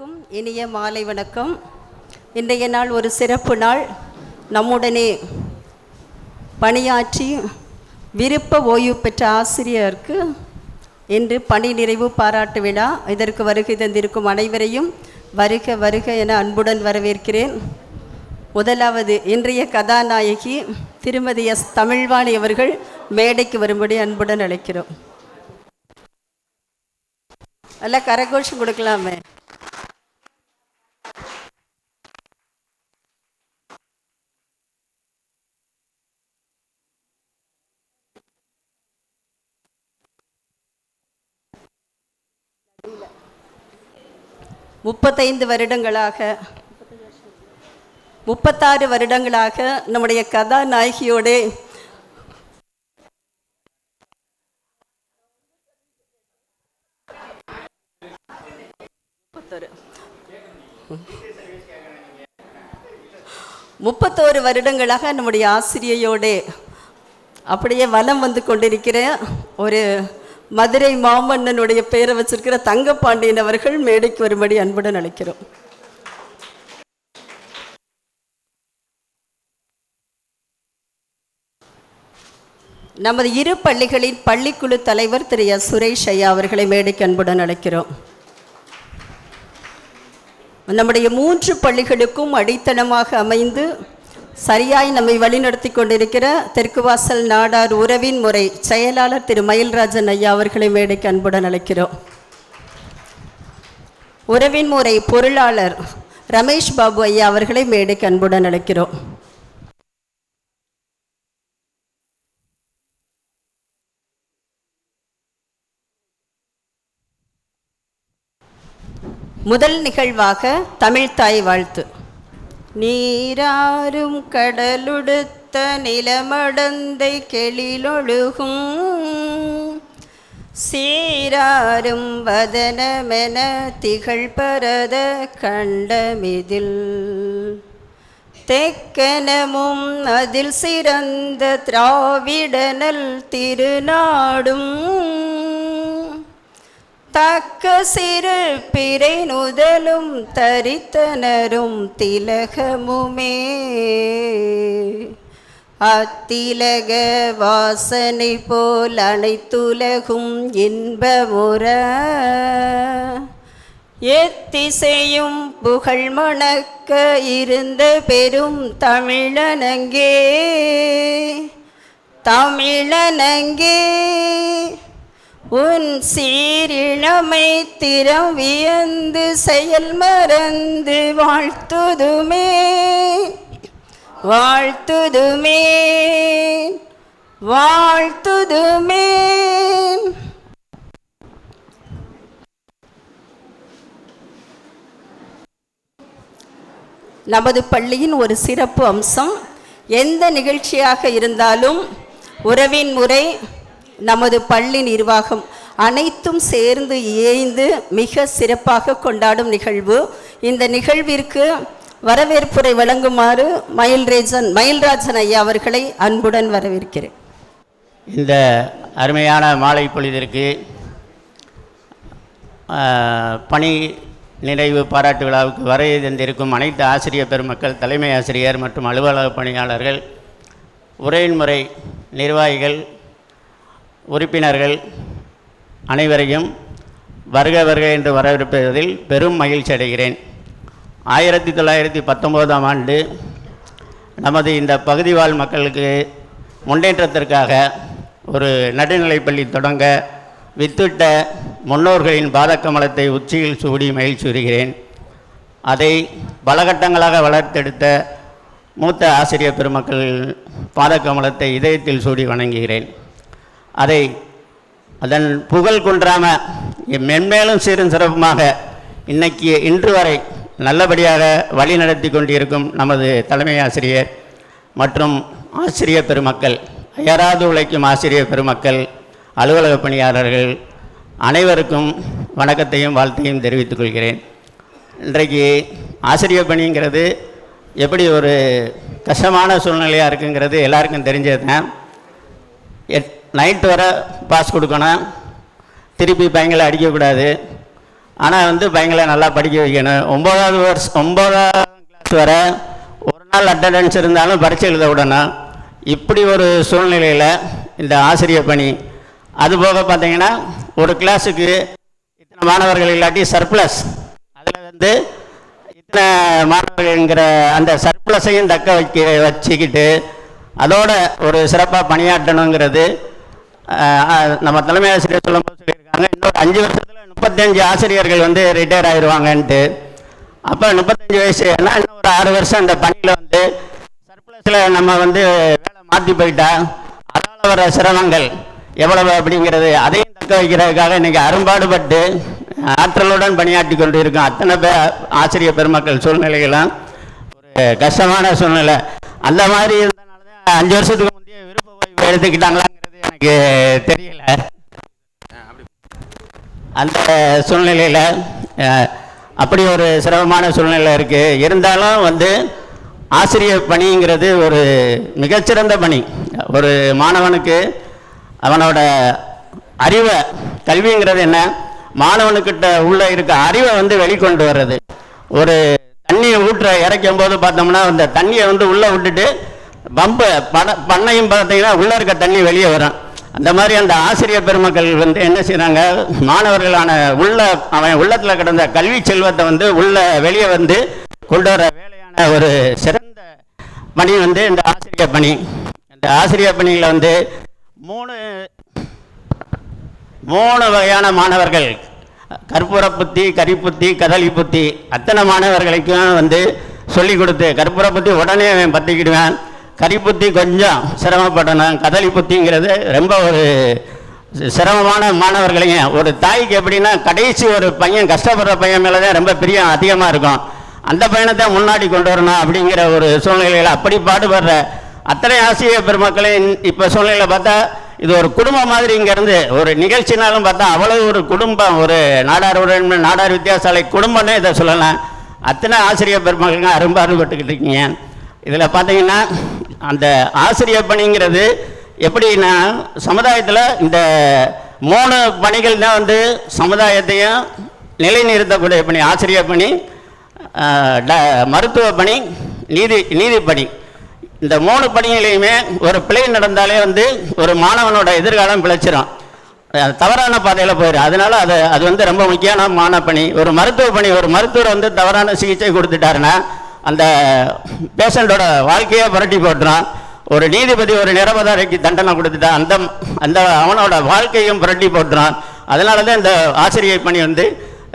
அனைவருக்கும் இனிய மாலை வணக்கம். இன்றைய நாள் ஒரு சிறப்பு நாள். நம்முடனே பணியாற்றி விருப்ப ஓய்வு பெற்ற ஆசிரியருக்கு இன்று பணி நிறைவு பாராட்டு விழா. இதற்கு வருகை தந்திருக்கும் அனைவரையும் வருக வருக என அன்புடன் வரவேற்கிறேன். முதலாவது இன்றைய கதாநாயகி திருமதி எஸ் தமிழ்வாணி அவர்கள் மேடைக்கு வரும்படி அன்புடன் அழைக்கிறோம். அல்ல கரகோஷம் கொடுக்கலாமே. முப்பத்தைந்து வருடங்களாக 36 வருடங்களாக நம்முடைய கதாநாயகியோட முப்பத்தோரு வருடங்களாக நம்முடைய ஆசிரியையோடு அப்படியே வலம் வந்து கொண்டிருக்கிற ஒரு மதுரை மாமன்னனுடைய பெயரை வச்சிருக்கிற தங்கப்பாண்டியன் அவர்கள் மேடைக்கு வரும்படி அன்புடன் அழைக்கிறோம். நமது இரு பள்ளிகளின் பள்ளிக்குழு தலைவர் திரு எஸ் சுரேஷ் ஐயா அவர்களை மேடைக்கு அன்புடன் அழைக்கிறோம். நம்முடைய 3 பள்ளிகளுக்கும் அடித்தளமாக அமைந்து சரியாய் நம்மை வழிநடத்தி கொண்டிருக்கிற தெற்கு வாசல் நாடார் உறவின் முறை செயலாளர் திரு மயில்ராஜன் ஐயா அவர்களை மேடைக்கு அன்புடன் அழைக்கிறோம். உறவின் முறை பொருளாளர் ரமேஷ் பாபு ஐயா அவர்களை மேடைக்கு அன்புடன் அழைக்கிறோம். முதல் நிகழ்வாக தமிழ்த்தாய் வாழ்த்து. நீராறும் கடலுடுத்த நிலமடந்தை கெளிலொழுகும் சீராறும் வதனமென திகழ் பரத கண்டமிதில் தெக்கனமும் அதில் சிறந்த திராவிடனல் திருநாடும் தக்க சிறு பிறை நுதலும் தரித்தனரும் திலகமுமே அத்திலக வாசனை போல் அனைத்துலகும் இன்பமுற எத்திசையும் புகழ் மணக்க இருந்த பெரும் தமிழனங்கே தமிழனங்கே உன் சீரிழமை திறம் வியந்து செயல் மறந்து வாழ்த்துதுமே வாழ்த்துதுமே வாழ்த்துதுமே. நமது பள்ளியின் ஒரு சிறப்பு அம்சம், எந்த நிகழ்ச்சியாக இருந்தாலும் உறவின் முறை நமது பள்ளி நிர்வாகம் அனைத்தும் சேர்ந்து இணைந்து மிக சிறப்பாக கொண்டாடும் நிகழ்வு. இந்த நிகழ்விற்கு வரவேற்புரை வழங்குமாறு மயில்ராஜன் ஐயா அவர்களை அன்புடன் வரவேற்கிறேன். இந்த அருமையான மாலை பொழுதிற்கு பணி நிறைவு பாராட்டு விழாவுக்கு வருகை தந்திருக்கும் அனைத்து ஆசிரியர் பெருமக்கள், தலைமை ஆசிரியர் மற்றும் அலுவலக பணியாளர்கள், உரையின் முறை நிர்வாகிகள், உறுப்பினர்கள் அனைவரையும் வருக வருக என்று வரவேற்பதில் பெரும் மகிழ்ச்சி அடைகிறேன். 1919ஆம் ஆண்டு நமது இந்த பகுதி வாழ் மக்களுக்கு முன்னேற்றத்திற்காக ஒரு நடுநிலைப்பள்ளி தொடங்க வித்திட்ட முன்னோர்களின் பாதக்கமலத்தை உச்சியில் சூடி மகிழ்ச்சியுறுகிறேன். அதை பல கட்டங்களாக வளர்த்தெடுத்த மூத்த ஆசிரியர் பெருமக்கள் பாதக்கமலத்தை இதயத்தில் சூடி வணங்குகிறேன். அதன் புகழ் குன்றாமல் மென்மேலும் சீரும் சிறப்புமாக இன்று வரை நல்லபடியாக வழி நடத்தி கொண்டிருக்கும் நமது தலைமை ஆசிரியர் மற்றும் ஆசிரியர் பெருமக்கள், அயராது உழைக்கும் ஆசிரியர் பெருமக்கள், அலுவலக பணியாளர்கள் அனைவருக்கும் வணக்கத்தையும் வாழ்த்தையும் தெரிவித்துக் கொள்கிறேன். இன்றைக்கு ஆசிரியர் பணிங்கிறது எப்படி ஒரு கஷ்டமான சூழ்நிலையாக இருக்குங்கிறது எல்லாருக்கும் தெரிஞ்சது தான். 9th வரை பாஸ் கொடுக்கணும், திருப்பி பையங்களை அடிக்கக்கூடாது, ஆனால் வந்து பையங்களை நல்லா படிக்க வைக்கணும். 9ஆம் கிளாஸ் வர ஒரு நாள் அட்டண்டன்ஸ் இருந்தாலும் பரீட்சை எழுத விடணும். இப்படி ஒரு சூழ்நிலையில் இந்த ஆசிரியர் பணி, அதுபோக பார்த்தீங்கன்னா ஒரு கிளாஸுக்கு இத்தனை மாணவர்கள் இல்லாட்டி சர்ப்ளஸ், அதில் வந்து இத்தனை மாணவர்கள்ங்கிற அந்த சர்ப்ளஸையும் வச்சுக்கிட்டு அதோட ஒரு சிறப்பாக பணியாற்றணுங்கிறது நம்ம தலைமை ஆசிரியர் சொல்லும்போது சொல்லியிருக்காங்க. இன்னொரு 5 வருஷத்தில் 35 ஆசிரியர்கள் வந்து ரிட்டையர் ஆயிடுவாங்கன்ட்டு. அப்போ 35 வயசு ஏன்னா இன்னும் ஒரு 6 வருஷம் அந்த பணியில் வந்து சர்ப்ளஸில் நம்ம வந்து வேலை மாற்றி போயிட்டா அதனால் வர சிரமங்கள் எவ்வளவு அப்படிங்கிறது அதையும் தக்க வைக்கிறதுக்காக இன்றைக்கி அரும்பாடுபட்டு ஆற்றலுடன் பணியாற்றி கொண்டு இருக்கோம். அத்தனை ஆசிரியர் பெருமக்கள் சூழ்நிலைகளும் ஒரு கஷ்டமான சூழ்நிலை. அந்த மாதிரி இருந்தனால தான் 5 வருஷத்துக்கு முந்தைய விருப்ப ஓய்வு எடுத்துக்கிட்டாங்களாங்கிறது எனக்கு தெரியல. அந்த சூழ்நிலையில் அப்படி ஒரு சிரமமான சூழ்நிலை இருக்குது. இருந்தாலும் வந்து ஆசிரியர் பணிங்கிறது ஒரு மிகச்சிறந்த பணி. ஒரு மாணவனுக்கு அவனோட அறிவை, கல்விங்கிறது என்ன, மாணவனுக்கிட்ட உள்ள இருக்க அறிவை வந்து வெளிக்கொண்டு வர்றது. ஒரு தண்ணியை இறைக்கும் போது பார்த்தோம்னா அந்த தண்ணியை வந்து உள்ளே விட்டுட்டு பம்பு பண்ணையும் பார்த்தீங்கன்னா உள்ளே இருக்க தண்ணி வெளியே வரும். அந்த மாதிரி அந்த ஆசிரியர் பெருமக்கள் வந்து என்ன செய்கிறாங்க, மாணவர்களான அவன் உள்ளத்தில் கிடந்த கல்வி செல்வத்தை வந்து வெளியே வந்து கொண்டு வர வேலையான ஒரு சிறந்த பணி வந்து இந்த ஆசிரியர் பணி. இந்த ஆசிரியர் பணியில் வந்து மூணு வகையான மாணவர்கள், கற்பூர புத்தி, கரிப்புத்தி, கதலி புத்தி, அத்தனை மாணவர்களுக்கும் வந்து சொல்லிக் கொடுத்து கற்பூர புத்தி உடனே பற்றிக்கிடுவேன், கரிப்புத்தி கொஞ்சம் சிரமப்படணும், கதலி புத்திங்கிறது ரொம்ப ஒரு சிரமமான மாணவர்களையும். ஒரு தாய்க்கு எப்படின்னா கடைசி ஒரு பையன் கஷ்டப்படுற பையன் மேலே தான் ரொம்ப பிரியம் அதிகமாக இருக்கும். அந்த பையனை தான் முன்னாடி கொண்டு வரணும் அப்படிங்கிற ஒரு சூழ்நிலையில் அப்படி பாடுபடுற அத்தனை ஆசிரியர் பெருமக்களையும் இப்போ சூழ்நிலையில் பார்த்தா இது ஒரு குடும்பம் மாதிரி. இங்கேருந்து ஒரு நிகழ்ச்சினாலும் பார்த்தா அவ்வளோ ஒரு குடும்பம், ஒரு நாடார் வித்தியாசாலை குடும்பம்னே இதை சொல்லலாம். அத்தனை ஆசிரியர் பெருமக்களுங்க அரும்பாடுபட்டுக்கிட்டு இருக்கீங்க. இதில் பார்த்தீங்கன்னா அந்த ஆசிரியர் பணிங்கிறது எப்படின்னா சமுதாயத்தில் இந்த 3 பணிகள் தான் வந்து சமுதாயத்தையும் நிலைநிறுத்தக்கூடிய பணி. ஆசிரியர் பணி, மருத்துவ பணி, நீதிப்பணி. இந்த 3 பணிகளையுமே ஒரு பிழை நடந்தாலே வந்து ஒரு மாணவனோட எதிர்காலம் பிழைச்சிடும், தவறான பாதையில் போயிடும். அதனால அது வந்து ரொம்ப முக்கியமான பணி. ஒரு மருத்துவ பணி, ஒரு மருத்துவர் வந்து தவறான சிகிச்சை கொடுத்துட்டாருன்னா அந்த பேஷண்டோட வாழ்க்கையை புரட்டி போட்டுறான். ஒரு நீதிபதி ஒரு நிரபராதிக்கு தண்டனை கொடுத்துட்டா அந்த அவனோட வாழ்க்கையும் புரட்டி போட்டுறான். அதனால தான் இந்த ஆசிரியர் பணி வந்து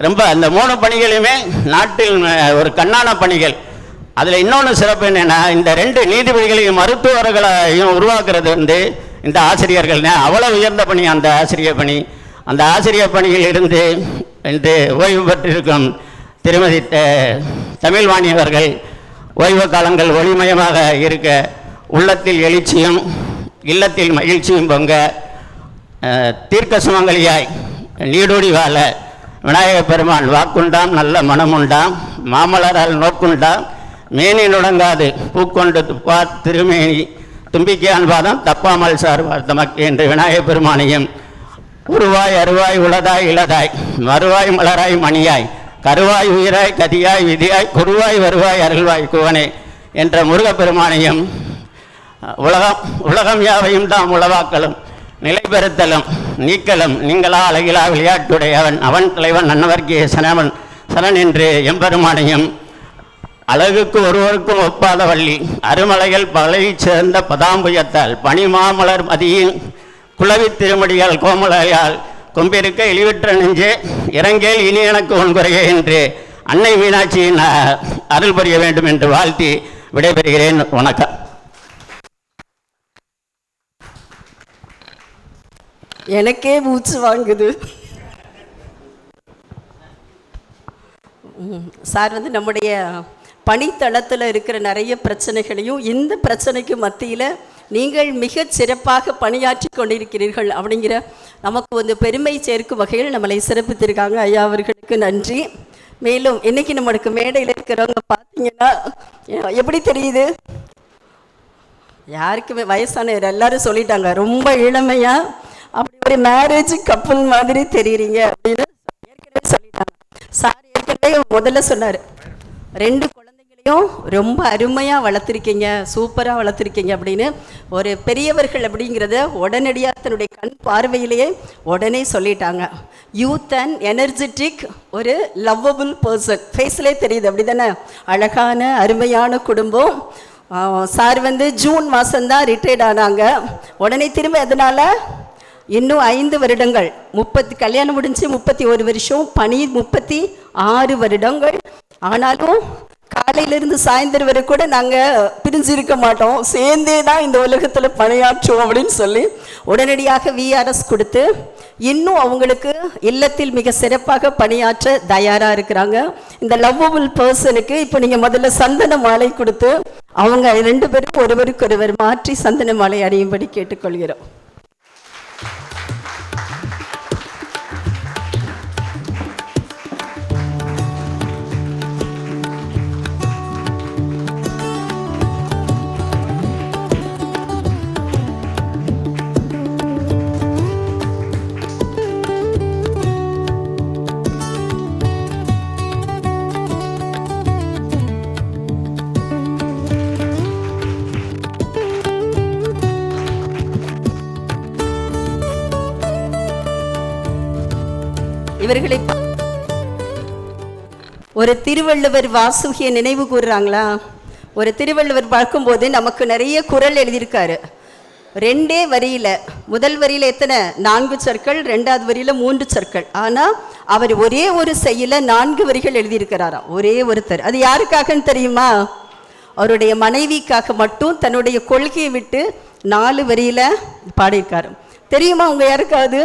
ரொம்ப அந்த 3 பணிகளையுமே நாட்டில் ஒரு கண்ணான பணிகள். அதில் இன்னொன்று சிறப்பு என்னென்னா இந்த 2 நீதிபதிகளையும் மருத்துவர்களையும் உருவாக்குறது வந்து இந்த ஆசிரியர்கள் தான். அவ்வளோ உயர்ந்த பணி அந்த ஆசிரியர் பணி. அந்த ஆசிரியர் பணியில் இருந்து இன்று ஓய்வு பெற்றிருக்கும் திருமதி தமிழ்வாணி அவர்கள் ஓய்வு காலங்கள் ஒளிமயமாக இருக்க, உள்ளத்தில் எழுச்சியும் இல்லத்தில் மகிழ்ச்சியும் பொங்க, தீர்க்க சுமங்கலியாய் நீடோடி வாழ விநாயக பெருமான் வாக்குண்டாம் நல்ல மனமுண்டாம் மாமலரால் நோக்குண்டாம் மேனி நுடங்காது பூக்கொண்டு துப்பார் திருமேனி தும்பிக்கையான் பாதம் தப்பாமல் சார்வார் தமக்கு என்று விநாயக பெருமானையும் உருவாய் அருவாய் உளதாய் இளதாய் மறுவாய் மலராய் மணியாய் கருவாய் உயிராய் கதியாய் விதியாய் குருவாய் வருவாய் அருள்வாய் குவனே என்ற முருகப்பெருமானையும் உலகம் யாவையும் தாம் உளவாக்களும் நிலை பெறுத்தலும் நீக்கலும் நீங்களா அழகிலா விளையாட்டுடையவன் அவன் தலைவன் நன்னவர்க்கே சரண் என்று எம்பெருமானையும் அழகுக்கு ஒருவருக்கும் ஒப்பாத வள்ளி அருமலைகள் பழகி சேர்ந்த பதாம்புயத்தால் பனிமாமலர் மதியின் குளவி திருமடியால் கோமலையால் கொம்பிருக்க இழிவிற்ற நெஞ்சே இறங்கேல் இனி எனக்கு ஒன்குறையே என்று அன்னை மீனாட்சியின் அருள் புரிய வேண்டும் என்று வாழ்த்தி விடைபெறுகிறேன். வணக்கம். எனக்கே மூச்சு வாங்குது. சார் வந்து நம்முடைய பணித்தளத்தில் இருக்கிற நிறைய பிரச்சனைகளையும் இந்த பிரச்சனைக்கு மத்தியில் நீங்கள் மிக சிறப்பாக பணியாற்றி கொண்டிருக்கிறீர்கள் அப்படிங்கிற நமக்கு வந்து பெருமை சேர்க்கும் வகையில் நம்மளை சிறப்பித்திருக்காங்க. ஐயா அவர்களுக்கு நன்றி. மேலும் இன்னைக்கு நம்மளுக்கு மேடையில் இருக்கிறவங்க பார்த்தீங்கன்னா எப்படி தெரியுது, யாருக்குமே வயசான எல்லாரும் சொல்லிட்டாங்க ரொம்ப இளமையா அப்படி ஒரு மேரேஜ் கப்பல் மாதிரி தெரியுறீங்க அப்படின்னு ஏற்கனவே சொல்லிட்டாங்க. குழந்தைகளையும் முதல்ல சொன்னார், 2 குழந்தைகளையும் ரொம்ப அருமையாக வளர்த்துருக்கீங்க, சூப்பராக வளர்த்துருக்கீங்க அப்படின்னு ஒரு பெரியவர்கள் அப்படிங்கிறத உடனடியாக தன்னுடைய கண் பார்வையிலேயே உடனே சொல்லிட்டாங்க. யூத் அண்ட் எனர்ஜெட்டிக், ஒரு லவ்வபுள் பர்சன், ஃபேஸ்லேயே தெரியுது. அப்படி தானே? அழகான அருமையான குடும்பம். சார் வந்து ஜூன் மாதம்தான் ரிட்டையர்ட் ஆனாங்க. உடனே திரும்ப அதனால் இன்னும் 5 வருடங்கள், கல்யாணம் முடிஞ்சு 31 வருஷம், பணி 36 வருடங்கள். ஆனாலும் காலையிலிருந்து சாயந்தரம் வரை கூட நாங்கள் பிரிஞ்சிருக்க மாட்டோம், சேர்ந்தே தான் இந்த உலகத்தில் பணியாற்றுவோம் அப்படின்னு சொல்லி உடனடியாக விஆர்எஸ் கொடுத்து இன்னும் அவங்களுக்கு இல்லத்தில் மிக சிறப்பாக பணியாற்ற தயாராக இருக்கிறாங்க. இந்த லவ்வபுள் பர்சனுக்கு இப்போ நீங்கள் முதல்ல சந்தன மாலை கொடுத்து அவங்க 2 பேரும் ஒருவருக்கொருவர் மாற்றி சந்தன மாலை அணியும்படி கேட்டுக்கொள்கிறோம். இவர்களை ஒரு திருவள்ளுவர் வாசுகியை நினைவு கூறுறாங்களா? ஒரு திருவள்ளுவர் பார்க்கும்போது நமக்கு நிறைய குறள் எழுதியிருக்காரு. 2 வரியில், முதல் வரியில் எத்தனை? 4 சொற்கள், 2வது வரியில் 3 சொற்கள். ஆனால் அவர் ஒரே ஒரு செய்யுள்ள 4 வரிகள் எழுதியிருக்கிறாராம், ஒரே ஒருத்தர். அது யாருக்காகன்னு தெரியுமா? அவருடைய மனைவிக்காக மட்டும் தன்னுடைய கொள்கையை விட்டு 4 வரியில் பாடியிருக்காரு. தெரியுமா உங்க யாருக்காவது?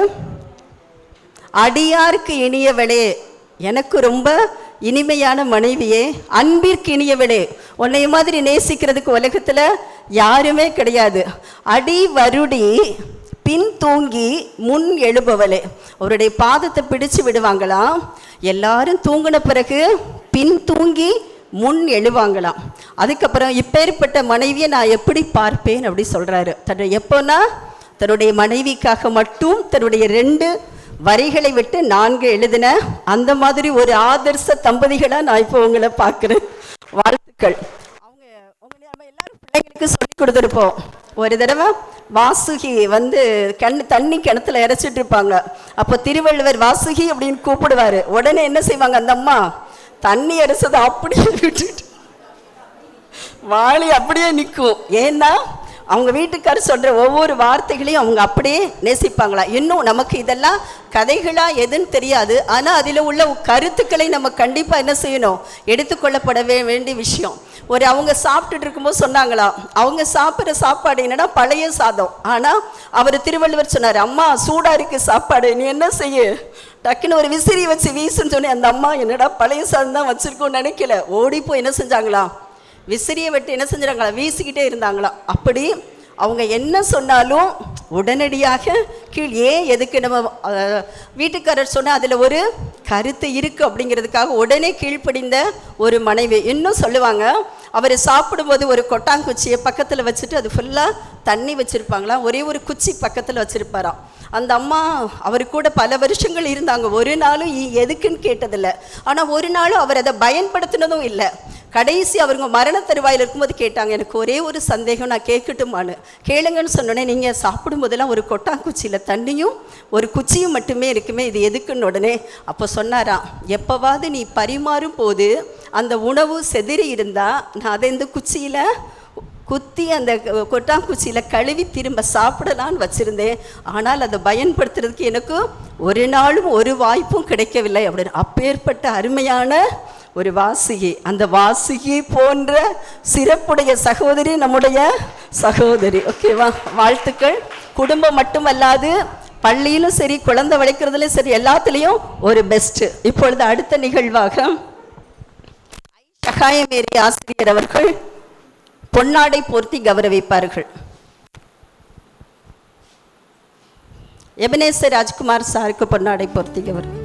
அடியாருக்கு இனியவளே, எனக்கு ரொம்ப இனிமையான மனைவியே, அன்பிற்கு இனியவளே, உன்னை மாதிரி நேசிக்கிறதுக்கு உலகத்தில் யாருமே கிடையாது. அடி வருடி பின் தூங்கி முன் எழுபவளே. அவருடைய பாதத்தை பிடிச்சு விடுவாங்களாம். எல்லாரும் தூங்கின பிறகு பின் தூங்கி முன் எழுவாங்களாம். அதுக்கப்புறம் இப்பேற்பட்ட மனைவியை நான் எப்படி பார்ப்பேன் அப்படி சொல்கிறாரு. எப்போனா தன்னுடைய மனைவிக்காக மட்டும் தன்னுடைய 2 வரிகளை விட்டு 4 எழுதின அந்த மாதிரி ஒரு ஆதர்ச தம்பதிகளாக நான் இப்போ உங்களை பார்க்குறேன். வாழ்த்துக்கள். நம்ம எல்லாரும் பிள்ளைங்களுக்கு சொல்லி கொடுத்துருப்போம். ஒரு தடவை வாசுகி வந்து தண்ணி கிணத்துல இறைச்சிட்டு இருப்பாங்க. அப்போ திருவள்ளுவர் வாசுகி அப்படின்னு கூப்பிடுவார். உடனே என்ன செய்வாங்க, அந்த அம்மா தண்ணி இறைச்சதை அப்படியே விட்டுட்டு வாளி அப்படியே நிற்கும். ஏன்னா அவங்க வீட்டுக்காரர் சொல்கிற ஒவ்வொரு வார்த்தைகளையும் அவங்க அப்படியே நேசிப்பாங்களா. இன்னும் நமக்கு இதெல்லாம் கதைகளாக எதுன்னு தெரியாது. ஆனால் அதில் உள்ள கருத்துக்களை நம்ம கண்டிப்பாக என்ன செய்யணும், எடுத்துக்கொள்ளப்பட வேண்டிய விஷயம். அவங்க சாப்பிட்டுட்டு இருக்கும்போது சொன்னாங்களாம், அவங்க சாப்பிட்ற சாப்பாடு என்னன்னா பழைய சாதம். ஆனால் அவர் திருவள்ளுவர் சொன்னார், அம்மா சூடாக இருக்குது சாப்பாடு, நீ என்ன செய்ய, டக்குன்னு ஒரு விசிறி வச்சு வீசுன்னு சொன்னேன். அந்த அம்மா என்னடா பழைய சாதம் தான் வச்சுருக்கோன்னு நினைக்கல, ஓடி போய் என்ன செஞ்சாங்களாம், விசிறியை விட்டு என்ன செஞ்சிடாங்களா, வீசிக்கிட்டே இருந்தாங்களாம். அப்படி அவங்க என்ன சொன்னாலும் உடனடியாக எதுக்கு நம்ம வீட்டுக்காரர் சொன்னால் அதில் ஒரு கருத்து இருக்குது அப்படிங்கிறதுக்காக உடனே கீழ்ப்படிந்த ஒரு மனைவி. இன்னும் சொல்லுவாங்க, அவர் சாப்பிடும்போது ஒரு கொட்டாங்குச்சியை பக்கத்தில் வச்சுட்டு அது ஃபுல்லாக தண்ணி வச்சுருப்பாங்களாம். ஒரே ஒரு குச்சி பக்கத்தில் வச்சுருப்பாராம். அந்த அம்மா அவர் கூட பல வருஷங்கள் இருந்தாங்க. ஒரு நாளும் எதுக்குன்னு கேட்டதில்லை. ஆனால் ஒரு நாளும் அவர் அதை பயன்படுத்தினதும் இல்லை. கடைசி அவருங்க மரண தருவாயில் இருக்கும்போது கேட்டாங்க, எனக்கு ஒரே ஒரு சந்தேகம், நான் கேட்கட்டுமான்னு. கேளுங்கன்னு சொன்னோடனே, நீங்கள் சாப்பிடும்போதெல்லாம் ஒரு கொட்டாங்குச்சியில் தண்ணியும் ஒரு குச்சியும் மட்டுமே இருக்குமே, இது எதுக்குன்னு உடனே அப்போ சொன்னாராம், எப்போவாது நீ பரிமாறும் போது அந்த உணவு செதிரி இருந்தால் நான் அதை இந்த குச்சியில் குத்தி அந்த கொட்டாங்குச்சியில் கழுவி திரும்ப சாப்பிடலான்னு வச்சுருந்தேன். ஆனால் அதை பயன்படுத்துறதுக்கு எனக்கு ஒரு நாளும் ஒரு வாய்ப்பும் கிடைக்கவில்லை அப்படின்னு. அப்பேற்பட்ட அருமையான ஒரு வாசுகி. அந்த வாசுகி போன்ற சிறப்புடைய சகோதரி நம்முடைய சகோதரி. ஓகேவா? வாழ்த்துக்கள். குடும்பம் மட்டுமல்லாது பள்ளியிலும் சரி, குழந்தை வளர்க்குறதுலையும் சரி, எல்லாத்துலேயும் ஒரு பெஸ்ட்டு. இப்பொழுது அடுத்த நிகழ்வாக சகாயமேரி ஆசிரியர் அவர்கள் பொன்னாடை போர்த்தி கௌரவிப்பார்கள். எபனேசர் ராஜ்குமார் சாருக்கு பொன்னாடை போர்த்தி கௌரவம்.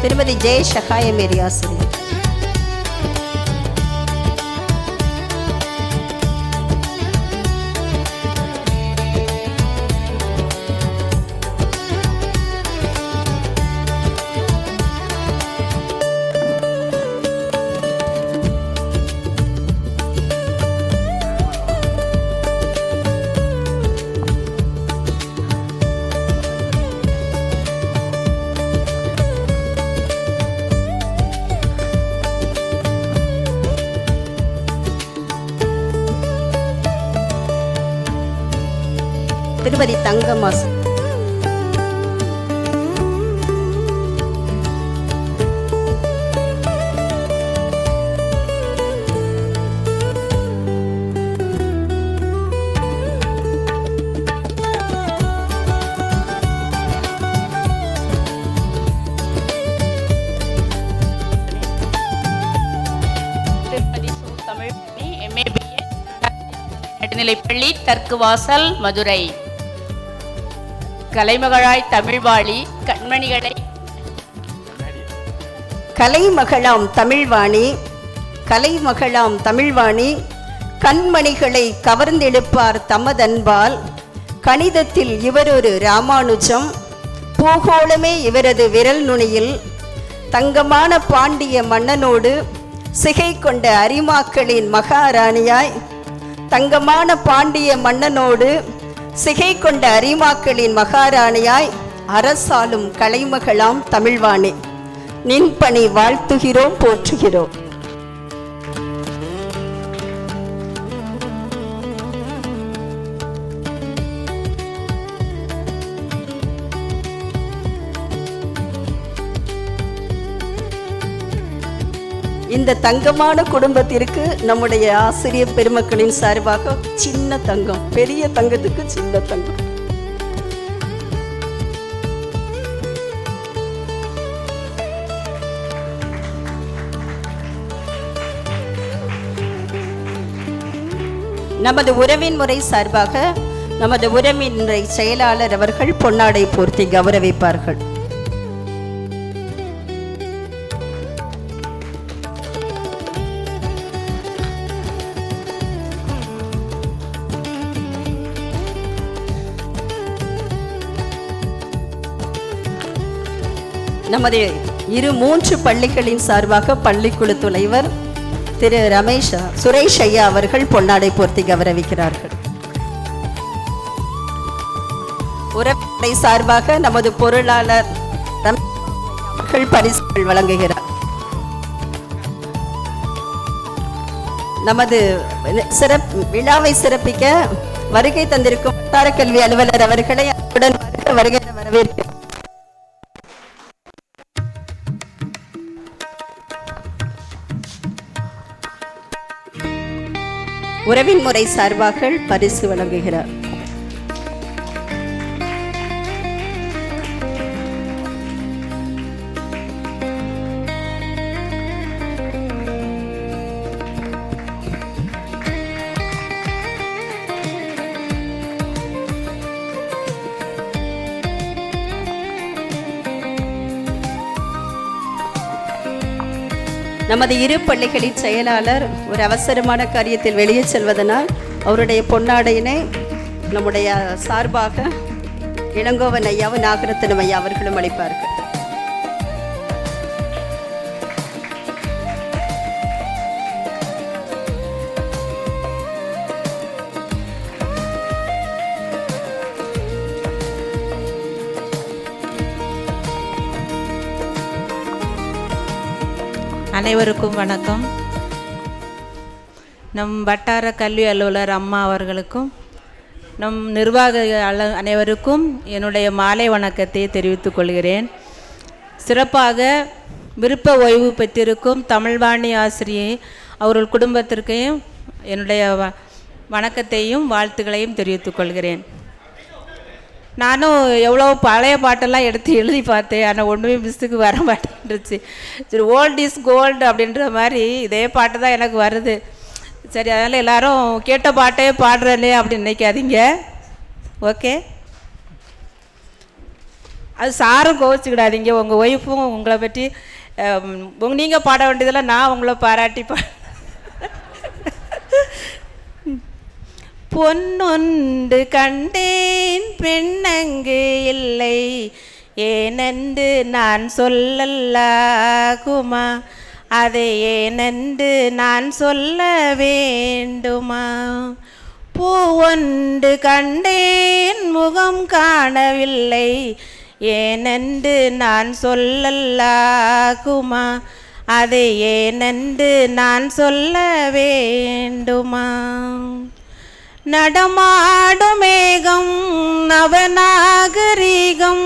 திருமதி ஜெய சகாயமேரி ஆசிரியர். திருமதி தங்கம்மாஸ். நடுநிலைப்பள்ளி தர்க்குவாசல் மதுரை. கலைமகளாய் தமிழ்வாணி கண்மணிகளை கலைமகளாம் தமிழ்வாணி கலைமகளாம் தமிழ்வாணி கண்மணிகளை கவர்ந்தெடுப்பார் தமதன்பால். கணிதத்தில் இவரொரு ராமானுஜம், பூகோளமே இவரது விரல் நுனியில். தங்கமான பாண்டிய மன்னனோடு சிகை கொண்ட அரிமாக்களின் மகாராணியாய். தங்கமான பாண்டிய மன்னனோடு சிகை கொண்ட அரிமாக்களின் மகாராணியாய் அரசாலும் கலைமகளாம் தமிழ்வாணி. நின்பணி வாழ்த்துகிறோம், போற்றுகிறோம். இந்த தங்கமான குடும்பத்திற்கு நம்முடைய ஆசிரியர் பெருமக்களின் சார்பாக சின்ன தங்கம், பெரிய தங்கத்துக்கு சின்ன தங்கம். நமது உறவின் முறை சார்பாக நமது உறவின் முறை செயலாளர் அவர்கள் பொன்னாடை போர்த்தி கௌரவிப்பார்கள். நமது 3 பள்ளிகளின் சார்பாக பள்ளிக்குழு தலைவர் திரு சுரேஷ் ஐயா அவர்கள் பொன்னாடை போர்த்தி கௌரவிக்கிறார்கள். உறவினை சார்பாக நமது பொருளாளர் அவர்கள் பரிசுகள் வழங்குகிறார். நமது விழாவை சிறப்பிக்க வருகை தந்திருக்கும் வட்டார கல்வி அலுவலர் அவர்களை அன்புடன் வருகை வரவேற்கிறேன். உறவின் முறை சார்பாக பரிசு வழங்குகிறார். நமது 2 பள்ளிகளின் செயலாளர் ஒரு அவசரமான காரியத்தில் வெளியே செல்வதனால் அவருடைய பொன்னாடையினை நம்முடைய சார்பாக இளங்கோவன் ஐயாவும் நாகரத்தினம் ஐயா அவர்களும் அளிப்பார்கள். அனைவருக்கும் வணக்கம். நம் வட்டார கல்வி அலுவலர் அம்மா அவர்களுக்கும் நம் நிர்வாக அனைவருக்கும் என்னுடைய மாலை வணக்கத்தை தெரிவித்துக் கொள்கிறேன். சிறப்பாக விருப்ப ஓய்வு பெற்றிருக்கும் தமிழ்வாணி ஆசிரியை அவர்கள் குடும்பத்திற்கையும் என்னுடைய வணக்கத்தையும் வாழ்த்துக்களையும் தெரிவித்துக் கொள்கிறேன். நானும் எவ்வளோ பழைய பாட்டெல்லாம் எடுத்து எழுதி பார்த்தேன், ஆனால் ஒன்றுமே மிஸ்ஸுக்கு வர மாட்டேன்ருச்சு. சரி, ஓல்ட் இஸ் கோல்டு அப்படின்ற மாதிரி இதே பாட்டு தான் எனக்கு வருது. சரி, அதனால் எல்லோரும் கேட்ட பாட்டே பாடுறேனே அப்படின்னு நினைக்காதீங்க. ஓகே. அது சாரும் கோவிச்சுக்கிடாதீங்க. உங்கள் ஒய்ஃபும் உங்களை பற்றி நீங்கள் பாட வேண்டியதெல்லாம் நான் உங்களை பாராட்டி பொன்னொன்று கண்டேன் பெண்ணங்கு இல்லை, ஏனென்று நான் சொல்லலாகுமா, அதை ஏனென்று நான் சொல்ல வேண்டுமா. பூ ஒன்று கண்டேன் முகம் காணவில்லை, ஏனென்று நான் சொல்லலாகுமா, அதை ஏனென்று நான் சொல்ல வேண்டுமா. நடமாடும் மேகம் நவநாகரீகம்,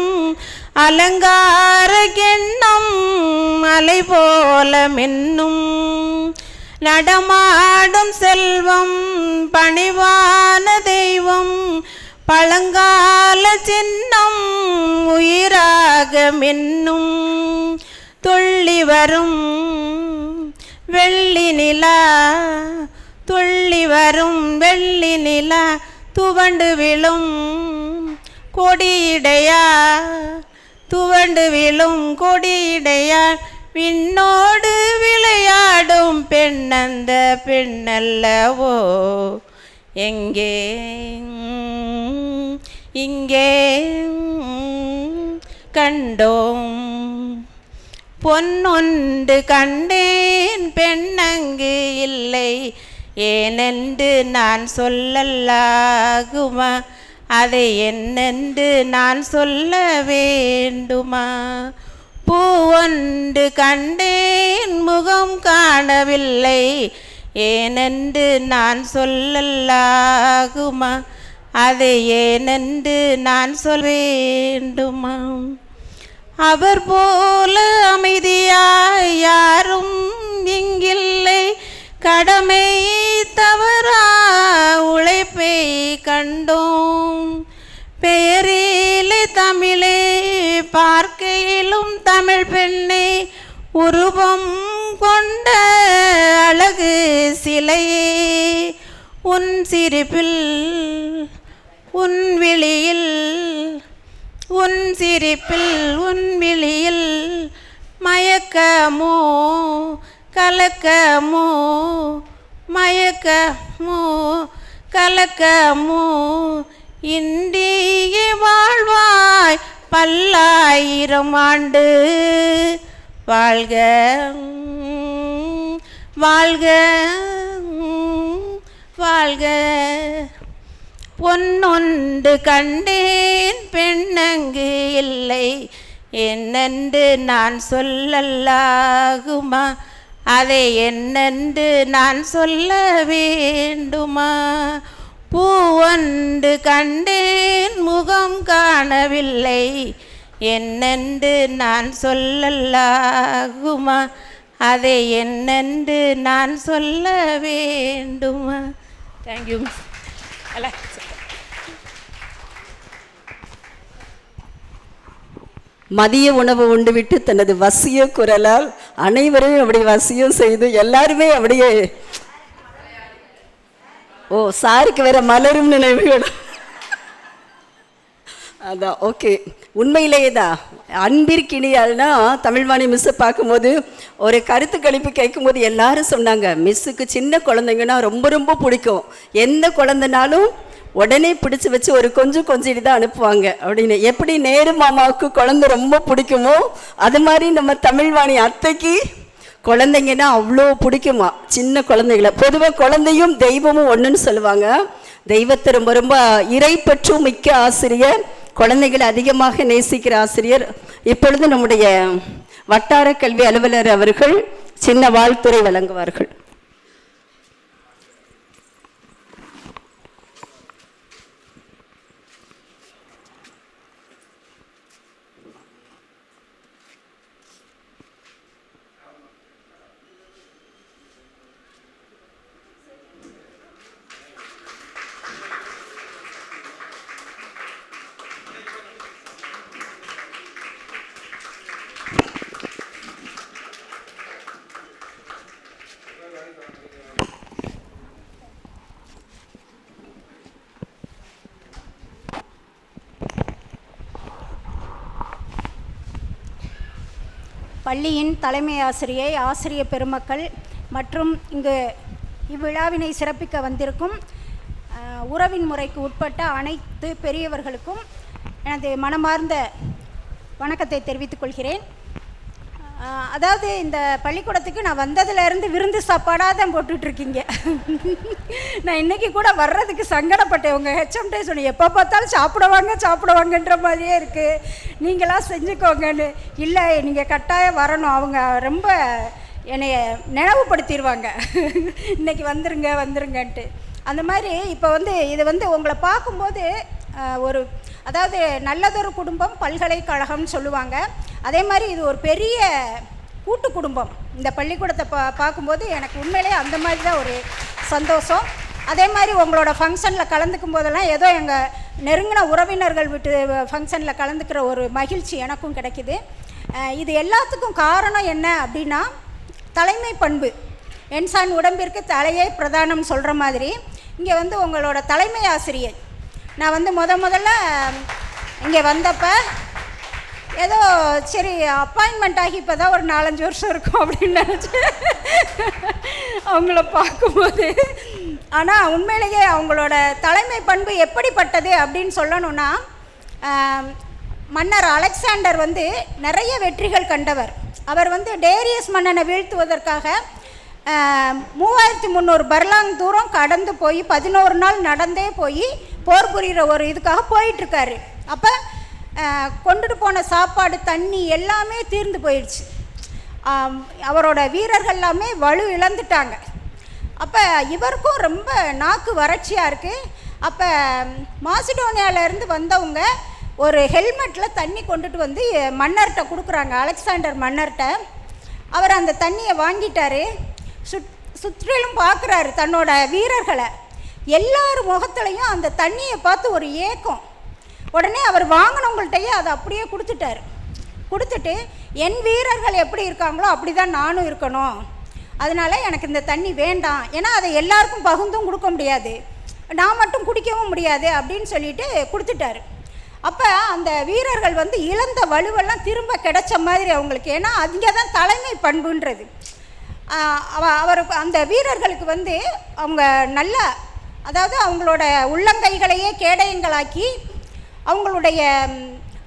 அலங்கார எண்ணம் அலை போல மின்னும், நடமாடும் செல்வம் பணிவான தெய்வம், பழங்கால சின்னம் உயிராக மின்னும். துள்ளி வரும் வெள்ளி நிலா, துள்ளி வரும் வெள்ளி நிலா, துவண்டு விழும் கொடியிடையா, துவண்டு விழும் கொடியிடையா, விண்ணோடு விளையாடும் பெண்ணந்த பெண்ணல்லவோ, எங்கே இங்கே கண்டோம். பொன்னொன்று கண்டேன் பெண்ணங்கு இல்லை, ஏனென்று நான் சொல்லலாகுமா, அதை என்னென்று நான் சொல்ல வேண்டுமா. பூ ஒன்று கண்டேன் முகம் காணவில்லை, ஏனென்று நான் சொல்லலாகுமா, அதை ஏனென்று நான் சொல்ல வேண்டுமா. அவர் போல அமைதியாய் யாரும் இங்கில்லை, கடமை தவறா உழைப்பை கண்டோம். பெயரிலே தமிழே பார்க்கையிலும் தமிழ் பெண்ணே, உருவம் கொண்ட அழகு சிலையே, உன் சிரிப்பில் உன் விழியில், உன் சிரிப்பில் உன் விழியில், மயக்கமோ கலக்கமோ, மயக்கமோ கலக்கமோ, இன்றியே வாழ்வாய் பல்லாயிரம் ஆண்டு, வாழ்க வாழ்க வாழ்க. பொன்னொன்று கண்டேன் பெண்ணங்கு இல்லை, என்னென்று நான் சொல்லலாகுமா, அதை என்னென்று நான் சொல்ல வேண்டுமா. பூ ஒன்று கண்டேன் முகம் காணவில்லை, என்னென்று நான் சொல்லலாகுமா, அதை என்னென்று நான் சொல்ல வேண்டுமா. தேங்க்யூ. மதிய உணவு உண்டுவிட்டு தனது வசிய குரலால் அனைவரையும் அப்படி வசியம் செய்து எல்லாருமே அப்படியே, ஓ சாருக்கு வேற மலரும் நினைவுகள். அதான் ஓகே. உண்மையிலேயே தான் அன்பிற்கினியால்னா தமிழ்வாணி மிஸ்ஸை பார்க்கும்போது ஒரு கருத்து கணிப்பு கேட்கும்போது எல்லாரும் சொன்னாங்க, மிஸ்ஸுக்கு சின்ன குழந்தைங்கன்னா ரொம்ப ரொம்ப பிடிக்கும், எந்த குழந்தைனாலும் உடனே பிடிச்சி வச்சு ஒரு கொஞ்சம் கொஞ்சிட்டு தான் அனுப்புவாங்க அப்படின்னு. எப்படி நேரு மாமாவுக்கு குழந்தை ரொம்ப பிடிக்குமோ அது மாதிரி நம்ம தமிழ்வாணி அத்தைக்கு குழந்தைங்கன்னா அவ்வளோ பிடிக்குமா, சின்ன குழந்தைகளை. பொதுவாக குழந்தையும் தெய்வமும் ஒன்றுன்னு சொல்லுவாங்க. தெய்வத்தை ரொம்ப ரொம்ப இறைப்பற்றும் மிக்க ஆசிரியர், குழந்தைகளை அதிகமாக நேசிக்கிற ஆசிரியர். இப்பொழுது நம்முடைய வட்டார கல்வி அலுவலர் அவர்கள் சின்ன வாழ்த்துரை வழங்குவார்கள். பள்ளியின் தலைமை ஆசிரியை, ஆசிரிய பெருமக்கள் மற்றும் இங்கு இவ்விழாவினை சிறப்பிக்க வந்திருக்கும் உறவின் முறைக்கு உட்பட்ட அனைத்து பெரியவர்களுக்கும் எனது மனமார்ந்த வணக்கத்தை தெரிவித்துக் கொள்கிறேன். அதாவது இந்த பள்ளிக்கூடத்துக்கு நான் வந்ததுலேருந்து விருந்து சாப்பாடாக தான் போட்டுட்ருக்கீங்க. நான் இன்றைக்கி கூட வர்றதுக்கு சங்கடப்பட்டேன். உங்கள் ஹெச்எம்டே சொன்னேன், எப்போ பார்த்தாலும் சாப்பிடுவாங்கன்ற மாதிரியே இருக்குது, நீங்களாம் செஞ்சுக்கோங்கன்னு. இல்லை, நீங்கள் கட்டாயம் வரணும், அவங்க ரொம்ப என்னைய நினைவுபடுத்திடுவாங்க, இன்றைக்கி வந்துருங்கன்ட்டு. அந்த மாதிரி இப்போ இது உங்களை பார்க்கும்போது ஒரு அதாவது நல்லதொரு குடும்பம் பல்கலைக்கழகம்னு சொல்லுவாங்க. அதே மாதிரி இது ஒரு பெரிய கூட்டு குடும்பம். இந்த பள்ளிக்கூடத்தை பார்க்கும்போது எனக்கு உண்மையிலே அந்த மாதிரி தான் ஒரு சந்தோஷம். அதே மாதிரி உங்களோட ஃபங்க்ஷனில் கலந்துக்கும் போதெல்லாம் ஏதோ எங்கள் நெருங்கின உறவினர்கள் விட்டு ஃபங்க்ஷனில் கலந்துக்கிற ஒரு மகிழ்ச்சி எனக்கும் கிடைக்கிது. இது எல்லாத்துக்கும் காரணம் என்ன அப்படின்னா தலைமை பண்பு. என்சான் உடம்பிற்கு தலையே பிரதானம் சொல்கிற மாதிரி இங்கே உங்களோட தலைமை ஆசிரியை. நான் முதல்ல இங்கே வந்தப்போ ஏதோ சரி அப்பாயின்மெண்ட் ஆகி இப்போ தான் ஒரு 4-5 வருஷம் இருக்கும் அப்படின்னு நினச்சி அவங்கள பார்க்கும்போது, ஆனால் உண்மையிலேயே அவங்களோட தலைமை பண்பு எப்படிப்பட்டது அப்படின்னு சொல்லணும்னா, மன்னர் அலெக்சாண்டர் நிறைய வெற்றிகள் கண்டவர். அவர் டேரியஸ் மன்னனை வீழ்த்துவதற்காக 3300 பர்லாங் தூரம் கடந்து போய் 11 நாள் நடந்தே போய் போர் புரிகிற ஒரு இதுக்காக போயிட்டுருக்காரு. அப்போ கொண்டுட்டு போன சாப்பாடு தண்ணி எல்லாமே தீர்ந்து போயிடுச்சு. அவரோட வீரர்கள் எல்லாமே வலு இழந்துட்டாங்க. அப்போ இவருக்கும் ரொம்ப நாக்கு வறட்சியாக இருக்குது. அப்போ மாசிடோனியாவிலேருந்து வந்தவங்க ஒரு ஹெல்மெட்டில் தண்ணி கொண்டுட்டு மன்னர்கிட்ட கொடுக்குறாங்க, அலெக்சாண்டர் மன்னர்கிட்ட. அவர் அந்த தண்ணியை வாங்கிட்டார். சுற்றிலும் பார்க்குறாரு தன்னோட வீரர்களை. எல்லார் முகத்துலையும் அந்த தண்ணியை பார்த்து ஒரு ஏக்கம். உடனே அவர் வாங்கினவங்கள்ட்டையே அதை அப்படியே கொடுத்துட்டு என் வீரர்கள் எப்படி இருக்காங்களோ அப்படி தான் நானும் இருக்கணும், அதனால் எனக்கு இந்த தண்ணி வேண்டாம், ஏன்னா அதை எல்லாருக்கும் பகுந்தும் கொடுக்க முடியாது, நான் மட்டும் குடிக்கவும் முடியாது அப்படின்னு சொல்லிட்டு கொடுத்துட்டாரு. அப்போ அந்த வீரர்கள் இழந்த வலுவெல்லாம் திரும்ப கிடைச்ச மாதிரி அவங்களுக்கு. ஏன்னா அங்கே தான் தலைமை பண்புன்றது. அவருக்கு அந்த வீரர்களுக்கு அவங்க நல்லா, அதாவது அவங்களோட உள்ளங்கைகளையே கேடயங்களாக்கி, அவங்களுடைய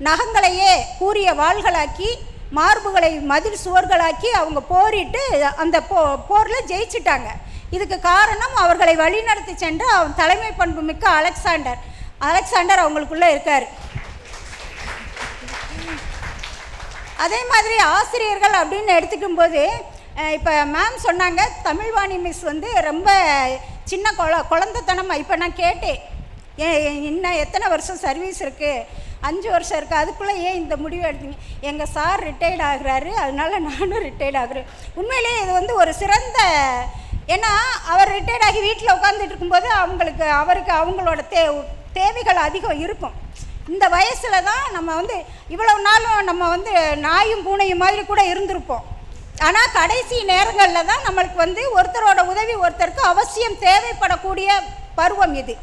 நகங்களையே கூரிய வாள்களாக்கி, மார்புகளை மதில் சுவர்களாக்கி அவங்க போரிட்டு அந்த போரில் ஜெயிச்சிட்டாங்க. இதுக்கு காரணம் அவர்களை வழிநடத்தி சென்ற தலைமை பண்பு மிக்க அலெக்சாண்டர் அவங்களுக்குள்ளே இருக்கார். அதே மாதிரி ஆசிரியர்கள் அப்படின்னு எடுத்துக்கும்போது, இப்போ மேம் சொன்னாங்க தமிழ்வாணி மிஸ் ரொம்ப சின்ன குழந்தைத்தனமாக. இப்போ நான் கேட்டேன், இன்னும் எத்தனை வருஷம் சர்வீஸ் இருக்குது? 5 வருஷம் இருக்குது, அதுக்குள்ளே ஏன் இந்த முடிவு எடுத்தீங்க? எங்கள் சார் ரிட்டையர்ட் ஆகுறாரு, அதனால நானும் ரிட்டையர்ட் ஆகுறேன். உண்மையிலேயே இது ஒரு சிறந்த, ஏன்னா அவர் ரிட்டையர்ட் ஆகி வீட்டில் உட்காந்துட்டு இருக்கும்போது அவருக்கு அவங்களோட தேவைகள் அதிகம் இருக்கும். இந்த வயசில் தான் நம்ம இவ்வளவு நாளும் நம்ம நாயும் பூனையும் மாதிரி கூட இருந்திருப்போம். ஆனால் கடைசி நேரங்களில் தான் நம்மளுக்கு ஒருத்தரோட உதவி ஒருத்தருக்கு அவசியம் தேவைப்படக்கூடிய பருவம் இது.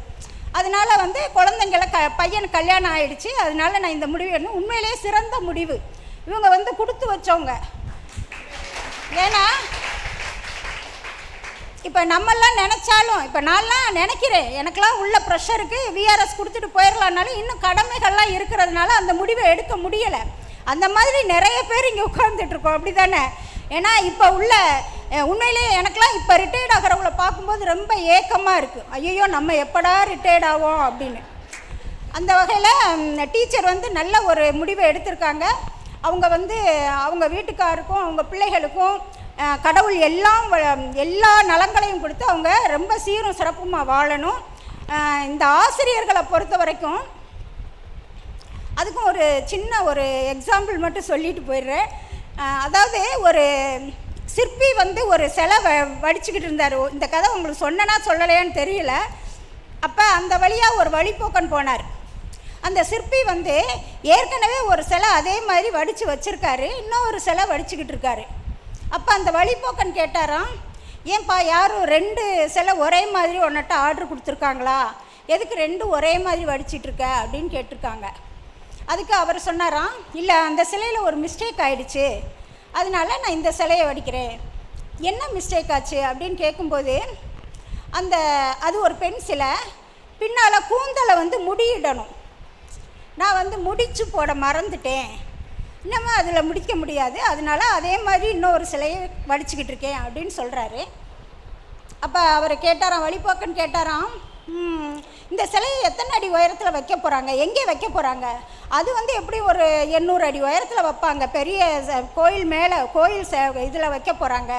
அதனால் குழந்தைங்களை பையனுக்கு கல்யாணம் ஆகிடுச்சு. அதனால் நான் இந்த முடிவு என்ன உண்மையிலே சிறந்த முடிவு. இவங்க கொடுத்து வச்சவங்க. ஏன்னா இப்போ நம்மெல்லாம் நினச்சாலும், இப்போ நான்லாம் நினைக்கிறேன், எனக்கெல்லாம் உள்ள ப்ரெஷருக்கு விஆர்எஸ் கொடுத்துட்டு போயிடலான்னாலும் இன்னும் கடமைகள்லாம் இருக்கிறதுனால அந்த முடிவை எடுக்க முடியலை. அந்த மாதிரி நிறைய பேர் இங்கே உட்கார்ந்துட்டுருக்கோம், அப்படி தானே? ஏன்னா இப்போ உள்ள உண்மையிலே எனக்கெலாம் இப்போ ரிட்டையர்ட் ஆகிறவங்கள பார்க்கும்போது ரொம்ப ஏக்கமாக இருக்குது. ஐயோ நம்ம எப்படா ரிட்டையர்ட் ஆகும் அப்படின்னு. அந்த வகையில் டீச்சர் நல்ல ஒரு முடிவை எடுத்திருக்காங்க. அவங்க அவங்க வீட்டுக்காருக்கும் அவங்க பிள்ளைகளுக்கும் கடவுள் எல்லா நலங்களையும் கொடுத்து அவங்க ரொம்ப சீரும் சிறப்புமாக வாழணும். இந்த ஆசிரியர்களை பொறுத்த வரைக்கும் அதுக்கும் ஒரு சின்ன ஒரு எக்ஸாம்பிள் மட்டும் சொல்லிட்டு போயிடுறேன். அதாவது ஒரு சிற்பி ஒரு சிலை வடிச்சுக்கிட்டு இருந்தார். இந்த கதை உங்களுக்கு சொன்னனா சொல்லலையான்னு தெரியல. அப்போ அந்த வழியாக ஒரு வழிப்போக்கன் போனார். அந்த சிற்பி ஏற்கனவே ஒரு சிலை அதே மாதிரி வடித்து வச்சுருக்காரு, இன்னொரு சிலை வடிச்சுக்கிட்டு இருக்காரு. அப்போ அந்த வழிப்போக்கன் கேட்டாராம், ஏன்பா யாரும் 2 சிலை ஒரே மாதிரி உன்னிட்ட ஆர்டர் கொடுத்துருக்காங்களா, எதுக்கு 2 ஒரே மாதிரி வடிச்சிட்ருக்க அப்படின்னு கேட்டிருக்காங்க. அதுக்கு அவர் சொன்னாராம், இல்லை அந்த சிலையில் ஒரு மிஸ்டேக் ஆகிடுச்சு, அதனால நான் இந்த சிலையை வடிக்கிறேன். என்ன மிஸ்டேக் ஆச்சு அப்படின்னு கேட்கும்போது, அது ஒரு பெண் சிலை, பின்னால் கூந்தலை வந்து முடியிடணும், நான் வந்து முடிச்சு போட மறந்துட்டேன், இன்னமும் அதில் முடிக்க முடியாது, அதனால அதே மாதிரி இன்னொரு சிலையை வடிச்சுக்கிட்டு இருக்கேன் அப்படின்னு சொல்கிறாரு. அப்போ அவர் கேட்டாராம், வழிபோக்கன் கேட்டாராம், இந்த சிலையை எத்தனை அடி உயரத்தில் வைக்க போகிறாங்க, எங்கே வைக்க போகிறாங்க? அது வந்து எப்படி ஒரு 800 அடி உயரத்தில் வைப்பாங்க, பெரிய கோயில் மேலே கோயில் இதில் வைக்க போகிறாங்க.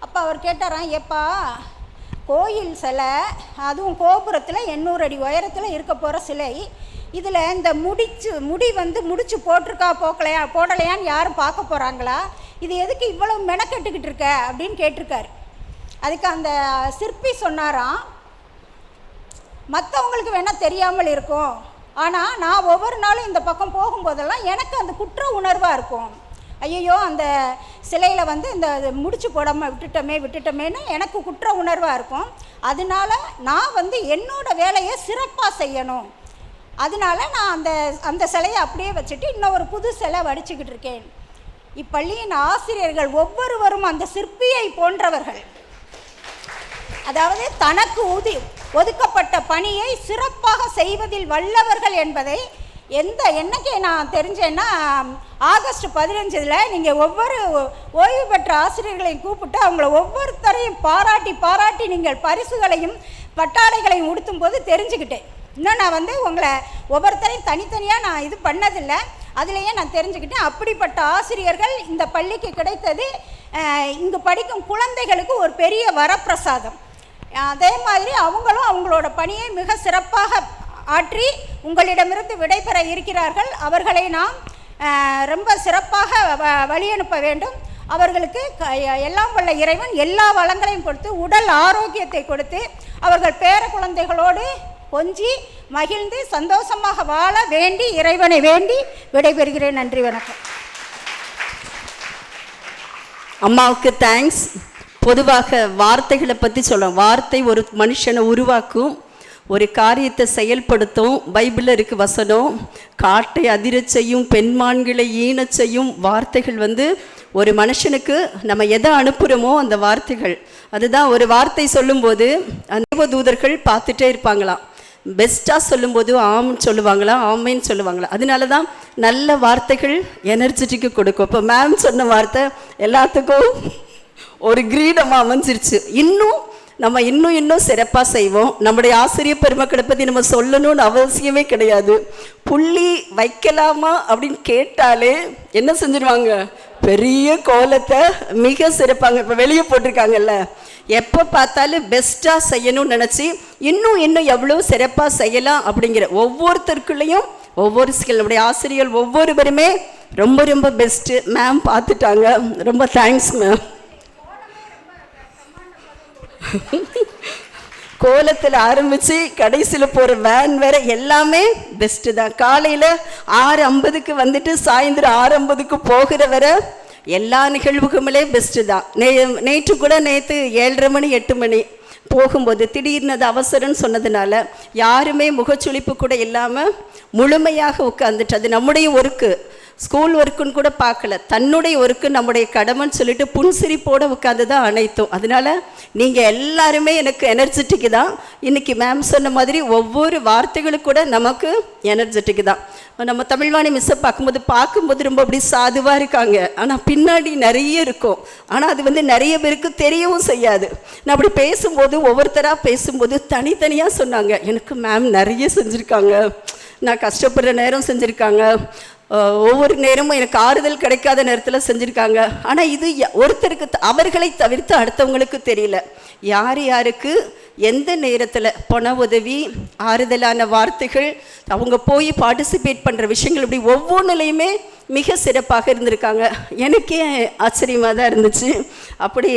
அப்போ அவர் கேட்டாராம், ஏப்பா கோயில் சிலை, அதுவும் கோபுரத்தில் 800 அடி உயரத்தில் இருக்க போகிற சிலை, இதில் இந்த முடி வந்து முடிச்சு போட்டிருக்கா போடலையான்னு யாரும் பார்க்க போகிறாங்களா? இது எதுக்கு இவ்வளவு மெனக்கெட்டுக்கிட்டு இருக்க அப்படின்னு கேட்டிருக்காரு. அதுக்கு அந்த சிற்பி சொன்னாராம், மற்றவங்களுக்கு வேணால் தெரியாமல் இருக்கும், ஆனால் நான் ஒவ்வொரு நாளும் இந்த பக்கம் போகும்போதெல்லாம் எனக்கு அந்த குற்ற உணர்வாக இருக்கும். ஐயோ அந்த சிலையில் வந்து இந்த முடிச்சு போடாமல் விட்டுட்டோமேன்னு எனக்கு குற்ற உணர்வாக இருக்கும். அதனால நான் வந்து என்னோடய வேலையை சிறப்பாக செய்யணும், அதனால நான் அந்த சிலையை அப்படியே வச்சுட்டு இன்னொரு புது சிலை வடிச்சுக்கிட்டு இருக்கேன். இப்பள்ளியின் ஆசிரியர்கள் ஒவ்வொருவரும் அந்த சிற்பியை போன்றவர்கள். அதாவது தனக்கு ஒதுக்கப்பட்ட பணியை சிறப்பாக செய்வதில் வல்லவர்கள் என்பதை என்னைக்கு நான் தெரிஞ்சேன்னா, ஆகஸ்ட் 15 நீங்கள் ஒவ்வொரு ஓய்வு பெற்ற ஆசிரியர்களையும் கூப்பிட்டு அவங்கள ஒவ்வொருத்தரையும் பாராட்டி நீங்கள் பரிசுகளையும் பட்டாடைகளையும் உடுத்தும் போது தெரிஞ்சுக்கிட்டேன். இன்னும் நான் வந்து உங்களை ஒவ்வொருத்தரையும் தனித்தனியாக நான் இது பண்ணதில்லை, அதுலேயே நான் தெரிஞ்சுக்கிட்டேன். அப்படிப்பட்ட ஆசிரியர்கள் இந்த பள்ளிக்கு கிடைத்தது இங்கு படிக்கும் குழந்தைகளுக்கு ஒரு பெரிய வரப்பிரசாதம். அதே மாதிரி அவங்களும் அவங்களோட பணியை மிக சிறப்பாக ஆற்றி உங்களிடமிருந்து விடைபெற இருக்கிறார்கள். அவர்களை நாம் ரொம்ப சிறப்பாக வழி அனுப்ப வேண்டும். அவர்களுக்கு எல்லாம் வல்ல இறைவன் எல்லா வளங்களையும் கொடுத்து உடல் ஆரோக்கியத்தை கொடுத்து அவர்கள் பேர குழந்தைகளோடு கொஞ்சி மகிழ்ந்து சந்தோஷமாக வாழ வேண்டி இறைவனை வேண்டி விடைபெறுகிறேன். நன்றி, வணக்கம். அம்மாவுக்கு தேங்க்ஸ். பொதுவாக வார்த்தைகளை பற்றி சொல்கிறோம். வார்த்தை ஒரு மனுஷனை உருவாக்கும், ஒரு காரியத்தை செயல்படுத்தும். பைபிளில் இருக்கு வசனம், காட்டை அதிரச் செய்யும், பெண்மான்களை ஈனச் செய்யும். வார்த்தைகள் வந்து ஒரு மனுஷனுக்கு நம்ம எதை அனுப்புகிறோமோ அந்த வார்த்தைகள், அதுதான் ஒரு வார்த்தை சொல்லும்போது அந்த தூதர்கள் பார்த்துட்டே இருப்பாங்களாம். பெஸ்ட்டாக சொல்லும்போது ஆம்னு சொல்லுவாங்களாம், ஆமைன்னு சொல்லுவாங்களாம். அதனால தான் நல்ல வார்த்தைகள் எனர்ஜெட்டிக்கு கொடுக்கும். இப்போ மேம் சொன்ன வார்த்தை எல்லாத்துக்கும் ஒரு கிரீடமாக அமைஞ்சிருச்சு. நம்ம இன்னும் சிறப்பாக செய்வோம். நம்முடைய ஆசிரியர் பெருமக்களை பற்றி நம்ம சொல்லணும்னு அவசியமே கிடையாது. புள்ளி வைக்கலாமா அப்படின்னு கேட்டாலே என்ன செஞ்சிருவாங்க, பெரிய கோலத்தை மிக சிறப்பாங்க. இப்போ வெளியே போட்டிருக்காங்கல்ல, எப்போ பார்த்தாலும் பெஸ்ட்டாக செய்யணும்னு நினச்சி இன்னும் எவ்வளோ சிறப்பாக செய்யலாம் அப்படிங்கிற ஒவ்வொருத்தருக்குள்ளேயும் ஒவ்வொரு ஸ்கில். நம்முடைய ஆசிரியர்கள் ஒவ்வொருவருமே ரொம்ப பெஸ்ட்டு. மேம் பார்த்துட்டாங்க, ரொம்ப தேங்க்ஸ் மேம். கோலத்தில் ஆரம்பித்து கடைசியில் போகிற வேன் வேற எல்லாமே பெஸ்ட்டு தான். காலையில் 6:50 வந்துட்டு சாயந்தரம் 6:50 போகிற வர எல்லா நிகழ்வுகளுமே பெஸ்ட்டு தான். நேற்று 7:30 மணி 8 மணி போகும்போது திடீர்னு அது அவசரம்னு சொன்னதுனால யாருமே முகச்சுளிப்பு கூட இல்லாமல் முழுமையாக உட்காந்துட்டு, அது நம்முடைய ஒர்க்கு, ஸ்கூல் ஒர்க்குன்னு கூட பார்க்கல, தன்னுடைய ஒர்க்கு நம்முடைய கடமைன்னு சொல்லிட்டு புன்சிரிப்போடு உட்காந்து தான் அனைத்தும். அதனால் நீங்கள் எல்லாருமே எனக்கு எனர்ஜெட்டிக்கு தான். இன்றைக்கி மேம் சொன்ன மாதிரி ஒவ்வொரு வார்த்தைகளும் கூட நமக்கு எனர்ஜெட்டிக்கு தான். நம்ம தமிழ்வாணி மிஸ்ஸை பார்க்கும்போது ரொம்ப அப்படி சாதுவாக இருக்காங்க, ஆனால் பின்னாடி நிறைய இருக்கும். ஆனால் அது வந்து நிறைய பேருக்கு தெரியவும் செய்யாது. நான் அப்படி பேசும்போது ஒவ்வொருத்தராக பேசும்போது தனித்தனியாக சொன்னாங்க, எனக்கு மேம் நிறைய செஞ்சுருக்காங்க, நான் கஷ்டப்படுற நேரம் செஞ்சுருக்காங்க, ஒவ்வொரு நேரமும் எனக்கு ஆறுதல் கிடைக்காத நேரத்தில் செஞ்சுருக்காங்க. ஆனால் இது ஒருத்தருக்கு அவர்களை தவிர்த்து அடுத்தவங்களுக்கு தெரியல, யாருக்கு எந்த நேரத்தில் பண உதவி, ஆறுதலான வார்த்தைகள், அவங்க போய் பார்ட்டிசிபேட் பண்ணுற விஷயங்கள், இப்படி ஒவ்வொன்றுலையுமே மிக சிறப்பாக இருந்திருக்காங்க. எனக்கே ஆச்சரியமாக தான் இருந்துச்சு. அப்படி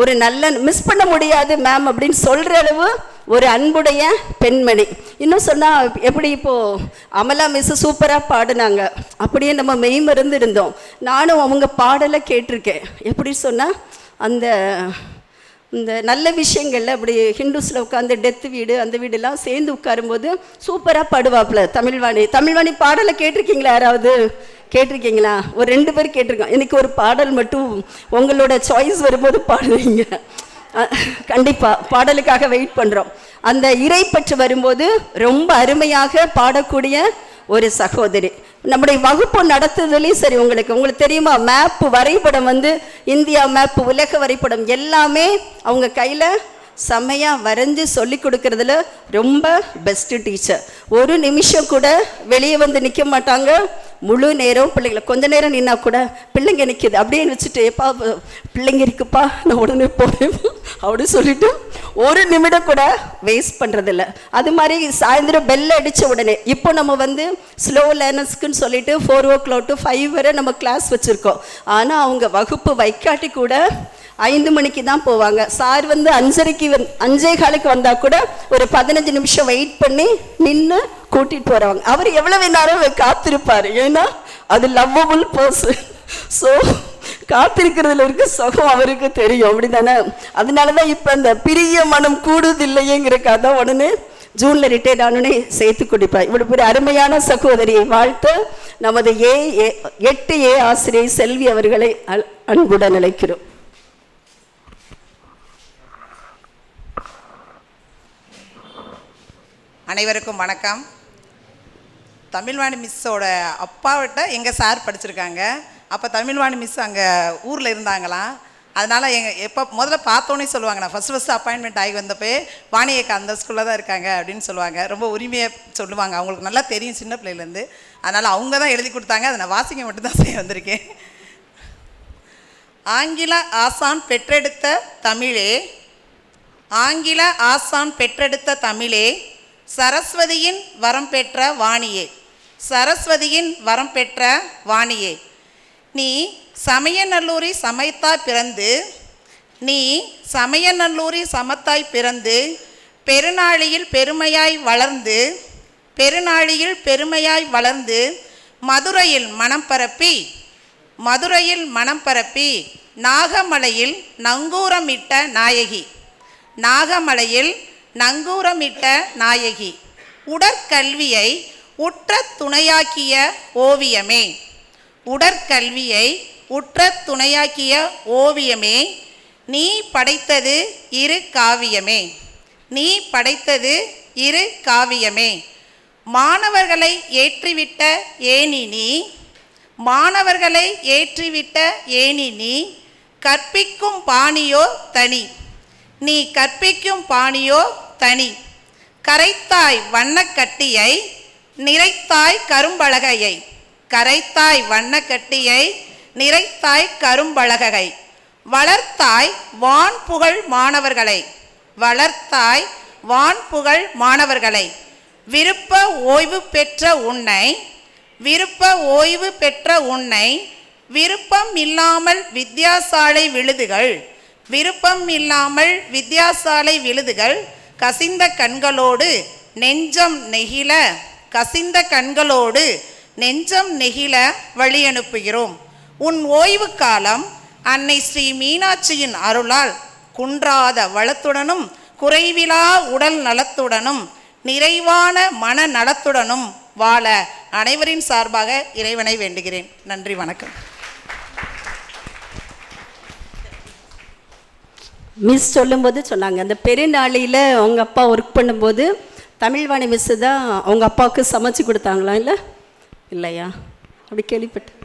ஒரு நல்ல மிஸ் பண்ண முடியாது மேம் அப்படின்னு சொல்கிற அளவு ஒரு அன்புடைய பெண்மணி. இன்னும் சொன்னால் எப்படி இப்போது அமலா மிஸ் சூப்பராக பாடினாங்க, அப்படியே நம்ம மெய்மறந்து இருந்தோம். நானும் அவங்க பாடலை கேட்டிருக்கேன். எப்படி சொன்னால் அந்த இந்த நல்ல விஷயங்கள்ல அப்படி ஹிந்துஸில் உட்காந்து டெத்து வீடு அந்த வீடெல்லாம் சேர்ந்து உட்காரும்போது சூப்பராக பாடுவாப்புல தமிழ்வாணி பாடலை கேட்டிருக்கீங்களா? யாராவது கேட்டிருக்கீங்களா? ஒரு 2 பேர் கேட்டிருக்கோம். எனக்கு ஒரு பாடல் மட்டும் உங்களோட சாய்ஸ் வரும்போது பாடுவீங்க. கண்டிப்பாக பாடலுக்காக வெயிட் பண்ணுறோம். அந்த இறைப்பற்று வரும்போது ரொம்ப அருமையாக பாடக்கூடிய ஒரு சகோதரி. நம்முடைய வகுப்பு நடத்துதலையும் சரி, உங்களுக்கு தெரியுமா, மேப்பு வரைபடம் இந்தியா மேப்பு, உலக வரைபடம் எல்லாமே அவங்க கையில் செம்மையாக வரைஞ்சி சொல்லி கொடுக்கறதுல ரொம்ப பெஸ்ட்டு டீச்சர். ஒரு நிமிஷம் கூட வெளியே நிற்க மாட்டாங்க. முழு நேரம் பிள்ளைங்களை, கொஞ்ச நேரம் நின்னா கூட பிள்ளைங்க நிற்கிது அப்படின்னு வச்சுட்டு, எப்பா பிள்ளைங்க இருக்குப்பா நான் உடனே போவேன் அப்படின்னு சொல்லிட்டு ஒரு நிமிடம் கூட வேஸ்ட் பண்ணுறதில்ல. அது மாதிரி சாயந்தரம் பெல் அடித்த உடனே, இப்போ நம்ம ஸ்லோ லேர்னர்ஸ்க்குன்னு சொல்லிட்டு 4 o'clock to 5 வரை நம்ம கிளாஸ் வச்சுருக்கோம். ஆனால் அவங்க வகுப்பு வைக்காட்டி கூட 5 மணிக்கு தான் போவாங்க. சார் 5:15 வந்தால் கூட ஒரு 15 நிமிஷம் வெயிட் பண்ணி நின்று கூட்டிகிட்டு போகிறவங்க. அவர் எவ்வளவு நேரம் காத்திருப்பார், ஏன்னா அது லவ்வபுள் பர்சன். ஸோ காத்திருக்கிறதுல இருக்க சுகம் அவருக்கு தெரியும், அப்படி தானே? அதனால தான் இப்போ அந்த பிரிய மனம் கூடுதில்லையேங்கிற கதை உடனே ஜூனில் ரிட்டையர்ட் ஆனோடனே சேர்த்து குடிப்பார். இவ்வளோ பெரிய அருமையான சகோதரியை வாழ்த்து நமது 8A ஆசிரியை செல்வி அவர்களை அன்புடன் அழைக்கிறோம். அனைவருக்கும் வணக்கம். தமிழ்வாணி மிஸ்ஸோட அப்பாவிட்ட எங்கள் சார் படிச்சிருக்காங்க. அப்போ தமிழ்வாணி மிஸ் அங்கே ஊரில் இருந்தாங்களாம். அதனால் எப்போ முதல்ல பார்த்தோன்னே சொல்லுவாங்க, நான் ஃபஸ்ட்டு அப்பாயின்மெண்ட் ஆகி வந்தப்போ வாணியக்கா அந்த ஸ்கூலில் தான் இருக்காங்க அப்படின்னு சொல்லுவாங்க. ரொம்ப உரிமையாக சொல்லுவாங்க, அவங்களுக்கு நல்லா தெரியும் சின்ன பிள்ளையிலேருந்து. அதனால் அவங்க தான் எழுதி கொடுத்தாங்க. அதை நான் வாசிக்க மட்டும்தான் செய்ய வந்திருக்கேன். ஆங்கில ஆசான் பெற்றெடுத்த தமிழே, ஆங்கில ஆசான் பெற்றெடுத்த தமிழே, சரஸ்வதியின் வரம் பெற்ற வாணியே, சரஸ்வதியின் வரம் பெற்ற வாணியே, நீ சமயநல்லூரி சமயத்தாய் பிறந்து, நீ சமயநல்லூரி சமத்தாய் பிறந்து, பெருநாளியில் பெருமையாய் வளர்ந்து, பெருநாளியில் பெருமையாய் வளர்ந்து, மதுரையில் மனம் பரப்பி, மதுரையில் மனம் பரப்பி, நாகமலையில் நங்கூரமிட்ட நாயகி, நாகமலையில் நங்கூரமிட்ட நாயகி, உடற்கல்வியை உற்ற துணையாக்கிய ஓவியமே, உடற்கல்வியை உற்ற துணையாக்கிய ஓவியமே, நீ படைத்தது இரு காவியமே, நீ படைத்தது இரு காவியமே, மாணவர்களை ஏற்றிவிட்ட ஏனி நீ, மாணவர்களை ஏற்றிவிட்ட ஏனி நீ, கற்பிக்கும் பாணியோ தனி, நீ கற்பிக்கும் பாணியோ தனி, கரைத்தாய் வண்ணக்கட்டியை நிறைத்தாய் கரும்பலகையை, கரைத்தாய் வண்ணக்கட்டியை நிறைத்தாய் கரும்பலகை, வளர்த்தாய் வான்புகழ் மாணவர்களை, வளர்த்தாய் வான்புகழ் மாணவர்களை, விருப்ப ஓய்வு பெற்ற உன்னை, விருப்ப ஓய்வு பெற்ற உன்னை, விருப்பம் இல்லாமல் வித்தியாசாலை விழுதுகள், விருப்பம் இல்லாமல் வித்தியாசாலை விழுதுகள், கசிந்த கண்களோடு நெஞ்சம் நெகிழ, கசிந்த கண்களோடு நெஞ்சம் நெகிழ வழி அனுப்புகிறோம். உன் ஓய்வு காலம் அன்னை ஸ்ரீ மீனாட்சியின் அருளால் குன்றாத வளத்துடனும் குறைவிலா உடல் நலத்துடனும் நிறைவான மன நலத்துடனும் வாழ அனைவரின் சார்பாக இறைவனை வேண்டுகிறேன். நன்றி, வணக்கம். மிஸ் சொல்லும்போது சொன்னாங்க, அந்த பெருநாளில் அவங்க அப்பா ஒர்க் பண்ணும்போது தமிழ்வாணி மிஸ்ஸு தான் அவங்க அப்பாவுக்கு சமைச்சு கொடுத்தாங்களா? இல்லை இல்லையா? அப்படி கேள்விப்பட்டேன்.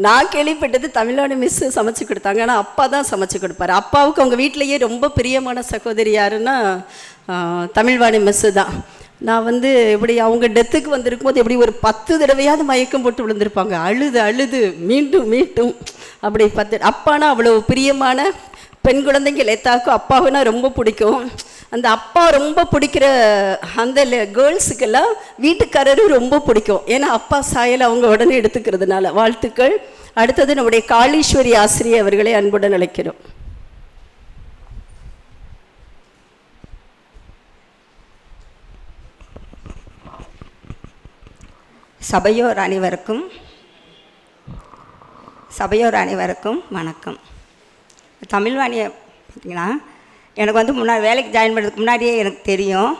நான் கேள்விப்பட்டது தமிழ்வாணி மிஸ்ஸு சமைச்சு கொடுத்தாங்க, ஆனால் அப்பா தான் சமைச்சு கொடுப்பாரு. அப்பாவுக்கு அவங்க வீட்டிலையே ரொம்ப பிரியமான சகோதரி யாருன்னா தமிழ்வாணி மிஸ்ஸு தான். நான் எப்படி அவங்க டெத்துக்கு வந்திருக்கும்போது எப்படி ஒரு 10 தடவையாவது மயக்கம் போட்டு விழுந்திருப்பாங்க. அழுது அழுது மீண்டும் மீண்டும் அப்படி 10. அப்பானா அவ்வளோ பிரியமான பெண் குழந்தைங்க எல்லாருக்கும் அப்பாவுன்னா ரொம்ப பிடிக்கும். அந்த அப்பா ரொம்ப பிடிக்கிற அந்த கேர்ள்ஸுக்கெல்லாம் வீட்டுக்காரரும் ரொம்ப பிடிக்கும். ஏன்னா அப்பா சாயலை அவங்க உடனே எடுத்துக்கிறதுனால. வாழ்த்துக்கள். அடுத்தது நம்முடைய காளீஸ்வரி ஆசிரியர் அவர்களை அன்புடன் அழைக்கிறோம். சபையோர் அனைவருக்கும் சபையோர் அனைவருக்கும் வணக்கம். தமிழ்வாணியை பார்த்திங்கன்னா எனக்கு வந்து முன்னாடி வேலைக்கு ஜாயின் பண்ணுறதுக்கு முன்னாடியே எனக்கு தெரியும்.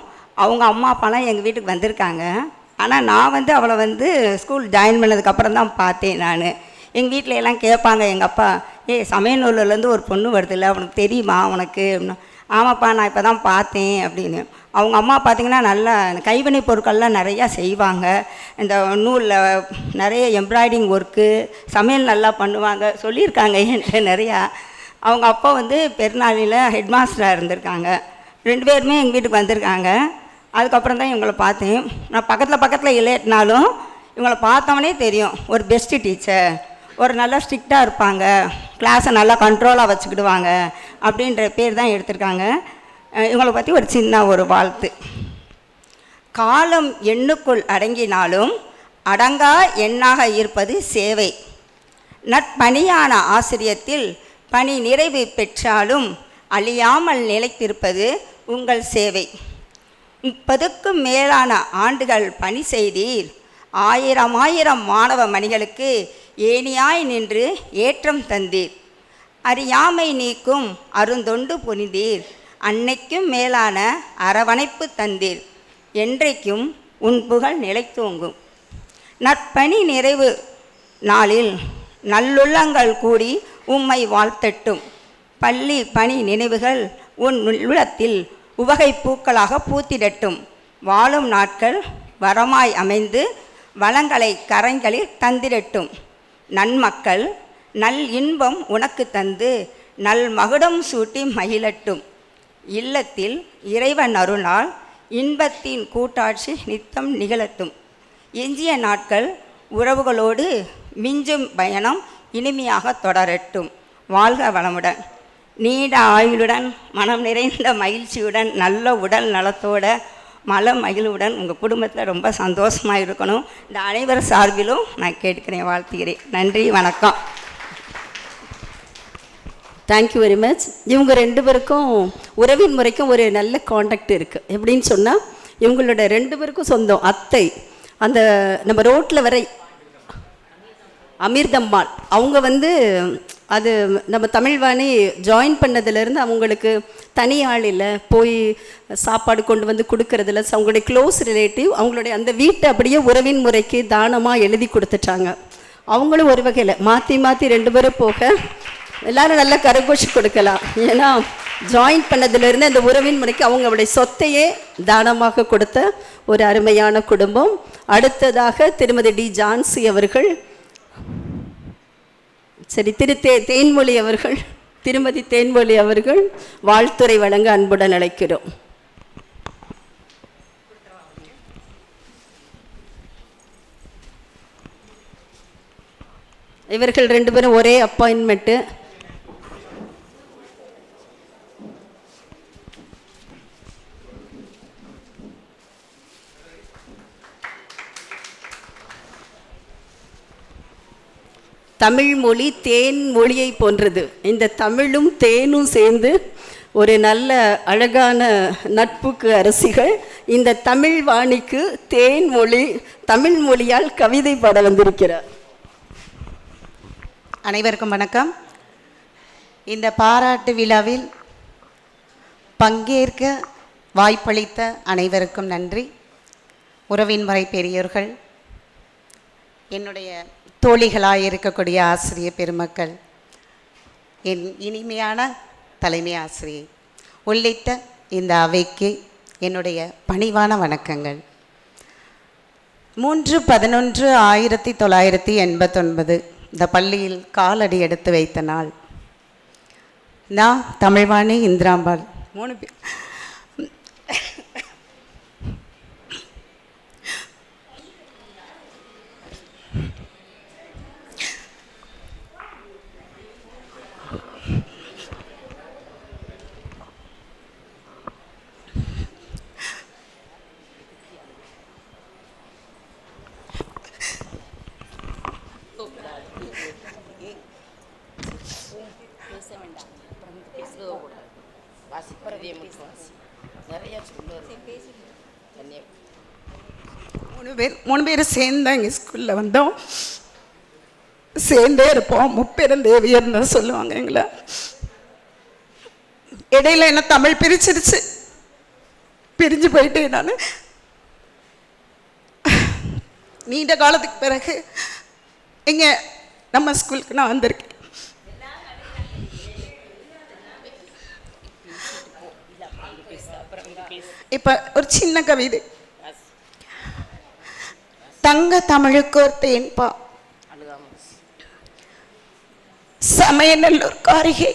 அவங்க அம்மா அப்பாலாம் எங்கள் வீட்டுக்கு வந்திருக்காங்க. ஆனால் நான் வந்து அவளை வந்து ஸ்கூல் ஜாயின் பண்ணதுக்கப்புறம் தான் பார்த்தேன். நான் எங்கள் வீட்டில் எல்லாம் கேட்பாங்க எங்கள் அப்பா, சமயநூல்லேருந்து ஒரு பொண்ணு வருதுல்ல, உனக்கு தெரியுமா உனக்கு அப்படின்னா, ஆமாப்பா நான் இப்போ தான் பார்த்தேன் அப்படின்னு. அவங்க அம்மா பார்த்திங்கன்னா நல்லா கைவினை பொருட்கள்லாம் நிறையா செய்வாங்க. இந்த நூலில் நிறைய எம்ப்ராய்டிங் ஒர்க்கு, சமையல் நல்லா பண்ணுவாங்க, சொல்லியிருக்காங்க என்கிட்ட நிறையா. அவங்க அப்பா வந்து பெருநாளில் ஹெட் மாஸ்டராக இருந்திருக்காங்க. 2 பேருமே எங்கள் வீட்டுக்கு வந்திருக்காங்க. அதுக்கப்புறம் தான் இவங்களை பார்த்தேன். நான் பக்கத்தில் இல்லைனாலும் இவங்களை பார்த்தவொடனே தெரியும், ஒரு பெஸ்ட்டு டீச்சர், ஒரு நல்லா ஸ்ட்ரிக்டாக இருப்பாங்க, கிளாஸை நல்லா கண்ட்ரோலாக வச்சுக்கிடுவாங்க அப்படின்ற பேர் தான் எடுத்திருக்காங்க. இவங்களை பற்றி ஒரு சின்ன ஒரு வாழ்த்து. காலம் எண்ணுக்குள் அடங்கினாலும் அடங்கா எண்ணாக இருப்பது சேவை. நற்பணியான ஆசிரியத்தில் பணி நிறைவு பெற்றாலும் அழியாமல் நிலைத்திருப்பது உங்கள் சேவை. 30க்கும் மேலான ஆண்டுகள் பணி செய்தீர். 1000 மாணவ மணிகளுக்கு ஏணியாய் நின்று ஏற்றம் தந்தீர். அறியாமை நீக்கும் அருந்தொண்டு புரிந்தீர். அன்னைக்கும் மேலான அரவணைப்பு தந்தீர். என்றைக்கும் உன் புகழ் நிலைத்தோங்கும். நற்பணி நிறைவு நாளில் நல்லுள்ளங்கள் கூடி உம்மை வாழ்த்தட்டும். பள்ளி பணி நினைவுகள் உன் உள்ளத்தில் உவகை பூக்களாக பூத்திடட்டும். வாழும் நாட்கள் வரமாய் அமைந்து வளங்களை கரங்களில் தந்திடட்டும். நன்மக்கள் நல் இன்பம் உனக்கு தந்து நல் மகுடம் சூட்டி மகிழட்டும். இல்லத்தில் இறைவன் அருளால் இன்பத்தின் கூட்டாட்சி நித்தம் நிகழட்டும். எஞ்சிய நாட்கள் உறவுகளோடு மிஞ்சும் பயணம் இனிமையாக தொடரட்டும். வாழ்க வளமுடன், நீண்ட ஆயுளுடன், மனம் நிறைந்த மகிழ்ச்சியுடன், நல்ல உடல் நலத்தோட மகிழ்வுடன் உங்கள் குடும்பத்தில் ரொம்ப சந்தோஷமாக இருக்கணும். இந்த அனைவர் சார்பிலும் நான் கேட்கிறேன், வாழ்த்துகிறேன். நன்றி, வணக்கம். Thank you very much. இவங்க 2 பேருக்கும் உறவின் முறைக்கும் ஒரு நல்ல காண்டாக்ட் இருக்குது. எப்படின்னு சொன்னால், இவங்களோட 2 பேருக்கும் சொந்தம் அத்தை. அந்த நம்ம ரோட்டில் வர அமிர்தம்மாள், அவங்க வந்து அது நம்ம தமிழ்வாணி ஜாயின் பண்ணதுலேருந்து அவங்களுக்கு தனி ஆள் இல்லை, போய் சாப்பாடு கொண்டு வந்து கொடுக்கறதில்ல. அவங்களுடைய க்ளோஸ் ரிலேட்டிவ் அவங்களுடைய அந்த வீட்டை அப்படியே உறவின் முறைக்கு தானமாக எழுதி கொடுத்துட்டாங்க. அவங்களும் ஒரு வகையில் மாற்றி 2 பேரும் போக எல்லோரும் நல்லா கரகோஷி கொடுக்கலாம். ஏன்னா ஜாயின் பண்ணதுலேருந்து அந்த உறவின் முறைக்கு அவங்களுடைய சொத்தையே தானமாக கொடுத்த ஒரு அருமையான குடும்பம். அடுத்ததாக திருமதி டி ஜான்சி அவர்கள், சரி தேன்மொழி அவர்கள், திருமதி தேன்மொழி அவர்கள் வாழ்த்துரை வழங்க அன்புடன் அழைக்கிறோம். இவர்கள் 2 பேரும் ஒரே அப்பாயின்மெண்ட்டு. தமிழ் மொழி தேன் மொழியை போன்றது. இந்த தமிழும் தேனும் சேர்ந்து ஒரு நல்ல அழகான நட்புக்கு அரசிகள். இந்த தமிழ் வாணிக்கு தேன் மொழி தமிழ் மொழியால் கவிதை பாட வந்திருக்கிறார். அனைவருக்கும் வணக்கம். இந்த பாராட்டு விழாவில் பங்கேற்க வாய்ப்பளித்த அனைவருக்கும் நன்றி. உறவின் முறை பெரியோர்கள், என்னுடைய தோழிகளாக இருக்கக்கூடிய ஆசிரிய பெருமக்கள், என் இனிமையான தலைமை ஆசிரியை உள்ளிட்ட இந்த அவைக்கு என்னுடைய பணிவான வணக்கங்கள். 3/11/1989 இந்த பள்ளியில் காலடி எடுத்து வைத்த நாள். நான், தமிழ்வாணி, இந்திராம்பாள் 3 பேர் மூணு பேர் சேர்ந்து இங்கே ஸ்கூலில் வந்தோம். சேர்ந்தே இருப்போம். முப்பெருந்தேவியர்னு தான் சொல்லுவாங்க எங்களை. இடையில என்ன தமிழ் பிரிச்சிருச்சு, பிரிஞ்சு போயிட்டேன் நான். நீண்ட காலத்துக்கு பிறகு இங்க நம்ம ஸ்கூலுக்கு நான் வந்திருக்கேன். இப்ப ஒரு சின்ன கவிதை. தங்க தமிழுக்கோர் தேன்பா, சமயநல்லூர் காரிகை.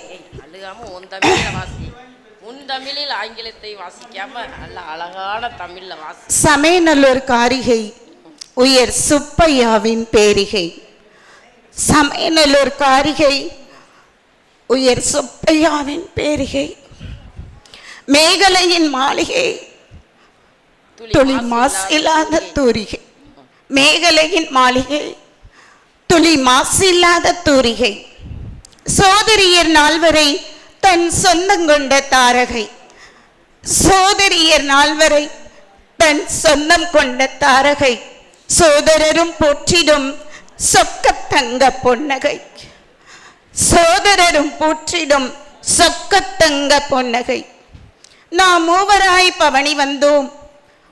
தமிழில் ஆங்கிலத்தை வாசிக்காம நல்ல அழகான தமிழ்ல வாசி. சமயநல்லூர் காரிகை உயர் சுப்பையாவின் பேரிகை. சமயநல்லூர் காரிகை உயர் சுப்பையாவின் பேரிகை. மேகலையின் மாளிகை துளி மாசில்லாத தூரிகை. மேகலையின் மாளிகை துளி மாசில்லாத தூரிகை. சோதரியர் நால்வரை தன் சொந்தங்கொண்ட தாரகை. சோதரியர் நால்வரை தன் சொந்தம் கொண்ட தாரகை. சோதரரும் போற்றிடும் சொக்கத் தங்க பொன்னகை. சோதரரும் போற்றிடும் சொக்கத் தங்க பொன்னகை. நாம் மூவராய் பவனி வந்தோம்,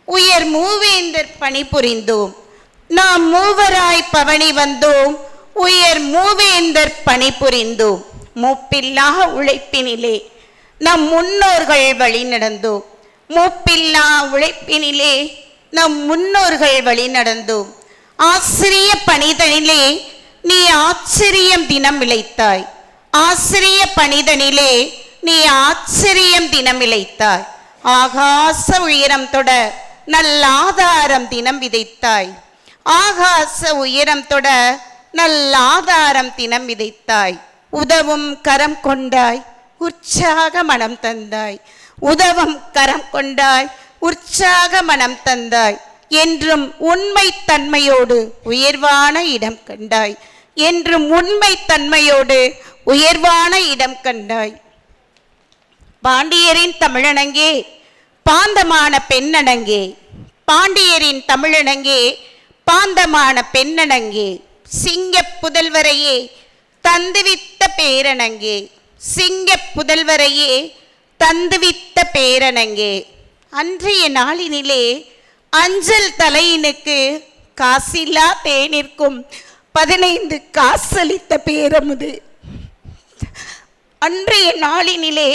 உயர் மூவேந்தர் பணிபுரிந்தோம். நாம் மூவராய் பவனி வந்தோம், உயர் மூவேந்தர் பணிபுரிந்தோம். மூப்பில்லா உழைப்பினிலே நம் முன்னோர்கள் வழி நடந்தோம். மூப்பில்லா உழைப்பினிலே நம் முன்னோர்கள் வழி நடந்தோம். ஆசிரிய பணிதனிலே நீ ஆச்சரியம் தினம் விளைத்தாய். ஆசிரிய பணிதனிலே நீ ஆச்சரியம் தினம் விளைத்தாய். ஆகாச உயரம் தொட நல்லாதாரம் தினம் விதைத்தாய். ஆகாச உயரம் தொட நல்லாதாரம் தினம் விதைத்தாய். உதவும் கரம் கொண்டாய், உற்சாக மனம் தந்தாய். உதவும் கரம் கொண்டாய், உற்சாக மனம் தந்தாய். என்றும் உண்மை தன்மையோடு உயர்வான இடம் கண்டாய். என்றும் உண்மை தன்மையோடு உயர்வான இடம் கண்டாய். பாண்டியரின் தமிழனங்கே பாந்தமான பெண்ணடங்கே. பாண்டியரின் தமிழனங்கே பாந்தமான பெண்ணடங்கே. சிங்க புதல்வரையே தந்துவித்த பேரணங்கே. சிங்க புதல்வரையே தந்துவித்த பேரணங்கே. அன்றைய நாளினிலே அஞ்சல் தலையினுக்கு காசில்லா தேனிற்கும் 15 காசளித்த பேரமுது. அன்றைய நாளினிலே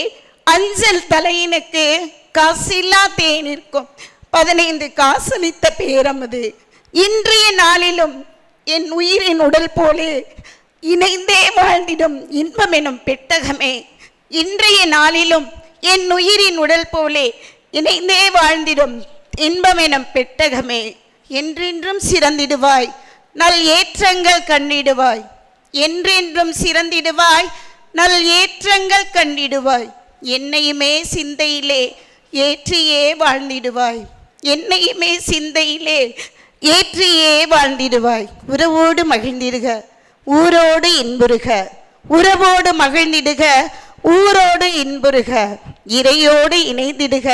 அஞ்சல் தலையினுக்கு காசில்லா தேனிற்கும் 15 காசளித்த பேரமுது. இன்றைய நாளிலும் என் உயிரின் உடல் போலே இணைந்தே வாழ்ந்திடும் இன்பம் எனும் பெட்டகமே. இன்றைய நாளிலும் என் உயிரின் உடல் போலே இணைந்தே வாழ்ந்திடும் இன்பம் எனும் பெட்டகமே. என்றென்றும் சிறந்திடுவாய், நல் ஏற்றங்கள் கண்டிடுவாய். என்றென்றும் சிறந்திடுவாய், நல் ஏற்றங்கள் கண்டிடுவாய். என்னையுமே சிந்தையிலே ஏற்றியே வாழ்ந்திடுவாய். என்னையுமே சிந்தையிலே ஏற்றியே வாழ்ந்திடுவாய். உறவோடு மகிழ்ந்திடுக, ஊரோடு இன்புறுக. உறவோடு மகிழ்ந்திடுக, ஊரோடு இன்புறுக. இறையோடு இணைந்திடுக,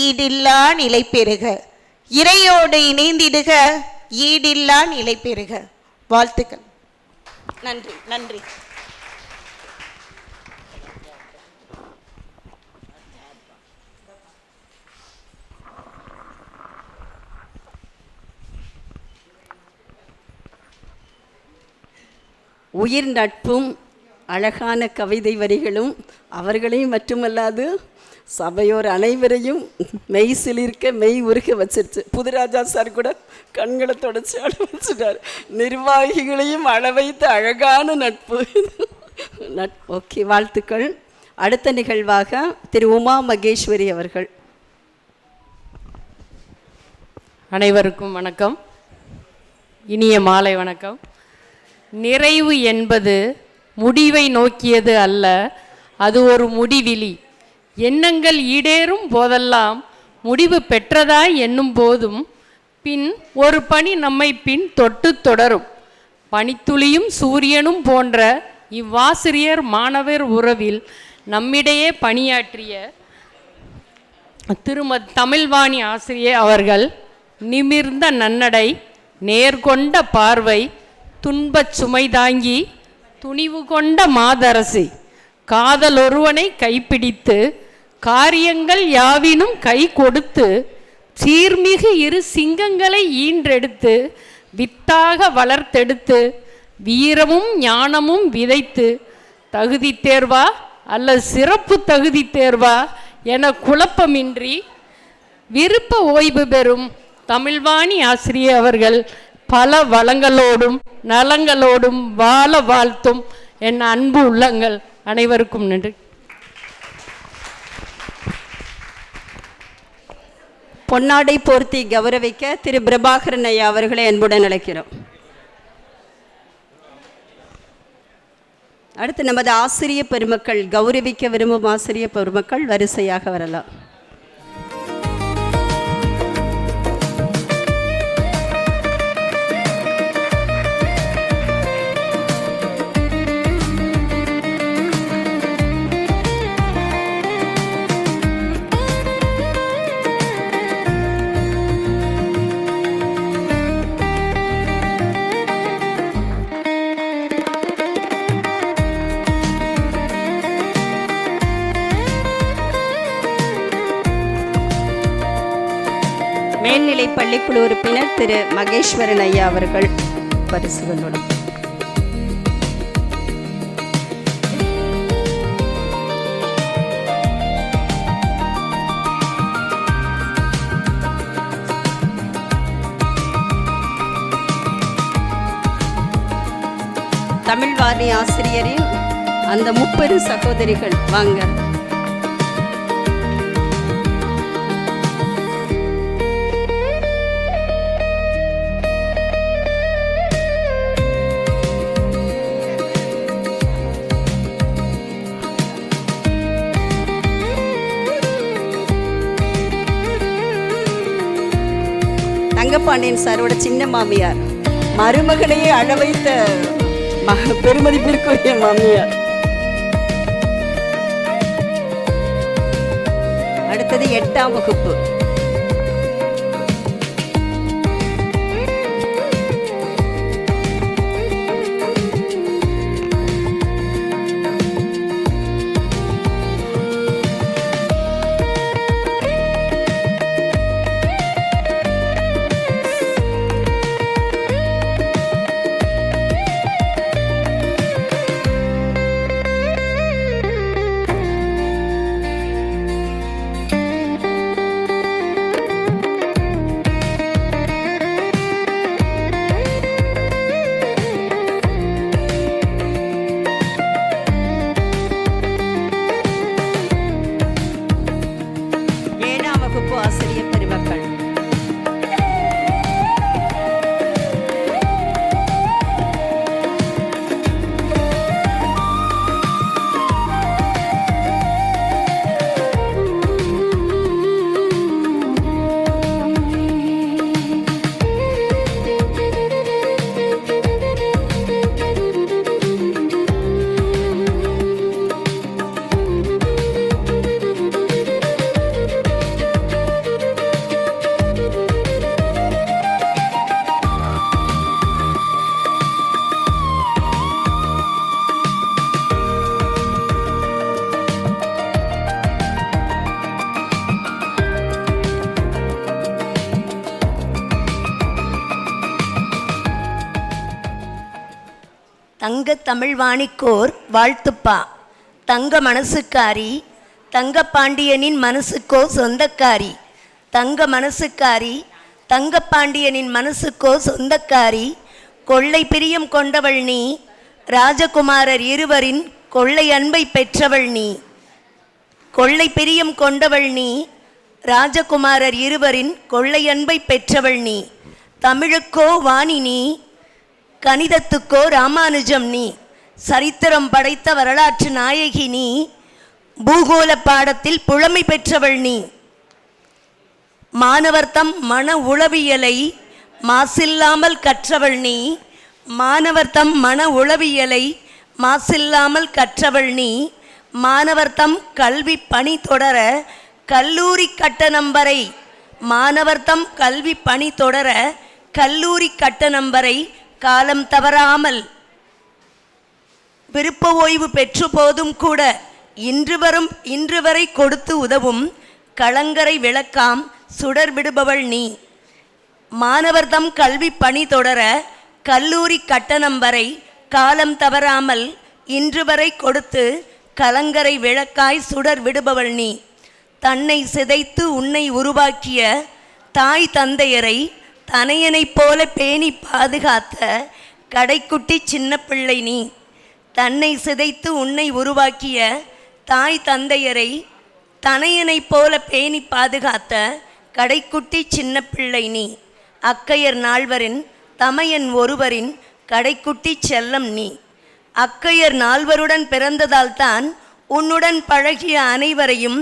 ஈடில்லா நிலை பெறுக. இறையோடு இணைந்திடுக, ஈடில்லா நிலை பெறுக. வாழ்த்துக்கள். நன்றி நன்றி. உயிர் நட்பும் அழகான கவிதை வரிகளும் அவர்களையும் மட்டுமல்லாது சபையோர் அனைவரையும் மெய் சிலிர்க்க மெய் உருக வச்சிருச்சு. புதுராஜா சார் கூட கண்களை தொடச்சி அழ வச்சுட்டார். நிர்வாகிகளையும் அழ வைத்த அழகான நட்பு. ஓகே, வாழ்த்துக்கள். அடுத்த நிகழ்வாக திரு உமா மகேஸ்வரி அவர்கள். அனைவருக்கும் வணக்கம், இனிய மாலை வணக்கம். நிறைவு என்பது முடிவை நோக்கியது அல்ல, அது ஒரு முடிவிலி. எண்ணங்கள் ஈடேறும் போதெல்லாம் முடிவு பெற்றதாய் எண்ணும் போதும் பின் ஒரு பணி நம்மை பின் தொட்டு தொடரும். பனித்துளியும் சூரியனும் போன்ற இவ்வாசிரியர் மாணவர் உறவில் நம்மிடையே பணியாற்றிய திருமதி தமிழ்வாணி ஆசிரியர் அவர்கள் நிமிர்ந்த நன்னடை, நேர்கொண்ட பார்வை, துன்பச் சுமை தாங்கி துணிவு கொண்ட மாதரசி காதல் ஒருவனை கைப்பிடித்து காரியங்கள் யாவினும் கை கொடுத்து சீர்மிகு இரு சிங்கங்களை ஈன்றெடுத்து வித்தாக வளர்த்தெடுத்து வீரமும் ஞானமும் விதைத்து தகுதி தேர்வா அல்லது சிறப்பு தகுதி தேர்வா என குழப்பமின்றி விருப்ப ஓய்வு பெறும் தமிழ்வாணி ஆசிரியர் அவர்கள் பல வளங்களோடும் நலங்களோடும் வாழ வாழ்த்தும் என் அன்பு உள்ளங்கள் அனைவருக்கும் நன்றி. பொன்னாடை போர்த்தி கௌரவிக்க திரு பிரபாகரன் ஐயா அவர்களை அன்புடன் அழைக்கிறோம். அடுத்து நமது ஆசிரிய பெருமக்கள் கௌரவிக்க விரும்பும் ஆசிரிய பெருமக்கள் வரிசையாக வரலாம். மேல்நிலை பள்ளிக்குழு உறுப்பினர் திரு மகேஸ்வரன் ஐயா அவர்கள் பரிசுகளுடன். தமிழ்வாணி ஆசிரியரின் அந்த முப்பெரு சகோதரிகள் வாங்க. தங்கப்பாண்டியன் சாரோட சின்ன மாமியார், மருமகனையே அழ வைத்த பெருமதிப்பிற்குரிய மாமியார். அடுத்தது 8ஆம் வகுப்பு. ஆசிரியர் பெருமக்கள், தங்க தமிழ்வாணிக்கோர் வாழ்த்துப்பா. தங்க மனசுக்காரி தங்கப்பாண்டியனின் மனசுக்கோ சொந்தக்காரி. தங்க மனசுக்காரி தங்கப்பாண்டியனின் மனசுக்கோ சொந்தக்காரி. கொள்ளை பிரியம் கொண்டவள் நீ, ராஜகுமாரர் இருவரின் கொள்ளை அன்பை பெற்றவள் நீ. கொள்ளை பிரியம் கொண்டவள் நீ, ராஜகுமாரர் இருவரின் கொள்ளை அன்பை பெற்றவள் நீ. தமிழுக்கோ வாணி நீ, கணிதத்துக்கோ ராமானுஜம் நீ. சரித்திரம் படைத்த வரலாற்று நாயகி நீ. பூகோள பாடத்தில் புலமை பெற்றவள் நீ. மாணவர்தம் மன உளவியலை மாசில்லாமல் கற்றவள் நீ. மாணவர்தம் மன உளவியலை மாசில்லாமல் கற்றவள் நீ. மாணவர்தம் கல்வி பணி தொடர கல்லூரி கட்டணம் வரை. மாணவர்தம் கல்வி பணி தொடர கல்லூரி கட்டணம் வரை காலம் தவறாமல் விருப்ப ஓய்வு பெற்று போதும் கூட இன்று வரை கொடுத்து உதவும் களங்கரை விளக்காம் சுடர் விடுபவள் நீ. மாணவர்தம் கல்வி பணி தொடர கல்லூரி கட்டணம் வரை காலம் தவறாமல் இன்று வரை கொடுத்து கலங்கரை விளக்காய் சுடர் விடுபவள் நீ. தன்னை சிதைத்து உன்னை உருவாக்கிய தாய் தந்தையரை தனையனைப் போல பேணி பாதுகாத்த கடைக்குட்டி சின்ன பிள்ளை நீ. தன்னை சிதைத்து உன்னை உருவாக்கிய தாய் தந்தையரை தனையனைப் போல பேணி பாதுகாத்த கடைக்குட்டி சின்ன பிள்ளை நீ. அக்கையர் நால்வரின் தமையன் ஒருவரின் கடைக்குட்டி செல்லம் நீ. அக்கையர் நால்வருடன் பிறந்ததால் தான் உன்னுடன் பழகிய அனைவரையும்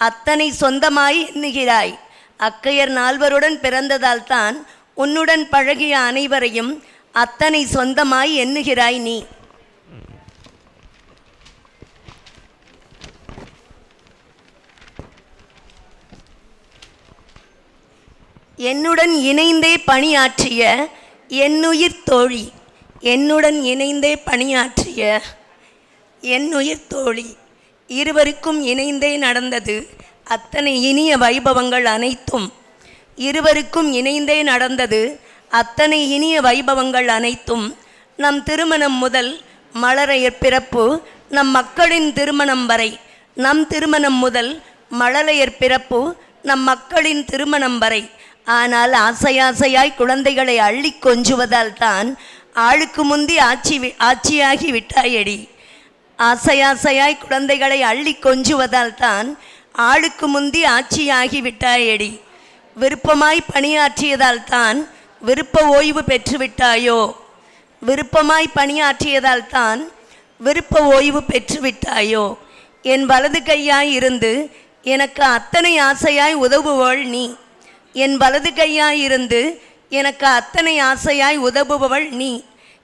அத்தனை சொந்தமாய் எண்ணுகிறாய். அக்கையர் நால்வருடன் பிறந்ததால் தான் உன்னுடன் பழகிய அனைவரையும் அத்தனை சொந்தமாய் எண்ணுகிறாய் நீ. என்னுடன் இணைந்தே பணியாற்றிய என்னுயிர் தோழி. என்னுடன் இணைந்தே பணியாற்றிய என்னுயிர் தோழி. இருவருக்கும் இணைந்தே நடந்தது அத்தனை இனிய வைபவங்கள் அனைத்தும். இருவருக்கும் இணைந்தே நடந்தது அத்தனை இனிய வைபவங்கள் அனைத்தும். நம் திருமணம் முதல் மழலையர் பிறப்பு நம் மக்களின் திருமணம் வரை. நம் திருமணம் முதல் மழலையர் பிறப்பு நம் மக்களின் திருமணம் வரை. ஆனால் ஆசையாசையாய் குழந்தைகளை அள்ளி கொஞ்சுவதால் தான் ஆளுக்கு முந்தி ஆட்சியாகி விட்டாயடி. ஆசையாசையாய் குழந்தைகளை அள்ளி கொஞ்சுவதால் தான் ஆளுக்கு முந்தி ஆட்சியாகி விட்டாயடி. விருப்பமாய் பணியாற்றியதால் தான் விருப்ப ஓய்வு பெற்றுவிட்டாயோ. விருப்பமாய் பணியாற்றியதால் தான் விருப்ப ஓய்வு பெற்றுவிட்டாயோ. என் வலது கையாய் இருந்து எனக்கு அத்தனை ஆசையாய் உதவுவள் நீ. என் வலது கையாய் இருந்து எனக்கு அத்தனை ஆசையாய் உதவுபவள் நீ.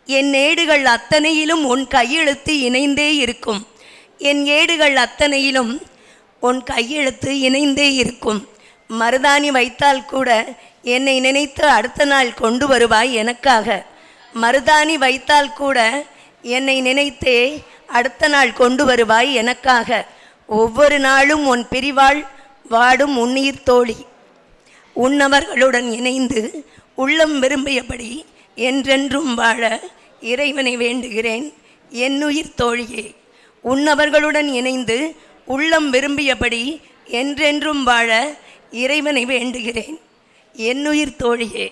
என் ஏடுகள் அத்தனையிலும் உன் கையெழுத்து இணைந்தே இருக்கும். என் ஏடுகள் அத்தனையிலும் உன் கையெழுத்து இணைந்தே இருக்கும். மருதாணி வைத்தால் கூட என்னை நினைத்து அடுத்த நாள் கொண்டு வருவாய் எனக்காக. மருதாணி வைத்தால் கூட என்னை நினைத்தே அடுத்த நாள் கொண்டு வருவாய் எனக்காக. ஒவ்வொரு நாளும் உன் பிரிவாள் வாடும் உன்னீர் தோழி. உன்னவர்களுடன் இணைந்து உள்ளம் விரும்பியபடி என்றென்றும் வாழ இறைவனை வேண்டுகிறேன் என்னுயிர் தோழியே. உன்னவர்களுடன் இணைந்து உள்ளம் விரும்பியபடி என்றென்றும் வாழ இறைவனை வேண்டுகிறேன் என்னுயிர் தோழியே.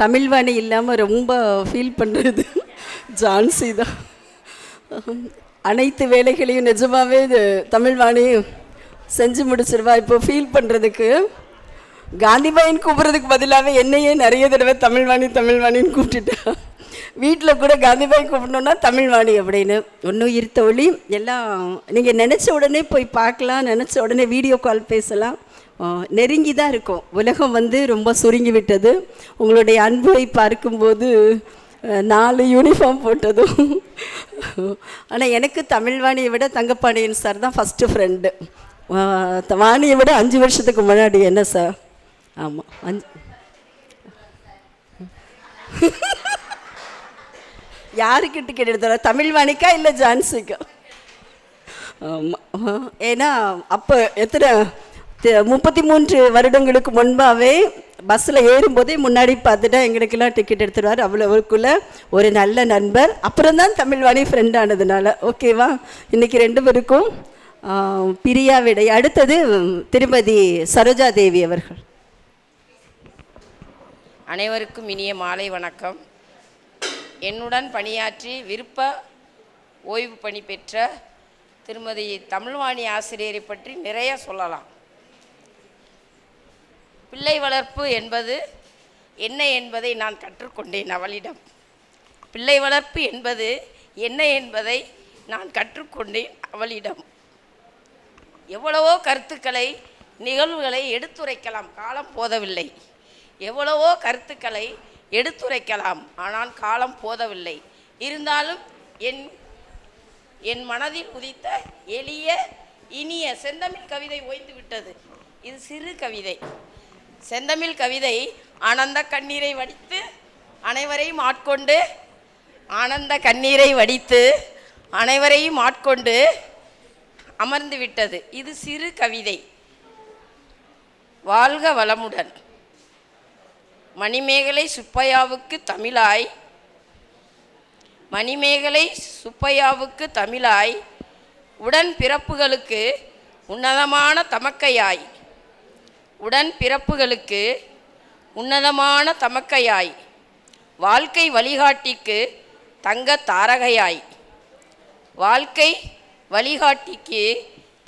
தமிழ்வாணி இல்லாமல் ரொம்ப ஃபீல் பண்ணுறது ஜான்சி தான். அனைத்து வேலைகளையும் நிஜமாகவே இது தமிழ்வாணி செஞ்சு முடிச்சிருவா. இப்போ ஃபீல் பண்ணுறதுக்கு காந்திபாயின்னு கூப்பிட்றதுக்கு பதிலாகவே என்னையே நிறைய தடவை தமிழ்வாணின்னு கூப்பிட்டுட்டா. வீட்டில் கூட காந்திபாய் கூப்பிடணுன்னா தமிழ்வாணி அப்படின்னு. ஒன்றுயிர் தோழி எல்லாம் நீங்கள் நினச்ச உடனே போய் பார்க்கலாம், நினச்ச உடனே வீடியோ கால் பேசலாம். நெருங்கி தான் இருக்கும். உலகம் ரொம்ப சுருங்கி விட்டது. உங்களுடைய அன்பை பார்க்கும்போது 4 யூனிஃபார்ம் போட்டதும். ஆனால் எனக்கு தமிழ்வாணியை விட தங்கப்பாண்டியன் சார் தான் ஃபஸ்ட்டு ஃப்ரெண்டு. வாணியை விட 5 வருஷத்துக்கு முன்னாடி. என்ன சார்? ஆமாம், 5. யாருக்கிட்ட கேட்டு தமிழ்வாணிக்கா இல்லை ஜான்சிக்கா? ஆமாம், ஏன்னா அப்போ எத்தனை 33 வருடங்களுக்கு முன்பாகவே பஸ்ஸில் ஏறும்போதே முன்னாடி பார்த்துட்டா எங்களுக்கெல்லாம் டிக்கெட் எடுத்துடுவார். அவ்வளோக்குள்ள ஒரு நல்ல நண்பர். அப்புறம் தான் தமிழ்வாணி ஃப்ரெண்ட் ஆனதுனால. ஓகேவா? இன்றைக்கி 2 பேருக்கும் பிரியா விடை. அடுத்தது திருமதி சரோஜா தேவி அவர்கள். அனைவருக்கும் இனிய மாலை வணக்கம். என்னுடன் பணியாற்றி விருப்ப ஓய்வு பணி பெற்ற திருமதி தமிழ்வாணி ஆசிரியரை பற்றி நிறைய சொல்லலாம். பிள்ளை வளர்ப்பு என்பது என்ன என்பதை நான் கற்றுக்கொண்டேன் அவளிடம். பிள்ளை வளர்ப்பு என்பது என்ன என்பதை நான் கற்றுக்கொண்டேன் அவளிடம். எவ்வளவோ கருத்துக்களை நிகழ்வுகளை எடுத்துரைக்கலாம், காலம் போதவில்லை. எவ்வளவோ கருத்துக்களை எடுத்துரைக்கலாம், ஆனால் காலம் போதவில்லை. இருந்தாலும் என் மனதில் உதித்த எளிய இனிய செந்தமிழ் கவிதை ஓய்ந்து விட்டது. இது சிறு கவிதை. செந்தமிழ் கவிதை ஆனந்த கண்ணீரை வடித்து அனைவரையும் ஆட்கொண்டு, ஆனந்த கண்ணீரை வடித்து அனைவரையும் ஆட்கொண்டு அமர்ந்து விட்டது. இது சிறு கவிதை. வாழ்க வளமுடன். மணிமேகலை சுப்பையாவுக்கு தமிழாய், மணிமேகலை சுப்பையாவுக்கு தமிழாய், உடன் பிறப்புகளுக்கு உன்னதமான தமக்கையாய், உடன் பிறப்புகளுக்கு உன்னதமான தமக்கையாய், வாழ்க்கை வழிகாட்டிக்கு தங்க தாரகையாய், வாழ்க்கை வழிகாட்டிக்கு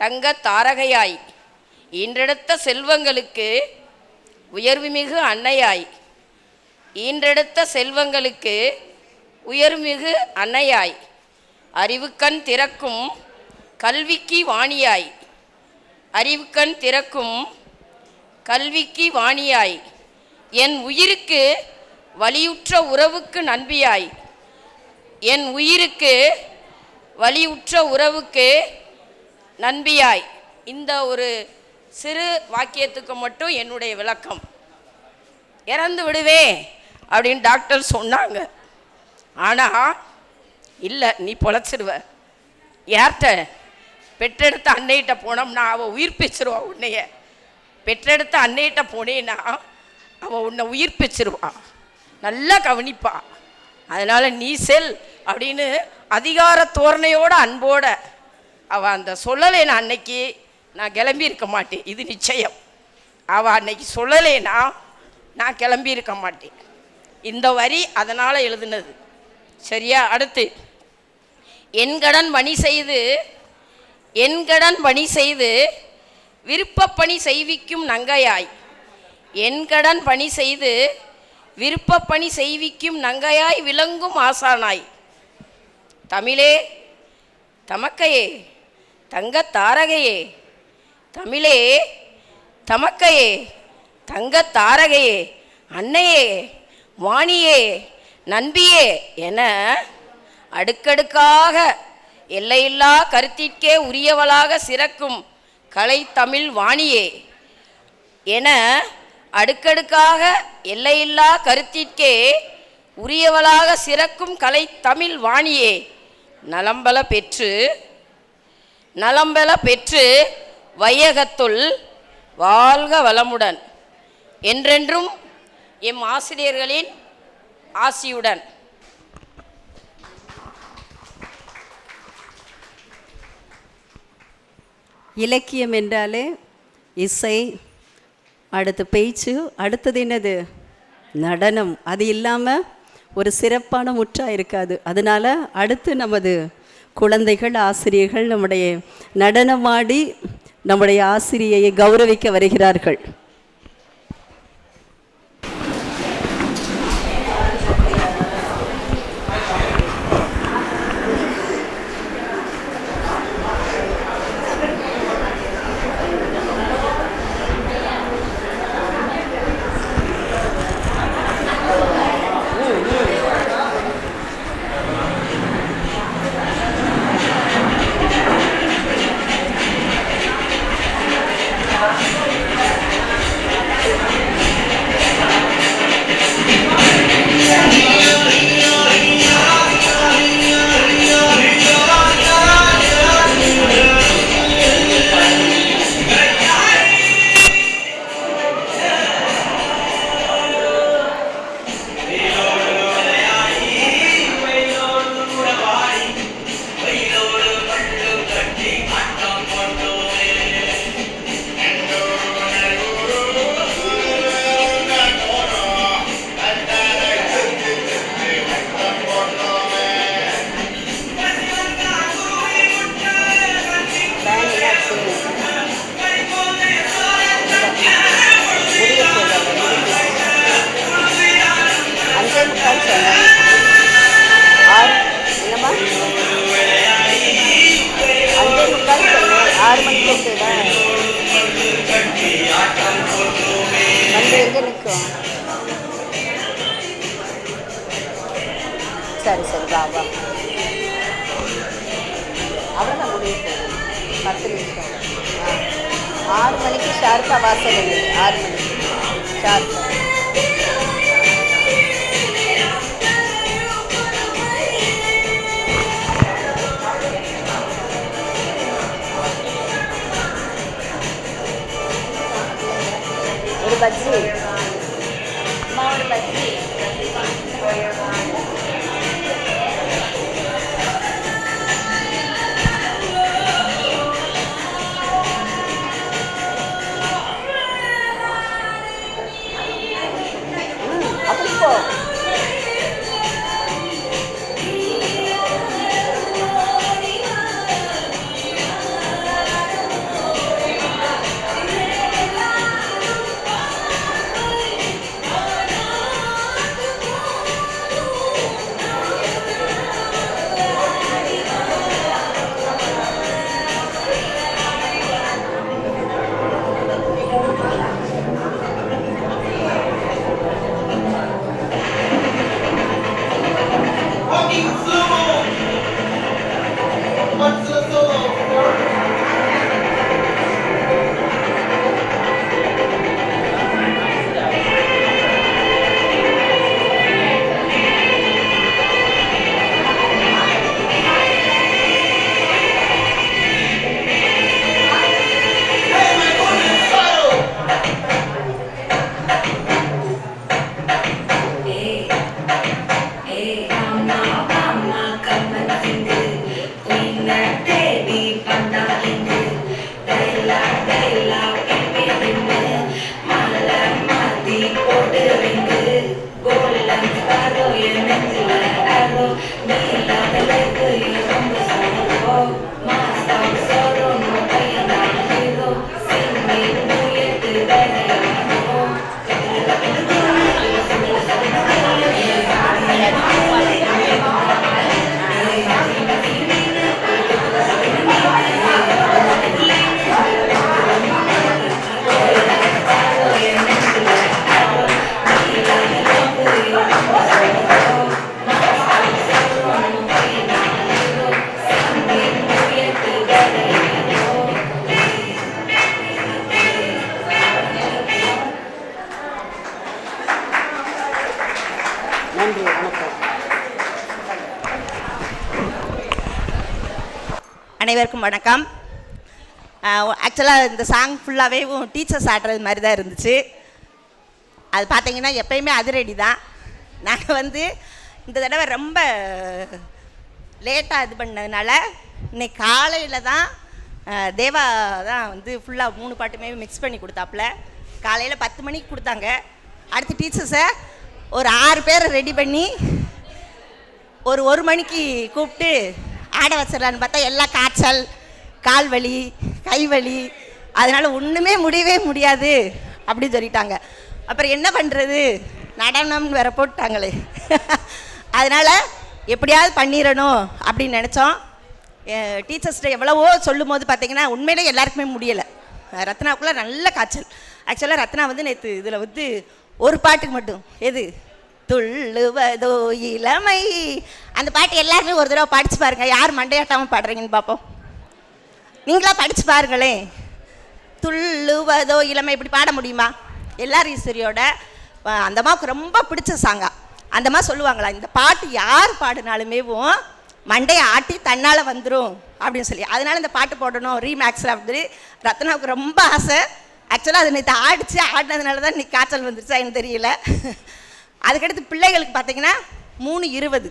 தங்க தாரகையாய், ஈன்றெடுத்த செல்வங்களுக்கு உயர்வுமிகு அன்னையாய், ஈன்றெடுத்த செல்வங்களுக்கு உயர்மிகு அன்னையாய், அறிவுக்கண் திறக்கும் கல்விக்கு வாணியாய், அறிவுக்கண் திறக்கும் கல்விக்கு வாணியாய், என் உயிருக்கு வலியுற்ற உறவுக்கு நண்பியாய், என் உயிருக்கு வலியுற்ற உறவுக்கு நண்பியாய். இந்த ஒரு சிறு வாக்கியத்துக்கு மட்டும் என்னுடைய விளக்கம். இறந்து விடுவேன் அப்படின்னு டாக்டர் சொன்னாங்க. ஆனால் இல்லை, நீ பொழைச்சிடுவ. யார்கிட்ட? பெற்றெடுத்த அன்னையிட்ட போனோம்னா அவள் உயிர்ப்பிச்சிருவாள் உன்னைய. பெற்றெடுத்த அன்னையிட்ட போனேன்னா அவள் உன்னை உயிர்ப்பிச்சிருவாள், நல்லா கவனிப்பா. அதனால் நீ செல் அப்படின்னு அதிகார தோரணையோட அன்போட அவள் அந்த சொல்லலைன்னா அன்னைக்கு நான் கிளம்பி இருக்க மாட்டேன். இது நிச்சயம். அவள் அன்னைக்கு சொல்லலைன்னா நான் கிளம்பி இருக்க மாட்டேன். இந்த வரி அதனால் எழுதுனது. சரியா? அடுத்து, என் கடன் பணி செய்து, என் கடன் பணி செய்து விருப்பப்பணி செய்விக்கும் நங்கையாய், என் கடன் பணி செய்து விருப்பப்பணி செய்விக்கும் நங்கையாய் விளங்கும் ஆசானாய், தமிழே தமக்கையே தங்க தாரகையே, தமிழே தமக்கையே தங்க தாரகையே, அன்னையே வாணியே நண்பியே என அடுக்கடுக்காக எல்லையில்லா கருத்திற்கே உரியவளாக சிறக்கும் கலை தமிழ் வாணியே என அடுக்கடுக்காக எல்லையில்லா கருத்திற்கே உரியவளாக சிறக்கும் கலை தமிழ் வாணியே, நலம்பல பெற்று நலம்பல பெற்று வையகத்துள் வாழ்க வளமுடன். என்றென்றும் எம் ஆசிரியர்களின் ஆசியுடன். இலக்கியம் என்றாலே இசை, அடுத்து பேச்சு, அடுத்தது என்னது? நடனம். அது இல்லாமல் ஒரு சிறப்பான முற்றா இருக்காது. அதனால் அடுத்து நமது குழந்தைகள், ஆசிரியர்கள் நம்முடைய நடனமாடி நம்முடைய ஆசிரியையை கௌரவிக்க வருகிறார்கள். சரி சரி வா வா. அவ்வளோதான் முடிய போகுது. 10 நிமிஷம். 6 மணிக்கு ஷார்ப்பாக வாசல் இருக்குது. 6 மணிக்கு ஷார்ப்பாக. ஒரு பஜ்ஜி அம்மா, ஒரு பஜ்ஜி. அப்படி போ. நன்றி, வணக்கம். அனைவருக்கும் வணக்கம். ஆக்சுவலாக இந்த சாங் ஃபுல்லாகவே டீச்சர்ஸ் ஆடுறது மாதிரி தான் இருந்துச்சு. அது பார்த்தீங்கன்னா எப்பயுமே அதிரடி தான். நாங்கள் வந்து இந்த தடவை ரொம்ப லேட்டாக இது பண்ணதுனால இன்னைக்கு காலையில் தான் தேவா தான் வந்து ஃபுல்லாக 3 பாட்டுமே மிக்ஸ் பண்ணி கொடுத்தாப்புல. காலையில் 10 மணிக்கு கொடுத்தாங்க. அடுத்து டீச்சர்ஸை ஒரு 6 பேரை ரெடி பண்ணி ஒரு 1 மணிக்கு கூப்பிட்டு ஆட வச்சிடலான்னு பார்த்தா எல்லாம் காய்ச்சல், கால் வலி, கை வலி, அதனால் ஒன்றுமே முடியவே முடியாது அப்படின்னு சொல்லிட்டாங்க. அப்புறம் என்ன பண்ணுறது, நடனம்னு வேற போட்டாங்களே. அதனால் எப்படியாவது பண்ணிடணும் அப்படின்னு நினச்சோம். டீச்சர்ஸ்கிட்ட எவ்வளவோ சொல்லும் போது பார்த்தீங்கன்னா உண்மையிலே எல்லாருக்குமே முடியலை. ரத்னாவுக்குள்ளே நல்ல காய்ச்சல். ஆக்சுவலாக ரத்னா வந்து நேற்று இதில் வந்து ஒரு பாட்டுக்கு மட்டும், எது துள்ளுவதோ இளமை, அந்த பாட்டு எல்லாருமே ஒரு தடவை படித்து பாருங்க. யார் மண்டையாட்டாமல் பாடுறீங்கன்னு பார்ப்போம். நீங்களா படித்து பாருங்களேன். துள்ளுவதோ இளமை இப்படி பாட முடியுமா? எல்லாரும் ஈஸ்வரியோட அந்த அம்மாவுக்கு ரொம்ப பிடிச்ச சாங்கா. அந்த அம்மா சொல்லுவாங்களா, இந்த பாட்டு யார் பாடினாலுமேவும் மண்டையை ஆட்டி தன்னால் வந்துடும் அப்படின்னு சொல்லி. அதனால இந்த பாட்டு போடணும் ரீமேக்ஸில் அப்படின்னு ரத்னாவுக்கு ரொம்ப ஆசை. ஆக்சுவலாக அது நேற்று ஆடினதுனால தான் இன்னைக்கு காய்ச்சல் வந்துருச்சா எனக்கு தெரியல. அதுக்கடுத்து பிள்ளைகளுக்கு பார்த்தீங்கன்னா 3:20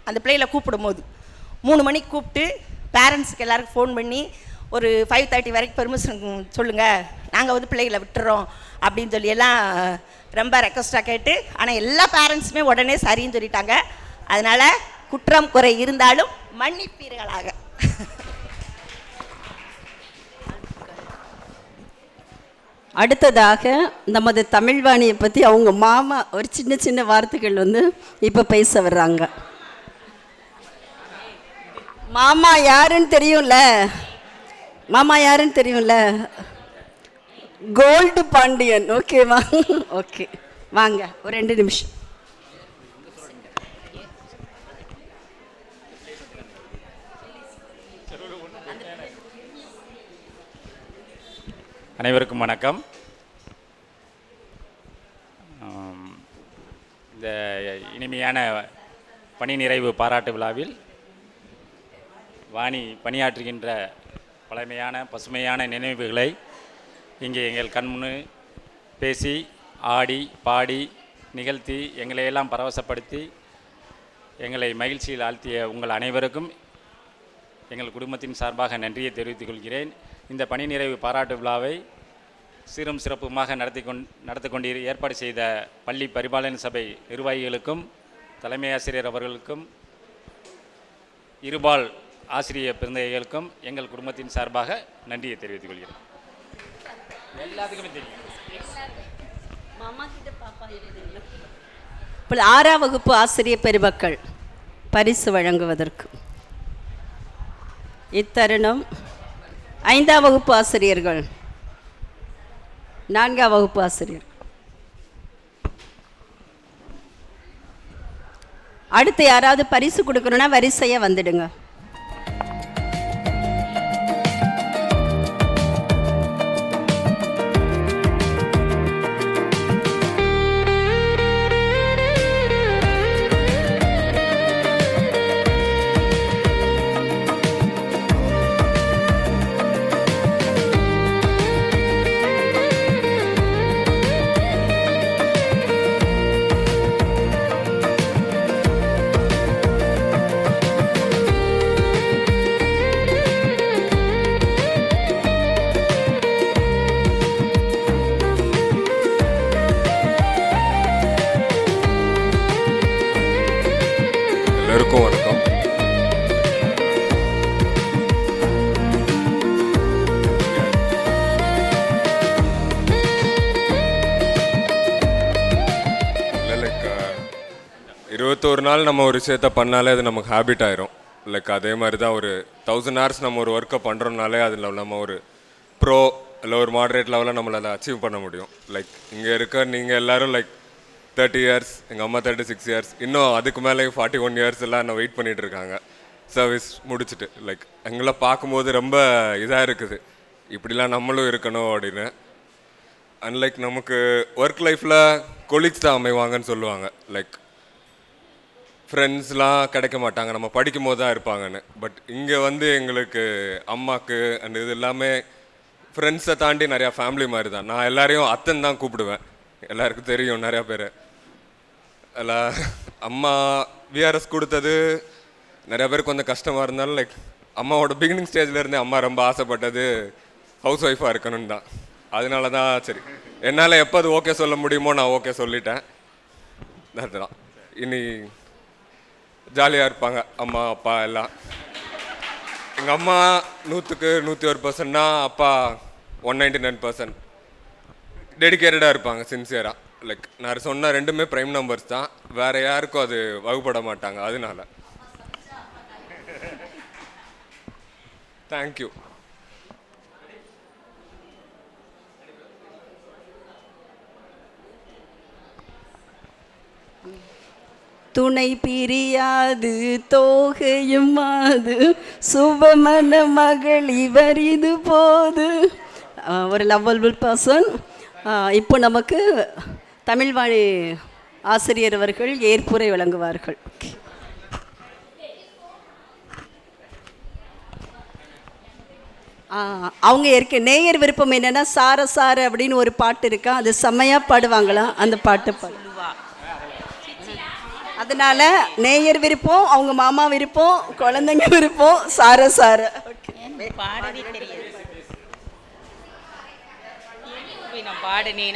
அந்த பிள்ளைகளை கூப்பிடும் போது 3 மணிக்கு கூப்பிட்டு பேரண்ட்ஸுக்கு எல்லாருக்கும் ஃபோன் பண்ணி ஒரு 5:30 வரைக்கும் பெர்மிஷன் சொல்லுங்கள், நாங்கள் வந்து பிள்ளைகளை விட்டுறோம் அப்படின்னு சொல்லி எல்லாம் ரொம்ப ரெக்வஸ்ட்டாக கேட்டு, ஆனால் எல்லா பேரண்ட்ஸுமே உடனே சரின்னு சொல்லிட்டாங்க. அதனால் குற்றம் குறை இருந்தாலும் மன்னிப்பீர்களாக. அடுத்ததாக நமது தமிழ்வாணியை பற்றி அவங்க மாமா ஒரு சின்ன சின்ன வார்த்தைகள் வந்து இப்போ பேச வர்றாங்க. மாமா யாருன்னு தெரியும்ல? மாமா யாருன்னு தெரியும்ல? கோல்டு பாண்டியன். ஓகேவா? ஓகே, வாங்க ஒரு 2 நிமிஷம். அனைவருக்கும் வணக்கம். இந்த இனிமையான பணி நிறைவு பாராட்டு விழாவில் வாணி பணியாற்றுகின்ற பழமையான பசுமையான நினைவுகளை இங்கே எங்கள் கண்முன்னு பேசி ஆடி பாடி நிகழ்த்தி எங்களையெல்லாம் பரவசப்படுத்தி எங்களை மகிழ்ச்சியில் ஆழ்த்திய உங்கள் அனைவருக்கும் எங்கள் குடும்பத்தின் சார்பாக நன்றியை தெரிவித்துக் கொள்கிறேன். இந்த பணி நிறைவு பாராட்டு விழாவை சீரும் சிறப்புமாக நடத்தி கொண்டு ஏற்பாடு செய்த பள்ளி பரிபாலன சபை நிர்வாகிகளுக்கும் தலைமை ஆசிரியர் அவர்களுக்கும் இருபால் ஆசிரியர் பிறந்தைகளுக்கும் எங்கள் குடும்பத்தின் சார்பாக நன்றியை தெரிவித்துக் கொள்கிறேன். எல்லாத்துக்குமே தெரியும். இப்போ 6ஆம் வகுப்பு ஆசிரியர் பெருமக்கள் பரிசு வழங்குவதற்கு இத்தருணம் 5ஆம் வகுப்பு ஆசிரியர்கள், 4ஆம் வகுப்பு ஆசிரியர், அடுத்து யாராவது பரிசு கொடுக்கணும்னா வரிசையாக வந்துடுங்க. எல்லாருக்கும் வணக்கம். லைக் 21 நாள் நம்ம ஒரு விஷயத்த பண்ணாலே அது நமக்கு ஹேபிட் ஆயிரும். லைக் அதே மாதிரி தான் ஒரு 1000 hours நம்ம ஒரு ஒர்க்கை பண்ணுறோம்னாலே அதில் நம்ம ஒரு ப்ரோ இல்லை ஒரு மாடரேட் லெவலில் நம்மளால் அச்சீவ் பண்ண முடியும். லைக் இங்கே இருக்க நீங்கள் எல்லோரும் லைக் 30 years, எங்கள் அம்மா 36 years, இன்னும் அதுக்கு மேலே 41 years எல்லாம் என்ன வெயிட் பண்ணிகிட்டு இருக்காங்க சர்வீஸ் முடிச்சுட்டு. லைக் எங்களை பார்க்கும்போது ரொம்ப இதாக இருக்குது, இப்படிலாம் நம்மளும் இருக்கணும் அப்படின்னு. அன்லைக் நமக்கு ஒர்க் லைஃப்பில் கொலீக்ஸ் தான் அமைவாங்கன்னு சொல்லுவாங்க. லைக் ஃப்ரெண்ட்ஸ்லாம் கிடைக்க மாட்டாங்க, நம்ம படிக்கும் போது தான் இருப்பாங்கன்னு. பட் இங்கே வந்து எங்களுக்கு அம்மாவுக்கு அண்ட் இது எல்லாமே ஃப்ரெண்ட்ஸை தாண்டி நிறையா ஃபேமிலி மாதிரி தான். நான் எல்லாரையும் அத்தன் தான் கூப்பிடுவேன், எல்லாருக்கும் தெரியும் நிறையா பேர். எல்லாம் அம்மா விஆர்எஸ் கொடுத்தது நிறையா பேருக்கு கொஞ்சம் கஷ்டமாக இருந்தாலும் லைக் அம்மாவோட பிகினிங் ஸ்டேஜில் இருந்தே அம்மா ரொம்ப ஆசைப்பட்டது ஹவுஸ் ஒய்ஃபாக இருக்கணும்னு தான். அதனால தான் சரி என்னால் எப்போ அது ஓகே சொல்ல முடியுமோ நான் ஓகே சொல்லிட்டேன். அதுதான் இனி ஜாலியாக இருப்பாங்க அம்மா அப்பா எல்லாம். எங்கள் அம்மா 100க்கு 101%, அப்பா 199% டெடிக்கேட்டடாக இருப்பாங்க, சின்சியராக. லைக் நான் சொன்ன ரெண்டுமே ப்ரைம் நம்பர்ஸ் தான், வேறு யாருக்கும் அது வகுப்பட மாட்டாங்க. அதனால தேங்க்யூ. துணை பிரியாது தோகையும் மாது சுபமன மகள் இவர் இது போது. ஒரு லவ்வபிள் பர்சன். இப்போ நமக்கு தமிழ்வாணி ஆசிரியர் அவர்கள் ஏற்புரை வழங்குவார்கள். அவங்க நேயர் விருப்பம் என்னென்னா சார சார அப்படின்னு ஒரு பாட்டு இருக்கா, அது செம்மையாக பாடுவாங்களாம், அந்த பாட்டு பாடுவா. அதனால நேயர் விருப்பம், அவங்க மாமா விருப்பம், குழந்தைங்க விருப்பம் சார சார.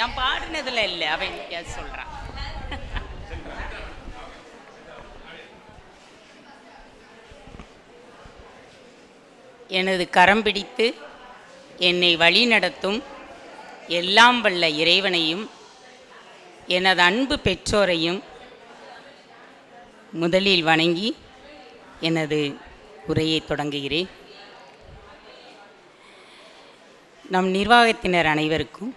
நான் பாடினதுல இல்லை, அவன் சொல்றான். எனது கரம் பிடித்து என்னை வழி நடத்தும் எல்லாம் வல்ல இறைவனையும் எனது அன்பு பெற்றோரையும் முதலில் வணங்கி எனது உரையை தொடங்குகிறேன். நம் நிர்வாகத்தினர் அனைவருக்கும்,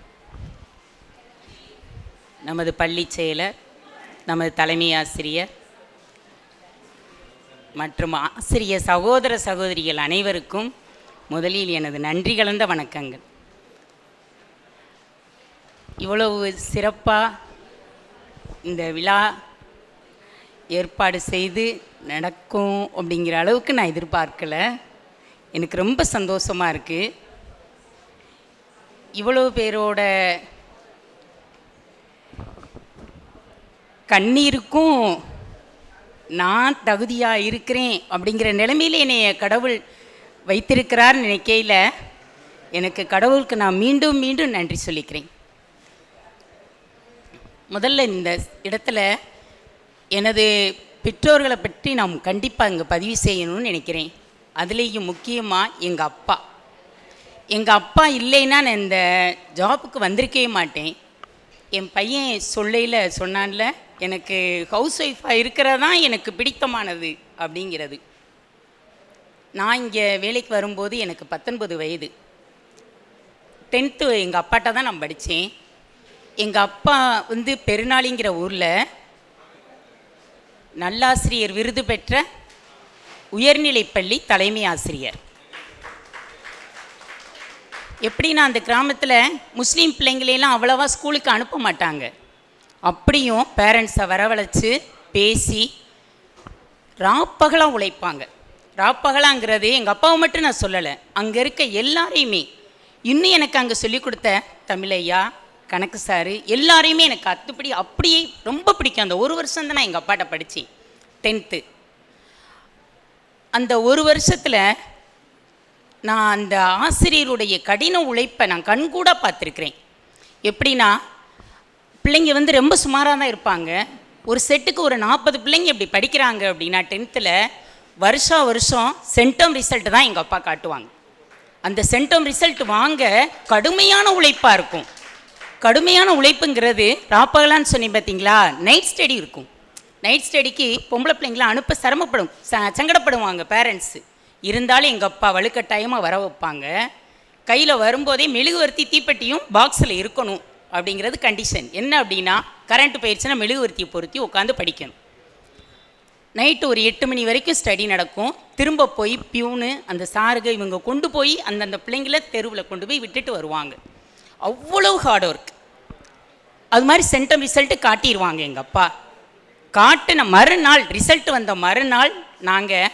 நமது பள்ளி செயலர், நமது தலைமை ஆசிரியர் மற்றும் ஆசிரிய சகோதர சகோதரிகள் அனைவருக்கும் முதலில் எனது நன்றி கலந்த வணக்கங்கள். இவ்வளவு சிறப்பாக இந்த விழா ஏற்பாடு செய்து நடக்கும் அப்படிங்கிற அளவுக்கு நான் எதிர்பார்க்கல. எனக்கு ரொம்ப சந்தோஷமாக இருக்குது. இவ்வளோ பேரோட கண்ணீருக்கும் நான் தகுதியாக இருக்கிறேன் அப்படிங்கிற நிலைமையில் என்னைய கடவுள் வைத்திருக்கிறார் நினைக்கையில் எனக்கு கடவுளுக்கு நான் மீண்டும் மீண்டும் நன்றி சொல்லிக்கிறேன். முதல்ல இந்த இடத்துல எனது பெற்றோர்களை பற்றி நாம் கண்டிப்பாக இங்கே பதிவு செய்யணும்னு நினைக்கிறேன். அதுலேயும் முக்கியமாக எங்கள் அப்பா இல்லைன்னா நான் இந்த ஜாபுக்கு வந்திருக்கவே மாட்டேன். என் பையன் சொல்லையில் சொன்னான்ல, எனக்கு ஹவுஸ் ஒய்ஃபாக இருக்கிறதான் எனக்கு பிடித்தமானது அப்படிங்கிறது. நான் இங்கே வேலைக்கு வரும்போது எனக்கு 19 வயது. 10th எங்கள் அப்பாட்ட தான் நான் படித்தேன். எங்கள் அப்பா வந்து பெருநாளிங்கிற ஊரில் நல்லாசிரியர் விருது பெற்ற உயர்நிலைப்பள்ளி தலைமை ஆசிரியர். எப்படின்னா அந்த கிராமத்தில் முஸ்லீம் பிள்ளைங்களெல்லாம் அவ்வளோவா ஸ்கூலுக்கு அனுப்ப மாட்டாங்க. அப்படியும் பேரண்ட்ஸை வரவழைச்சி பேசி ராப்பகலாக உழைப்பாங்க. ராப்பகலாங்கிறது எங்கள் அப்பாவை மட்டும் நான் சொல்லலை, அங்கே இருக்க எல்லாரையுமே. இன்னும் எனக்கு அங்கே சொல்லிக் கொடுத்த தமிழையா, கணக்கு சாரு எல்லாரையுமே எனக்கு அத்துப்படி அப்படியே ரொம்ப பிடிக்கும். அந்த ஒரு வருஷம் தான் நான் எங்கள் அப்பாட்ட படித்தேன் 10th. அந்த ஒரு வருஷத்தில் நான் அந்த ஆசிரியருடைய கடின உழைப்பை நான் கண்கூட பார்த்துருக்குறேன். எப்படின்னா பிள்ளைங்க வந்து ரொம்ப சுமாராக தான் இருப்பாங்க. ஒரு செட்டுக்கு ஒரு 40 பிள்ளைங்க இப்படி படிக்கிறாங்க அப்படின்னா 10th வருஷம் சென்டம் ரிசல்ட் தான் எங்கள் அப்பா காட்டுவாங்க. அந்த சென்டம் ரிசல்ட் வாங்க கடுமையான உழைப்பாக இருக்கும். கடுமையான உழைப்புங்கிறது ராப்பகலான்னு சொன்னீங்க பார்த்தீங்களா, நைட் ஸ்டடி இருக்கும். நைட் ஸ்டடிக்கு பொம்பளை பிள்ளைங்களாம் அனுப்ப சங்கடப்படுவாங்க பேரண்ட்ஸு. இருந்தாலும் எங்கள் அப்பா வலுக்கட்டாயமாக வர வைப்பாங்க. கையில் வரும்போதே மெழுகுவர்த்தி தீப்பெட்டியும் பாக்ஸில் இருக்கணும் அப்படிங்கிறது கண்டிஷன். என்ன அப்படின்னா கரண்ட் போயிடுச்சுன்னா மெழுகுவர்த்தியை பொருத்தி உட்காந்து படிக்கணும். நைட்டு ஒரு 8 மணி வரைக்கும் ஸ்டடி நடக்கும். திரும்ப போய் பியூனு அந்த சாருக இவங்க கொண்டு போய் அந்தந்த பிள்ளைங்கள தெருவில் கொண்டு போய் விட்டுட்டு வருவாங்க. அவ்வளோ ஹார்ட் ஒர்க். அது மாதிரி சென்டம் ரிசல்ட்டு காட்டிடுவாங்க எங்கள் அப்பா. காட்டின மறுநாள், ரிசல்ட் வந்த மறுநாள் நாங்கள்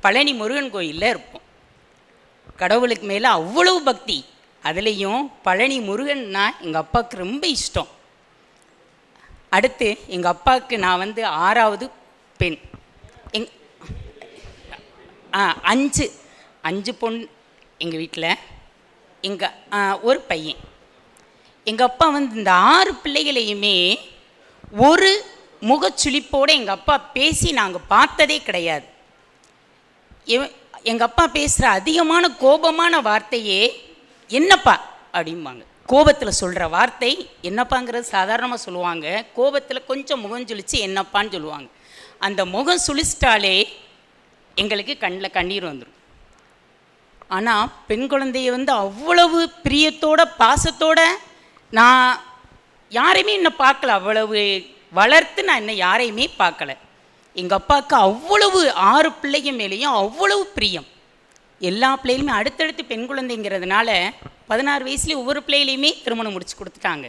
பழனி முருகன் கோயிலில் இருப்போம். கடவுளுக்கு மேலே அவ்வளவு பக்தி. அதுலேயும் பழனி முருகன்னா எங்கள் அப்பாவுக்கு ரொம்ப இஷ்டம். அடுத்து எங்கள் அப்பாவுக்கு நான் வந்து 6வது பெண். 5 பொண்ணு எங்கள் வீட்டில், ஒரு பையன். எங்கள் அப்பா வந்து இந்த 6 பிள்ளைகளையுமே ஒரு முகச்சுளிப்போடு எங்கள் அப்பா பேசி நாங்கள் பார்த்ததே கிடையாது. எங்கள் அப்பா பேசுகிற அதிகமான கோபமான வார்த்தையே என்னப்பா அப்படிம்பாங்க. கோபத்தில் சொல்கிற வார்த்தை என்னப்பாங்கிறது சாதாரணமாக சொல்லுவாங்க. கோபத்தில் கொஞ்சம் முகம் சுழித்து என்னப்பான்னு சொல்லுவாங்க. அந்த முகம் சுழிச்சிட்டாலே எங்களுக்கு கண்ணில் கண்ணீர் வந்துடும். ஆனால் பெண் குழந்தைய வந்து அவ்வளவு பிரியத்தோட பாசத்தோட நான் யாரையுமே இன்னும் பார்க்கல. அவ்வளவு வளர்த்து நான் இன்னும் யாரையுமே பார்க்கல. எங்கள் அப்பாவுக்கு அவ்வளவு 6 பிள்ளைங்க மேலேயும் அவ்வளவு பிரியம். எல்லா பிள்ளைகளுமே அடுத்தடுத்து பெண் குழந்தைங்கிறதுனால 16 வயசுலேயே ஒவ்வொரு பிள்ளைகளையுமே திருமணம் முடிச்சு கொடுத்துட்டாங்க.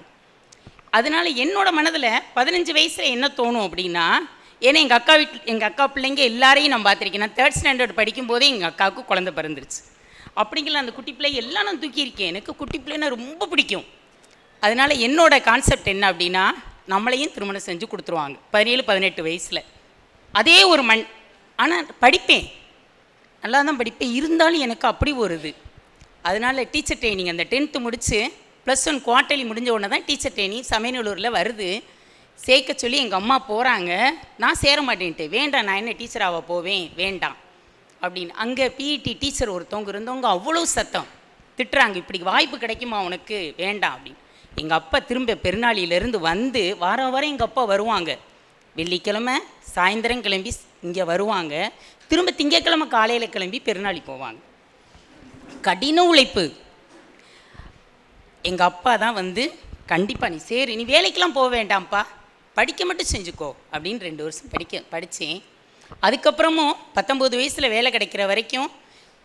அதனால் என்னோட மனதில் 15 வயசில் என்ன தோணும் அப்படின்னா, ஏன்னா எங்கள் அக்கா பிள்ளைங்க எல்லாரையும் நான் பார்த்துருக்கேன். நான் 3rd ஸ்டாண்டர்ட் படிக்கும்போதே எங்கள் அக்காவுக்கு குழந்தை பிறந்துருச்சு. அப்படிங்கிற அந்த குட்டி பிள்ளை எல்லாம் நான் தூக்கியிருக்கேன். எனக்கு குட்டி பிள்ளைன்னா ரொம்ப பிடிக்கும். அதனால் என்னோட கான்செப்ட் என்ன அப்படின்னா, நம்மளையும் திருமணம் செஞ்சு கொடுத்துருவாங்க 17-18 வயசில். அதே ஒரு மண். ஆனால் படிப்பேன், நல்லா தான் படிப்பேன். இருந்தாலும் எனக்கு அப்படி ஒரு இது. அதனால் டீச்சர் ட்ரைனிங் அந்த 10th முடித்து +1 குவார்ட்டர்லி முடிஞ்ச உடனே தான் டீச்சர் ட்ரைனிங் சமயநல்லூரில் வருது. சேர்க்க சொல்லி எங்கள் அம்மா போகிறாங்க. நான் சேர மாட்டேன்ட்டு, வேண்டாம் நான் என்ன டீச்சராக போவேன், வேண்டாம் அப்படின்னு. அங்கே பிஇடி டீச்சர் ஒருத்தவங்க இருந்தவங்க அவ்வளோ சத்தம் திட்டுறாங்க, இப்படி வாய்ப்பு கிடைக்குமா உனக்கு, வேண்டாம் அப்படின்னு. எங்கள் அப்பா திரும்ப பெருநாளியிலேருந்து வந்து வாரம் எங்கள் அப்பா வருவாங்க. வெள்ளிக்கிழமை சாயந்தரம் கிளம்பி இங்கே வருவாங்க. திரும்ப திங்கக்கிழமை காலையில் கிளம்பி பெருநாளி போவாங்க. கடின உழைப்பு. எங்கள் அப்பா தான் வந்து கண்டிப்பாக நீ சரி, நீ வேலைக்கெலாம் போக வேண்டாம்ப்பா, படிக்க மட்டும் செஞ்சுக்கோ அப்படின்னு 2 வருஷம் படித்தேன். அதுக்கப்புறமும் 19 வயசில் வேலை கிடைக்கிற வரைக்கும்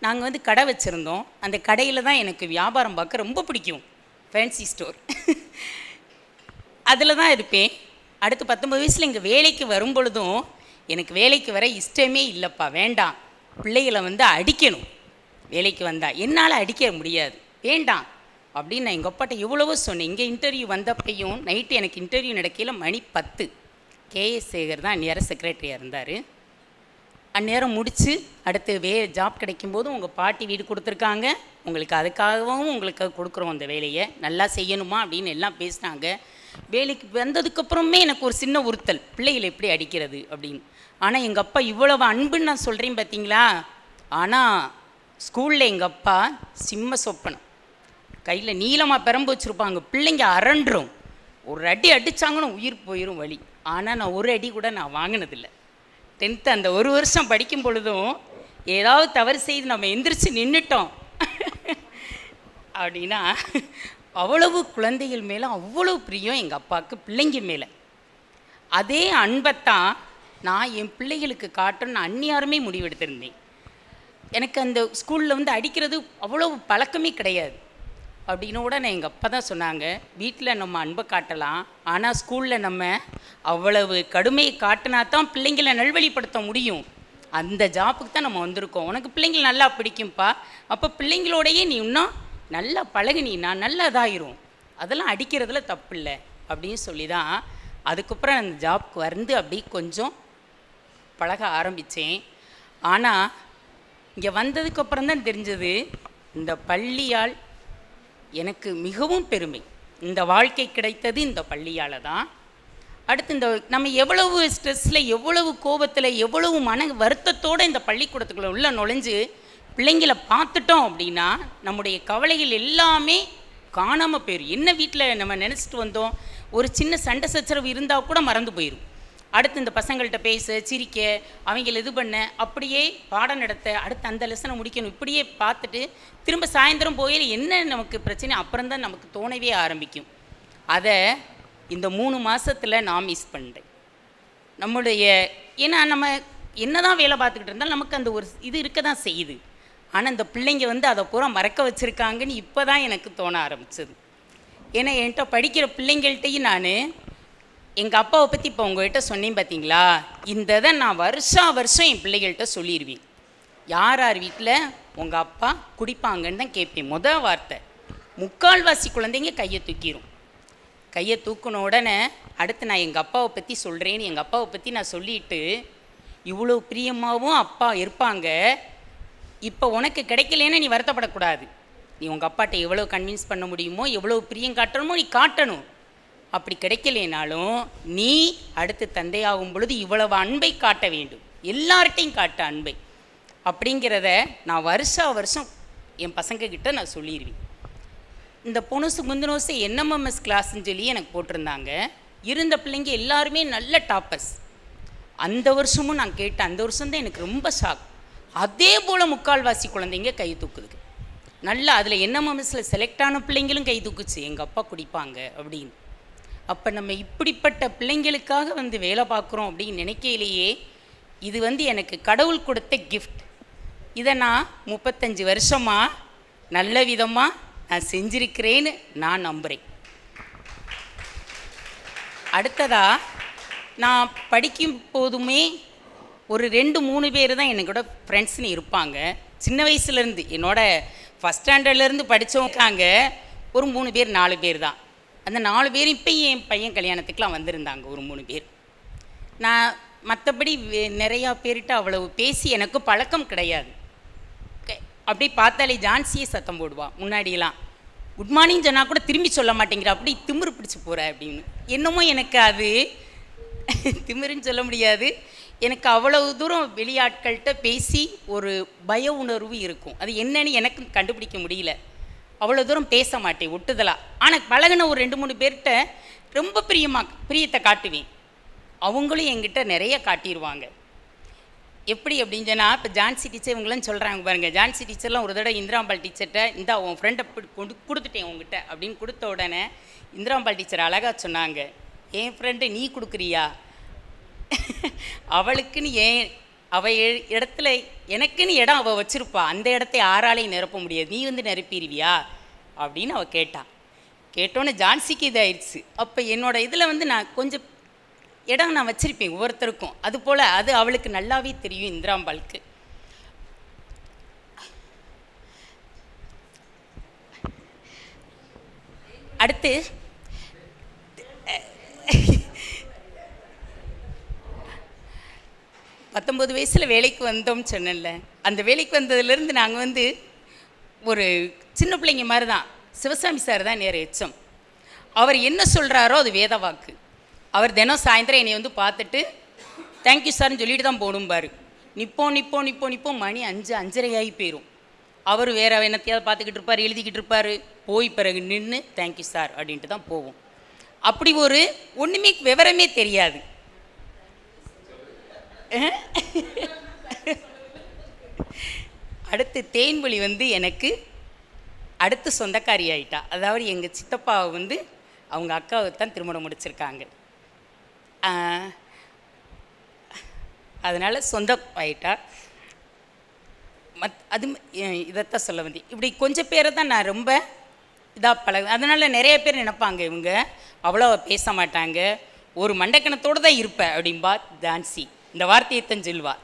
நாங்கள் வந்து கடை வச்சுருந்தோம். அந்த கடையில் தான் எனக்கு வியாபாரம் பார்க்க ரொம்ப பிடிக்கும். Fancy store. அதில் தான் இருப்பேன். அடுத்து 19 வயசில் இங்கே வேலைக்கு வரும் பொழுதும் எனக்கு வேலைக்கு வர இஷ்டமே இல்லைப்பா, வேண்டாம், பிள்ளைகளை வந்து அடிக்கணும், வேலைக்கு வந்தால் என்னால் அடிக்க முடியாது, வேண்டாம் அப்படின்னு நான் எங்கள் அப்பாட்ட எவ்வளவோ சொன்னேன். இங்கே இன்டர்வியூ வந்தப்பையும் நைட்டு எனக்கு இன்டர்வியூ நடக்கையில் மணி 10. கேஎஸ் சேகர் தான் அந்நேரம் செக்ரட்டரியாக இருந்தார். அந்நேரம் முடித்து அடுத்து ஜாப் கிடைக்கும்போது உங்கள் பாட்டி வீடு கொடுத்துருக்காங்க, உங்களுக்கு அதுக்காகவும் உங்களுக்கு கொடுக்குறோம் அந்த வேலையை, நல்லா செய்யணுமா அப்படின்னு எல்லாம் பேசினாங்க. வேலைக்கு வந்ததுக்கப்புறமே எனக்கு ஒரு சின்ன உறுத்தல், பிள்ளைகளை எப்படி அடிக்கிறது அப்படின்னு. ஆனால் எங்கள் அப்பா இவ்வளவு அன்புன்னு நான் சொல்கிறேன் பார்த்தீங்களா. ஆனால் ஸ்கூலில் எங்கள் அப்பா சிம்ம சொப்பனம், கையில் நீளமாக பெரம்பு வச்சுருப்பாங்க, பிள்ளைங்க அரண்டுரும், ஒரு அடி அடித்தாங்கன்னு உயிர் போயிடும் வலி. ஆனால் நான் ஒரு அடி கூட நான் வாங்கினதில்லை. 10th அந்த ஒரு வருஷம் படிக்கும் பொழுதும் ஏதாவது தவறு செய்து நம்ம எந்திரிச்சு நின்றுட்டோம் அப்படின்னா அவ்வளவு குழந்தைகள் மேலே அவ்வளவு பிரியம் எங்கள் அப்பாவுக்கு பிள்ளைங்க மேலே. அதே அன்பைத்தான் நான் என் பிள்ளைகளுக்கு காட்டணும்னு அந்நியாருமே முடிவெடுத்திருந்தேன். எனக்கு அந்த ஸ்கூலில் வந்து அடிக்கிறது அவ்வளவு பழக்கமே கிடையாது. அப்படின்னு கூட நான் எங்கள் அப்பா தான் சொன்னாங்க, வீட்டில் நம்ம அன்பை காட்டலாம், ஆனால் ஸ்கூலில் நம்ம அவ்வளவு கடுமையை காட்டினா தான் பிள்ளைங்களை நல்வழிப்படுத்த முடியும். அந்த ஜாப்புக்கு தான் நம்ம வந்திருக்கோம். உனக்கு பிள்ளைங்களை நல்லா பிடிக்கும்ப்பா, அப்போ பிள்ளைங்களோடையே நீ இன்னும் நல்லா பழகுனீன்னா நல்லா இதாகிரும், அதெல்லாம் அடிக்கிறதுல தப்பு இல்லை அப்படின்னு சொல்லி தான் அதுக்கப்புறம் அந்த ஜாப்க்கு வந்து அப்படி கொஞ்சம் பழக ஆரம்பித்தேன். ஆனால் இங்கே வந்ததுக்கப்புறம் தான் தெரிஞ்சது, இந்த பள்ளியால் எனக்கு மிகவும் பெருமை. இந்த வாழ்க்கை கிடைத்தது இந்த பள்ளியால் தான். அடுத்து இந்த நம்ம எவ்வளவு ஸ்ட்ரெஸ்ஸில், எவ்வளவு கோபத்தில், எவ்வளவு மன வருத்தத்தோடு இந்த பள்ளிக்கூடத்துக்குள்ளே உள்ள நுழைஞ்சு பிள்ளைங்களை பார்த்துட்டோம் அப்படின்னா நம்முடைய கவலைகள் எல்லாமே காணாமல் போயிடும். என்ன வீட்டில் நம்ம நினச்சிட்டு வந்தோம், ஒரு சின்ன சண்டை சச்சரவு இருந்தால் கூட மறந்து போயிடும். அடுத்து இந்த பசங்கள்கிட்ட பேச, சிரிக்க, அவங்கள இது பண்ண, அப்படியே பாடம் நடத்த, அடுத்து அந்த லெசனை முடிக்கணும், இப்படியே பார்த்துட்டு திரும்ப சாயந்தரம் போயில் என்ன நமக்கு பிரச்சனை அப்புறம்தான் நமக்கு தோணவே ஆரம்பிக்கும். அதை இந்த 3 மாதத்தில் நான் மிஸ் பண்ணுறேன். நம்முடைய ஏன்னா நம்ம என்ன தான் வேலை பார்த்துக்கிட்டு இருந்தாலும் நமக்கு அந்த ஒரு இது இருக்க தான் செய்யுது. ஆனால் இந்த பிள்ளைங்க வந்து அதை பூரா மறக்க வச்சுருக்காங்கன்னு இப்போ தான் எனக்கு தோண ஆரம்பிச்சது. ஏன்னா என்கிட்ட படிக்கிற பிள்ளைங்கள்ட்டையும் நான் எங்கள் அப்பாவை பற்றி இப்போ உங்கள்கிட்ட சொன்னேன் பார்த்தீங்களா, இந்த இதை நான் வருஷம் என் பிள்ளைகள்கிட்ட சொல்லிடுவேன். யார் வீட்டில் உங்கள் அப்பா குடிப்பாங்கன்னு தான் கேட்பேன். முதல் வார்த்தை, 3/4 குழந்தைங்க கையை தூக்கிடும். கையை தூக்கின உடனே அடுத்து நான் எங்கள் அப்பாவை பற்றி சொல்கிறேன்னு எங்கள் அப்பாவை பற்றி நான் சொல்லிட்டு, இவ்வளோ பிரியமாகவும் அப்பா இருப்பாங்க, இப்போ உனக்கு கிடைக்கலன்னு நீ வருத்தப்படக்கூடாது, நீ உங்கள் அப்பாட்ட எவ்வளோ கன்வின்ஸ் பண்ண முடியுமோ, எவ்வளோ பிரியம் காட்டணுமோ நீ காட்டணும். அப்படி கிடைக்கலேனாலும் நீ அடுத்து தந்தையாகும் பொழுது இவ்வளவு அன்பை காட்ட வேண்டும், எல்லார்ட்டையும் காட்ட அன்பை அப்படிங்கிறத நான் வருஷம் என் பசங்கக்கிட்ட நான் சொல்லிடுவேன். இந்த பொணுசு முந்தினோசு என்எம்எம்எஸ் கிளாஸ்ன்னு சொல்லி எனக்கு போட்டிருந்தாங்க. இருந்த பிள்ளைங்க எல்லாருமே நல்ல டாப்பர்ஸ். அந்த வருஷமும் நான் கேட்டேன், அந்த வருஷம்தான் எனக்கு ரொம்ப ஷாக். அதே போல் 3/4 குழந்தைங்க கை தூக்குதுங்க. நல்லா அதில் என்எம்எம்எஸில் செலக்ட் ஆன பிள்ளைங்களும் கை தூக்குச்சு, எங்கள் அப்பா குடிப்பாங்க அப்படின்னு. அப்போ நம்ம இப்படிப்பட்ட பிள்ளைங்களுக்காக வந்து வேலை பார்க்குறோம் அப்படின்னு நினைக்கையிலேயே இது வந்து எனக்கு கடவுள் கொடுத்த கிஃப்ட். இதை நான் 35 வருஷமாக நல்ல விதமாக நான் செஞ்சிருக்கிறேன்னு நான் நம்புகிறேன். அடுத்ததாக நான் படிக்கும் போதுமே ஒரு 2-3 பேர் தான் என்னோட ஃப்ரெண்ட்ஸ்னு இருப்பாங்க. சின்ன வயசுலேருந்து என்னோட ஃபஸ்ட் ஸ்டாண்டர்ட்லேருந்து படித்தவங்க ஒரு 3 பேர் 4 பேர் தான். அந்த 4 பேர் இப்போ என் பையன் கல்யாணத்துக்குலாம் வந்திருந்தாங்க ஒரு 3 பேர். நான் மற்றபடி நிறையா பேர்கிட்ட அவ்வளவு பேசி எனக்கு பழக்கம் கிடையாது. அப்படி பார்த்தாலே ஜான்சியே சத்தம் போடுவாள் முன்னாடியெல்லாம். குட் மார்னிங் சொன்னால் கூட திரும்பி சொல்ல மாட்டேங்கிற, அப்படி திமிரு பிடிச்சி போகிற அப்படின்னு. என்னமோ எனக்கு அது திமிருன்னு சொல்ல முடியாது, எனக்கு அவ்வளவு தூரம் வெளியாட்கள்கிட்ட பேசி ஒரு பய உணர்வு இருக்கும். அது என்னன்னு எனக்கு கண்டுபிடிக்க முடியல. அவ்வளோ தூரம் பேச மாட்டேன் ஒட்டுதலாக. ஆனால் பழகின ஒரு 2-3 பேர்கிட்ட ரொம்ப பிரியத்தை காட்டுவேன். அவங்களும் என்கிட்ட நிறைய காட்டிடுவாங்க. எப்படி அப்படின்னு சொன்னால், இப்போ ஜான்சி டீச்சர் இவங்களாம் சொல்கிறாங்க பாருங்கள், ஜான்சி டீச்சர்லாம் ஒரு தடவை இந்திராம்பாள் டீச்சர்கிட்ட இந்த உன் ஃப்ரெண்டை கொடுத்துட்டேன் உங்ககிட்ட அப்படின்னு கொடுத்த உடனே இந்திராம்பாள் டீச்சர் அழகாக சொன்னாங்க, என் ஃப்ரெண்டு நீ கொடுக்குறியா, அவளுக்குன்னு அவள் இடத்துல எனக்குன்னு இடம் அவள் வச்சுருப்பா, அந்த இடத்த யாராலையும் நிரப்ப முடியாது, நீ வந்து நிரப்பிடுவியா அப்படின்னு அவள் கேட்டாள். கேட்டோன்னே ஜான்சிக்கு இதாயிடுச்சு. அப்போ என்னோட இதில் வந்து நான் கொஞ்சம் இடம் நான் வச்சுருப்பேன் ஒவ்வொருத்தருக்கும். அதுபோல் அது அவளுக்கு நல்லாவே தெரியும் இந்திராம்பாளுக்கு. அடுத்து 19 வயசில் வேலைக்கு வந்தோம்னு சொன்னேன்ல, அந்த வேலைக்கு வந்ததுலேருந்து நாங்கள் வந்து ஒரு சின்ன பிள்ளைங்க மாதிரி தான். சிவசாமி சார் தான் நேர எச்சம். அவர் என்ன சொல்கிறாரோ அது வேத வாக்கு. அவர் தினம் சாயந்தரம் என்னை வந்து பார்த்துட்டு தேங்க்யூ சார்னு சொல்லிட்டு தான் போகணும்பாரு. நிற்போம் மணி 5:30 ஆகி போயிடும். அவர் வேறு என்னத்தையாவது பார்த்துக்கிட்டு இருப்பார், எழுதிக்கிட்டு இருப்பார். போய் பிறகு நின்று தேங்க்யூ சார் அப்படின்ட்டு தான் போவோம். அப்படி ஒரு ஒன்றுமே விவரமே தெரியாது. அடுத்து தேன்மொழி வந்து எனக்கு அடுத்து சொந்தக்காரி ஆகிட்டா. அதாவது எங்கள் சித்தப்பாவை வந்து அவங்க அக்காவை தான் திருமணம் முடிச்சிருக்காங்க. அதனால் சொந்த ஆகிட்டா. அது இதைத்தான் சொல்ல வந்தேன். இப்படி கொஞ்சம் பேரை தான் நான் ரொம்ப இதாக அதனால் நிறைய பேர் நினைப்பாங்க இவங்க அவ்வளோ பேச மாட்டாங்க, ஒரு மண்டக்கணத்தோடு தான் இருப்பேன் அப்படின்பா ஜான்சி. இந்த வார்த்தையை தான் சொல்லுவாள்.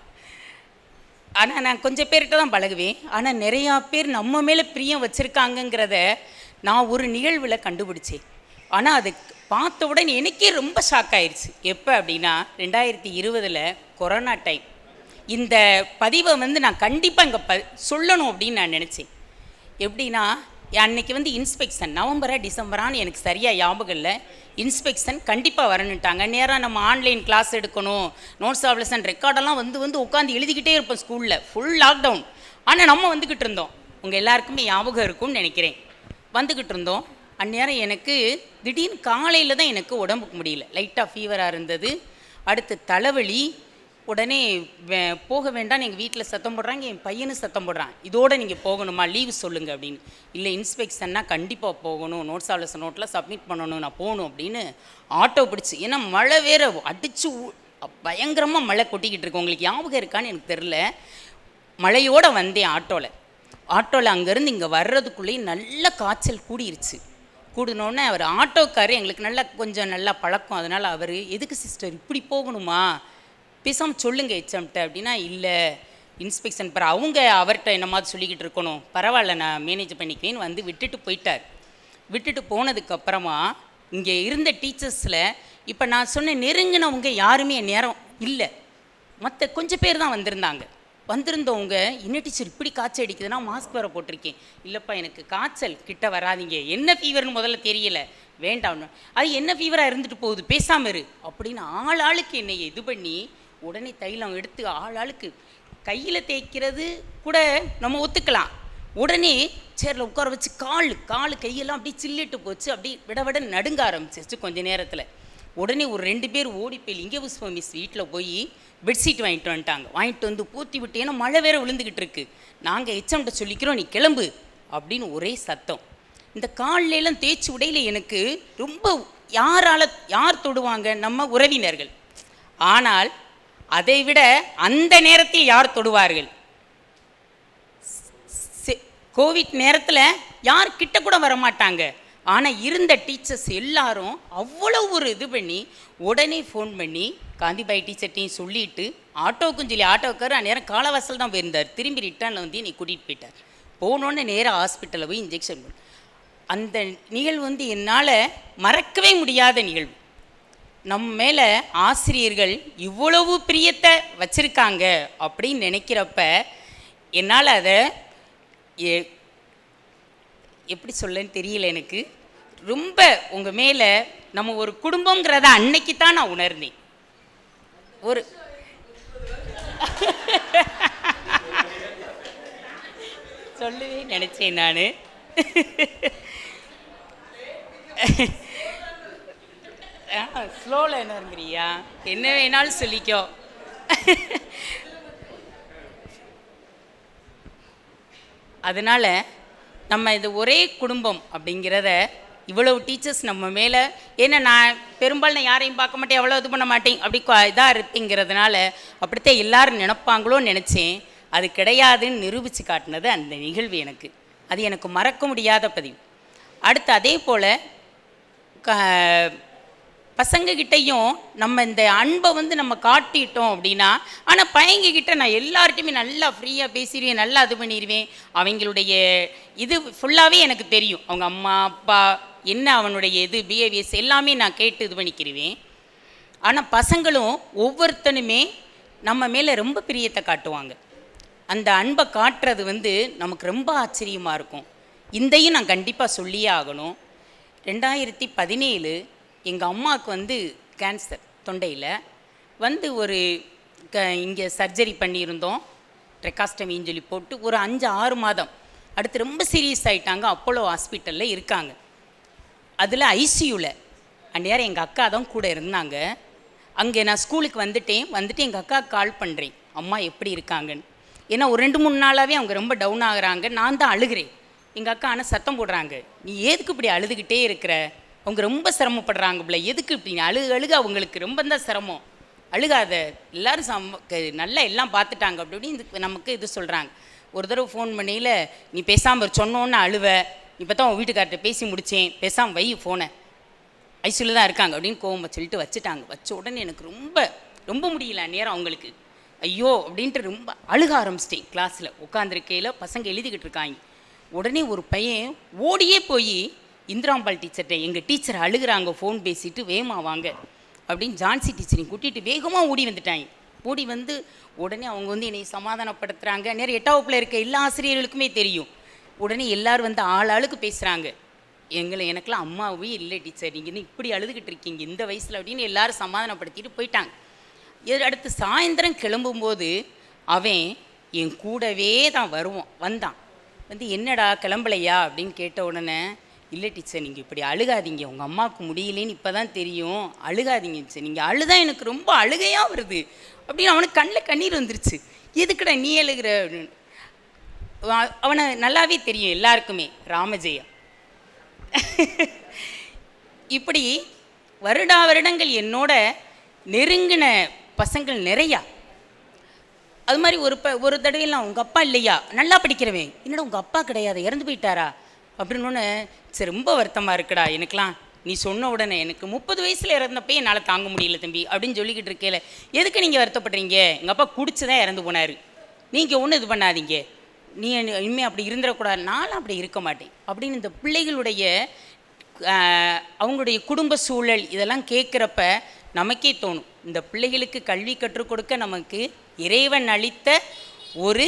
ஆனால் நான் கொஞ்சம் பேர்கிட்ட தான் பழகுவேன். ஆனால் நிறையா பேர் நம்ம மேலே பிரியம் வச்சுருக்காங்கங்கிறத நான் ஒரு நிகழ்வில் கண்டுபிடிச்சேன். ஆனால் அது பார்த்த உடனே எனக்கே ரொம்ப ஷாக் ஆயிடுச்சு. எப்போ அப்படின்னா 2020 கொரோனா டைம். இந்த பதிவை வந்து நான் கண்டிப்பாக இங்கே சொல்லணும் அப்படின்னு நான் நினச்சேன். எப்படின்னா அன்றைக்கி வந்து இன்ஸ்பெக்ஷன் நவம்பரா டிசம்பரான்னு எனக்கு சரியாக ஞாபகம் இல்லை. இன்ஸ்பெக்ஷன் கண்டிப்பாக வரணுட்டாங்க. நேராக நம்ம ஆன்லைன் கிளாஸ் எடுக்கணும், நோட்ஸ் ஆப்லேஷன் ரெக்கார்டெல்லாம் வந்து உட்காந்து எழுதிக்கிட்டே இருப்போம் ஸ்கூலில். Full lockdown. ஆனால் நம்ம வந்துக்கிட்டு இருந்தோம். உங்கள் எல்லாருக்குமே ஞாபகம் இருக்கும்னு நினைக்கிறேன். வந்துக்கிட்டு இருந்தோம். அந்நேரம் எனக்கு திடீர்னு காலையில் தான் எனக்கு உடம்புக்கு முடியல, லைட்டாக ஃபீவராக இருந்தது. அடுத்து தலைவலி. உடனே போக வேண்டாம் எங்கள் வீட்டில் சத்தம் போடுறாங்க, என் பையனும் சத்தம் போடுறான், இதோடு நீங்கள் போகணுமா, லீவு சொல்லுங்கள் அப்படின்னு. இல்லை இன்ஸ்பெக்ஷன்னா கண்டிப்பாக போகணும், நோட்ஸ் ஆலோசனை நோட்டில் சப்மிட் பண்ணணும், நான் போகணும் அப்படின்னு ஆட்டோ பிடிச்சி. ஏன்னா மழை வேறு அடித்து பயங்கரமாக மழை கொட்டிக்கிட்டு இருக்கு. உங்களுக்கு ஞாபகம் இருக்கான்னு எனக்கு தெரில. மழையோடு வந்தேன் ஆட்டோவில் அங்கேருந்து இங்கே வர்றதுக்குள்ளேயே நல்ல காய்ச்சல் கூடிருச்சு. கூடினோடனே அவர் ஆட்டோக்காரர் எங்களுக்கு கொஞ்சம் நல்லா பழக்கம். அதனால் அவர் எதுக்கு சிஸ்டர் இப்படி போகணுமா, பேசாமல் சொல்லுங்க எச்சம்ட்ட அப்படின்னா, இல்லை இன்ஸ்பெக்ஷன் அவங்க அவர்கிட்ட என்ன மாதிரி சொல்லிக்கிட்டு இருக்கணும், பரவாயில்ல நான் மேனேஜ் பண்ணிக்குவேன்னு வந்து விட்டுட்டு போயிட்டார். விட்டுட்டு போனதுக்கப்புறமா இங்கே இருந்த டீச்சர்ஸில் இப்போ நான் சொன்ன நெருங்கினவங்க யாருமே நேரம் இல்லை, மற்ற கொஞ்சம் பேர் தான் வந்திருந்தவங்க. என்ன டீச்சர் இப்படி காய்ச்சல் அடிக்குதுன்னா மாஸ்க் வேறு போட்டிருக்கேன். இல்லைப்பா எனக்கு காய்ச்சல், கிட்ட வராதிங்க, என்ன ஃபீவர்னு முதல்ல தெரியல, வேண்டாம் அது என்ன ஃபீவராக இருந்துட்டு போகுது, பேசாமல் இரு அப்படின்னு ஆளுக்கு என்னை இது பண்ணி உடனே தைலம் எடுத்து ஆளுக்கு கையில் தேய்க்கிறது கூட நம்ம ஒத்துக்கலாம். உடனே சேரில் உட்கார வச்சு கால் கையெல்லாம் அப்படியே சில்லிட்டு போச்சு. அப்படி விட நடுங்க ஆரம்பிச்சிருச்சு கொஞ்ச நேரத்தில். உடனே ஒரு 2 பேர் ஓடி போய் லிங்கபுஷ்ப மிஸ் வீட்டில் போய் பெட்ஷீட் வாங்கிட்டு வந்து பூத்தி விட்டு, ஏன்னா மழை வேறு விழுந்துக்கிட்டு இருக்கு. நாங்கள் எச்சம்கிட்ட சொல்லிக்கிறோம் நீ கிளம்பு அப்படின்னு ஒரே சத்தம். இந்த காலிலெல்லாம் தேய்ச்சி உடையில எனக்கு ரொம்ப யார் தொடுவாங்க, நம்ம உறவினர்கள். ஆனால் அதை விட அந்த நேரத்தில் யார் தொடுவார்கள், கோவிட் நேரத்தில் யார் கிட்ட கூட வரமாட்டாங்க. ஆனால் இருந்த டீச்சர்ஸ் எல்லாரும் அவ்வளோ ஒரு இது பண்ணி உடனே ஃபோன் பண்ணி காந்திபாய் டீச்சர்ட்டையும் சொல்லிவிட்டு ஆட்டோவுக்கும் சொல்லி ஆட்டோக்காரர் அந்நேரம் காலவாசல் தான் போயிருந்தார். திரும்பி ரிட்டர்னில் வந்து என்னை கூட்டிகிட்டு போயிட்டார். போனோடனே நேராக ஹாஸ்பிட்டலில் போய் இன்ஜெக்ஷன் பண்ண. அந்த நிகழ்வு வந்து என்னால் மறக்கவே முடியாத நிகழ்வு. நம்ம மேலே ஆசிரியர்கள் இவ்வளவு பிரியத்தை வச்சுருக்காங்க அப்படின்னு நினைக்கிறப்ப என்னால் அதை எப்படி சொல்லன்னு தெரியல. எனக்கு ரொம்ப உங்கள் மேலே நம்ம ஒரு குடும்பங்கிறத அன்னைக்கு தான் நான் உணர்ந்தேன். ஒரு சொல்லவே நினச்சேன் நான். ஸ்லோவில் என்னங்கிறியா, என்ன வேணாலும் சொல்லிக்கோ. அதனால் நம்ம இது ஒரே குடும்பம் அப்படிங்கிறத இவ்வளவு டீச்சர்ஸ் நம்ம மேலே, ஏன்னா நான் பெரும்பாலும் யாரையும் பார்க்க மாட்டேன், அவ்வளோ இது பண்ண மாட்டேன், அப்படி இதாக இருப்பேங்கிறதுனால அப்படித்தான் எல்லாரும் நினைப்பாங்களோன்னு நினச்சேன். அது கிடையாதுன்னு நிரூபித்து காட்டினது அந்த நிகழ்வு. அது எனக்கு மறக்க முடியாத பதிவு. அடுத்து அதே போல் பசங்கக்கிட்டையும் நம்ம இந்த அன்பை வந்து நம்ம காட்டிட்டோம் அப்படின்னா, ஆனால் பையங்கக்கிட்ட நான் எல்லார்ட்டையுமே நல்லா ஃப்ரீயாக பேசிடுவேன், நல்லா இது பண்ணிடுவேன். அவங்களுடைய இது ஃபுல்லாகவே எனக்கு தெரியும். அவங்க அம்மா அப்பா என்ன அவனுடைய இது பிஹேவியர்ஸ் எல்லாமே நான் கேட்டு இது பண்ணிக்கிடுவேன். ஆனால் பசங்களும் ஒவ்வொருத்தனுமே நம்ம மேலே ரொம்ப பிரியத்தை காட்டுவாங்க. அந்த அன்பை காட்டுறது வந்து நமக்கு ரொம்ப ஆச்சரியமாக இருக்கும். இதையும் நான் கண்டிப்பாக சொல்லியே ஆகணும். 2017 எங்கள் அம்மாவுக்கு வந்து கேன்சர் தொண்டையில் வந்து ஒரு இங்கே சர்ஜரி பண்ணியிருந்தோம். ட்ரெக்காஸ்டமின்னு சொல்லி போட்டு ஒரு 5-6 மாதம் அடுத்து ரொம்ப சீரியஸ் ஆகிட்டாங்க. அப்போலோ ஹாஸ்பிட்டலில் இருக்காங்க. அதில் ஐசியூவில் அந்நேரம் எங்கள் அக்கா தான் கூட இருந்தாங்க. அங்கே நான் ஸ்கூலுக்கு வந்துட்டு எங்கள் அக்கா கால் பண்ணுறேன், அம்மா எப்படி இருக்காங்கன்னு. ஏன்னா ஒரு 2-3 நாளாகவே அவங்க ரொம்ப டவுன் ஆகுறாங்க. நான் தான் அழுகிறேன். எங்கள் அக்கா ஆனால் சத்தம் போடுறாங்க, நீ எதுக்கு இப்படி அழுதுகிட்டே இருக்கிற, அவங்க ரொம்ப சிரமப்படுறாங்க பிள்ளை, எதுக்கு இப்படி அழுக அவங்களுக்கு ரொம்ப தான் சிரமம், அழுகாத, எல்லோரும் நல்லா எல்லாம் பார்த்துட்டாங்க அப்படின்னு நமக்கு இது சொல்கிறாங்க. ஒரு தடவை ஃபோன் பண்ணியில், நீ பேசாமல் சொன்னோன்னு அழுவ, இப்போ தான் உன் வீட்டுக்கார்ட்ட பேசி முடித்தேன், பேசாமல் வை ஃபோனை, ஐசியூவில் தான் இருக்காங்க அப்படின்னு கோவம் சொல்லிட்டு வச்சுட்டாங்க. வச்ச உடனே எனக்கு ரொம்ப முடியல நேரம் அவங்களுக்கு. ஐயோ அப்படின்ட்டு ரொம்ப அழுக ஆரம்பிச்சிட்டேன். கிளாஸில் உட்காந்துருக்கையில் பசங்க எழுதிக்கிட்டு இருக்காங்க. உடனே ஒரு பையன் ஓடியே போய் இந்திராம்பாள் டீச்சர்கிட்ட, எங்கள் டீச்சர் அழுகிறாங்க, ஃபோன் பேசிட்டு வேகமாக வாங்க அப்படின்னு ஜான்சி டீச்சரையும் கூட்டிகிட்டு வேகமாக ஓடி வந்துட்டாங்க. ஓடி வந்து உடனே அவங்க வந்து என்னை சமாதானப்படுத்துகிறாங்க. நேரம் 8ஆம் வகுப்பில் இருக்க எல்லா ஆசிரியர்களுக்குமே தெரியும். உடனே எல்லோரும் வந்து ஆளுக்கு பேசுகிறாங்க, எனக்கெல்லாம் அம்மாவே இல்லை டீச்சர், நீங்கள் இப்படி அழுதுகிட்டு இருக்கீங்க இந்த வயசில் அப்படின்னு எல்லாரும் சமாதானப்படுத்திட்டு போயிட்டாங்க. அடுத்து சாயந்தரம் கிளம்பும்போது அவன் என் கூடவே தான் வந்தான். வந்து என்னடா கிளம்பலையா அப்படின்னு கேட்ட உடனே, இல்லை டீச்சர் நீங்கள் இப்படி அழுகாதீங்க, உங்கள் அம்மாவுக்கு முடியலேன்னு இப்போ தான் தெரியும், அழுகாதீங்க டீச்சர், நீங்கள் அழுதான் எனக்கு ரொம்ப அழுகையாக வருது அப்படின்னு அவனுக்கு கண்ணில் கண்ணீர் வந்துருச்சு. எதுக்குடா நீ அழுகிற அப்படின்னு. அவனை நல்லாவே தெரியும் எல்லாருக்குமே, ராமஜெயம். இப்படி வருடங்கள் என்னோட நெருங்கின பசங்கள் நிறையா. அது மாதிரி ஒரு தடவையெல்லாம், உங்கள் அப்பா இல்லையா, நல்லா படிக்கிறவன், என்னடா உங்கள் அப்பா கிடையாது இறந்து போயிட்டாரா அப்படின்னு. சரி ரொம்ப வருத்தமாக இருக்குடா எனக்கெலாம், நீ சொன்ன உடனே எனக்கு 30 வயசில் இறந்தப்போ என்னால் தாங்க முடியல தம்பி அப்படின்னு சொல்லிக்கிட்டு இருக்கேல, எதுக்கு நீங்கள் வருத்தப்படுறீங்க, எங்கள் அப்பா குடிச்சு தான் இறந்து போனார், நீங்கள் ஒன்றும் இது பண்ணாதீங்க, நீ இனிமேல் அப்படி இருந்துடக்கூடாது, நானும் அப்படி இருக்க மாட்டேன் அப்படின்னு. இந்த பிள்ளைகளுடைய அவங்களுடைய குடும்ப சூழல் இதெல்லாம் கேட்குறப்ப நமக்கே தோணும், இந்த பிள்ளைகளுக்கு கல்வி கற்றுக் கொடுக்க நமக்கு இறைவன் அளித்த ஒரு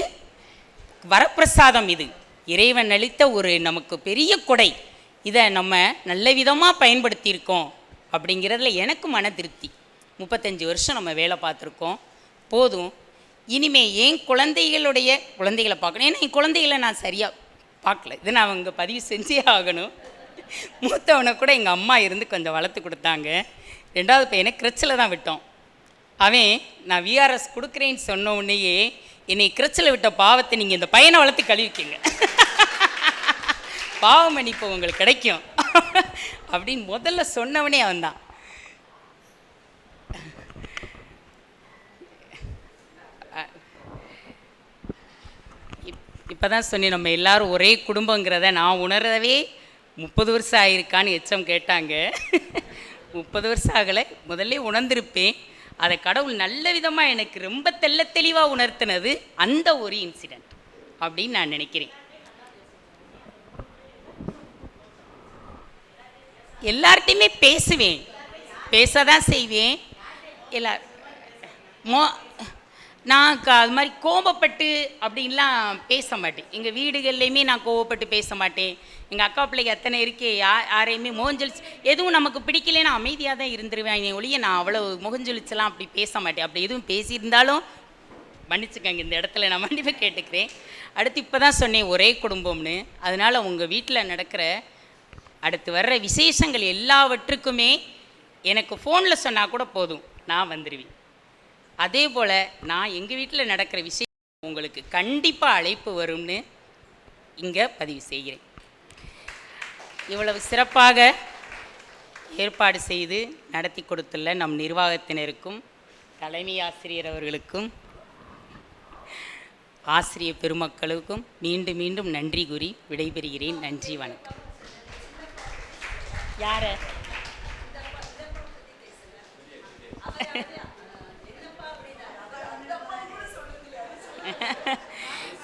வரப்பிரசாதம், இது இறைவன் அளித்த ஒரு நமக்கு பெரிய கொடை, இதை நம்ம நல்ல விதமாக பயன்படுத்தியிருக்கோம் அப்படிங்கிறதுல எனக்கு மன திருப்தி. 35 வருஷம் நம்ம வேலை பார்த்துருக்கோம், போதும். இனிமே என் குழந்தைகளை பார்க்கணும். ஏன்னா என் குழந்தைகளை நான் சரியாக பார்க்கல, இது நான் அவங்க பதிவு செஞ்சே ஆகணும். மூத்தவனை கூட எங்கள் அம்மா இருந்து கொஞ்சம் வளர்த்து கொடுத்தாங்க. 2வது பையனை கிரச்சில் தான் விட்டோம். அவன் நான் விஆர்எஸ் கொடுக்குறேன்னு சொன்ன உடனேயே, என்னை கிரச்சில் விட்ட பாவத்தை நீங்கள் இந்த பையனை வளர்த்து கழுவிக்கிங்க, பாவ மன்னிப்பு உங்களுக்கு கிடைக்கும் அப்படின்னு முதல்ல சொன்னவனே அவன் தான். இப்போ தான் சொன்னேன், நம்ம எல்லோரும் ஒரே குடும்பங்கிறத நான் உணரவே 30 வருஷம் ஆகிருக்கான்னு எச்சம் கேட்டாங்க. 30 வருஷம் ஆகலை, முதல்ல உணர்ந்திருப்பேன். அதை கடவுள் நல்ல விதமாக எனக்கு ரொம்ப தெளிவாக உணர்த்தினது அந்த ஒரு இன்சிடெண்ட் அப்படின்னு நான் நினைக்கிறேன். எல்லார்ட்டையுமே பேசுவேன், பேச தான் செய்வேன். நான் அது மாதிரி கோபப்பட்டு அப்படின்லாம் பேச மாட்டேன். எங்கள் வீடுகள்லையுமே நான் கோபப்பட்டு பேச மாட்டேன். எங்கள் அக்கா பிள்ளைங்க அத்தனை இருக்கே, யாரையுமே முகஞ்சொலிச்சு எதுவும் நமக்கு பிடிக்கலைன்னா அமைதியாக தான் இருந்துருவேன் ஒழிய, நான் அவ்வளோ முகஞ்சொலிச்செல்லாம் அப்படி பேச மாட்டேன். அப்படி எதுவும் பேசியிருந்தாலும் மன்னிச்சுக்கங்க, இந்த இடத்துல நான் மன்னிப்பு கேட்டுக்கிறேன். அடுத்து இப்போ தான் சொன்னேன் ஒரே குடும்பம்னு. அதனால் உங்கள் வீட்டில் நடக்கிற அடுத்து வர்ற விசேஷங்கள் எல்லாவற்றுக்குமே எனக்கு ஃபோனில் சொன்னால் கூட போதும், நான் வந்துடுவேன். அதே போல் நான் எங்கள் வீட்டில் நடக்கிற விஷயம் உங்களுக்கு கண்டிப்பாக அழைப்பு வரும்னு இங்கே பதிவு செய்கிறேன். இவ்வளவு சிறப்பாக ஏற்பாடு செய்து நடத்தி கொடுத்துள்ள நம் நிர்வாகத்தினருக்கும், தலைமை ஆசிரியர் அவர்களுக்கும், ஆசிரியர் பெருமக்களுக்கும் மீண்டும் மீண்டும் நன்றி கூறி விடைபெறுகிறேன். நன்றி, வணக்கம். யாரை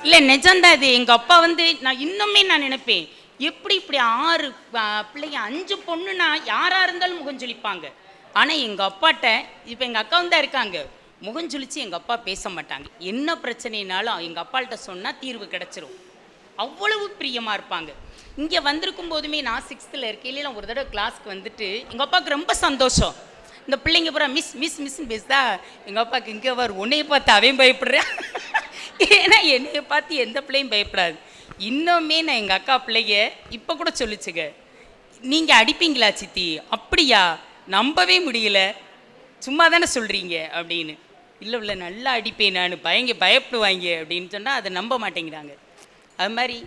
இல்லை நிஜம்தான் இது. எங்கள் அப்பா வந்து நான் இன்னுமே நான் நினைப்பேன், எப்படி இப்படி 6 பிள்ளைங்க 5 பொண்ணுன்னா யாராக இருந்தாலும் முகஞ்சொலிப்பாங்க. ஆனால் எங்கள் அப்பாட்ட இப்போ எங்கள் அக்கா தான் இருக்காங்க, முகஞ்சொலிச்சு எங்கள் அப்பா பேச மாட்டாங்க. என்ன பிரச்சனைனாலும் எங்கள் அப்பாள்கிட்ட சொன்னால் தீர்வு கிடச்சிரும். அவ்வளவு பிரியமாக இருப்பாங்க. இங்கே வந்திருக்கும் போதுமே நான் 6th இருக்கையில ஒரு தடவை கிளாஸ்க்கு வந்துட்டு எங்கள் அப்பாவுக்கு ரொம்ப சந்தோஷம். இந்த பிள்ளைங்க பூரா மிஸ் மிஸ் மிஸ்ன்னு பேசுதா, எங்கள் அப்பாவுக்கு இங்கே வர உன்னையை பார்த்து அவன் பயப்படுறேன். ஏன்னா என்னையை பார்த்து எந்த பிள்ளையும் பயப்படாது. இன்னுமே நான் எங்கள் அக்கா பிள்ளைங்க இப்போ கூட சொல்லிச்சுங்க, நீங்கள் அடிப்பீங்களா சித்தி? அப்படியா, நம்பவே முடியல, சும்மா தானே சொல்கிறீங்க அப்படின்னு. இல்லை இல்லை நல்லா அடிப்பேன் நான், பயப்படுவாங்க அப்படின்னு சொன்னால் அதை நம்ப மாட்டேங்கிறாங்க. அது மாதிரி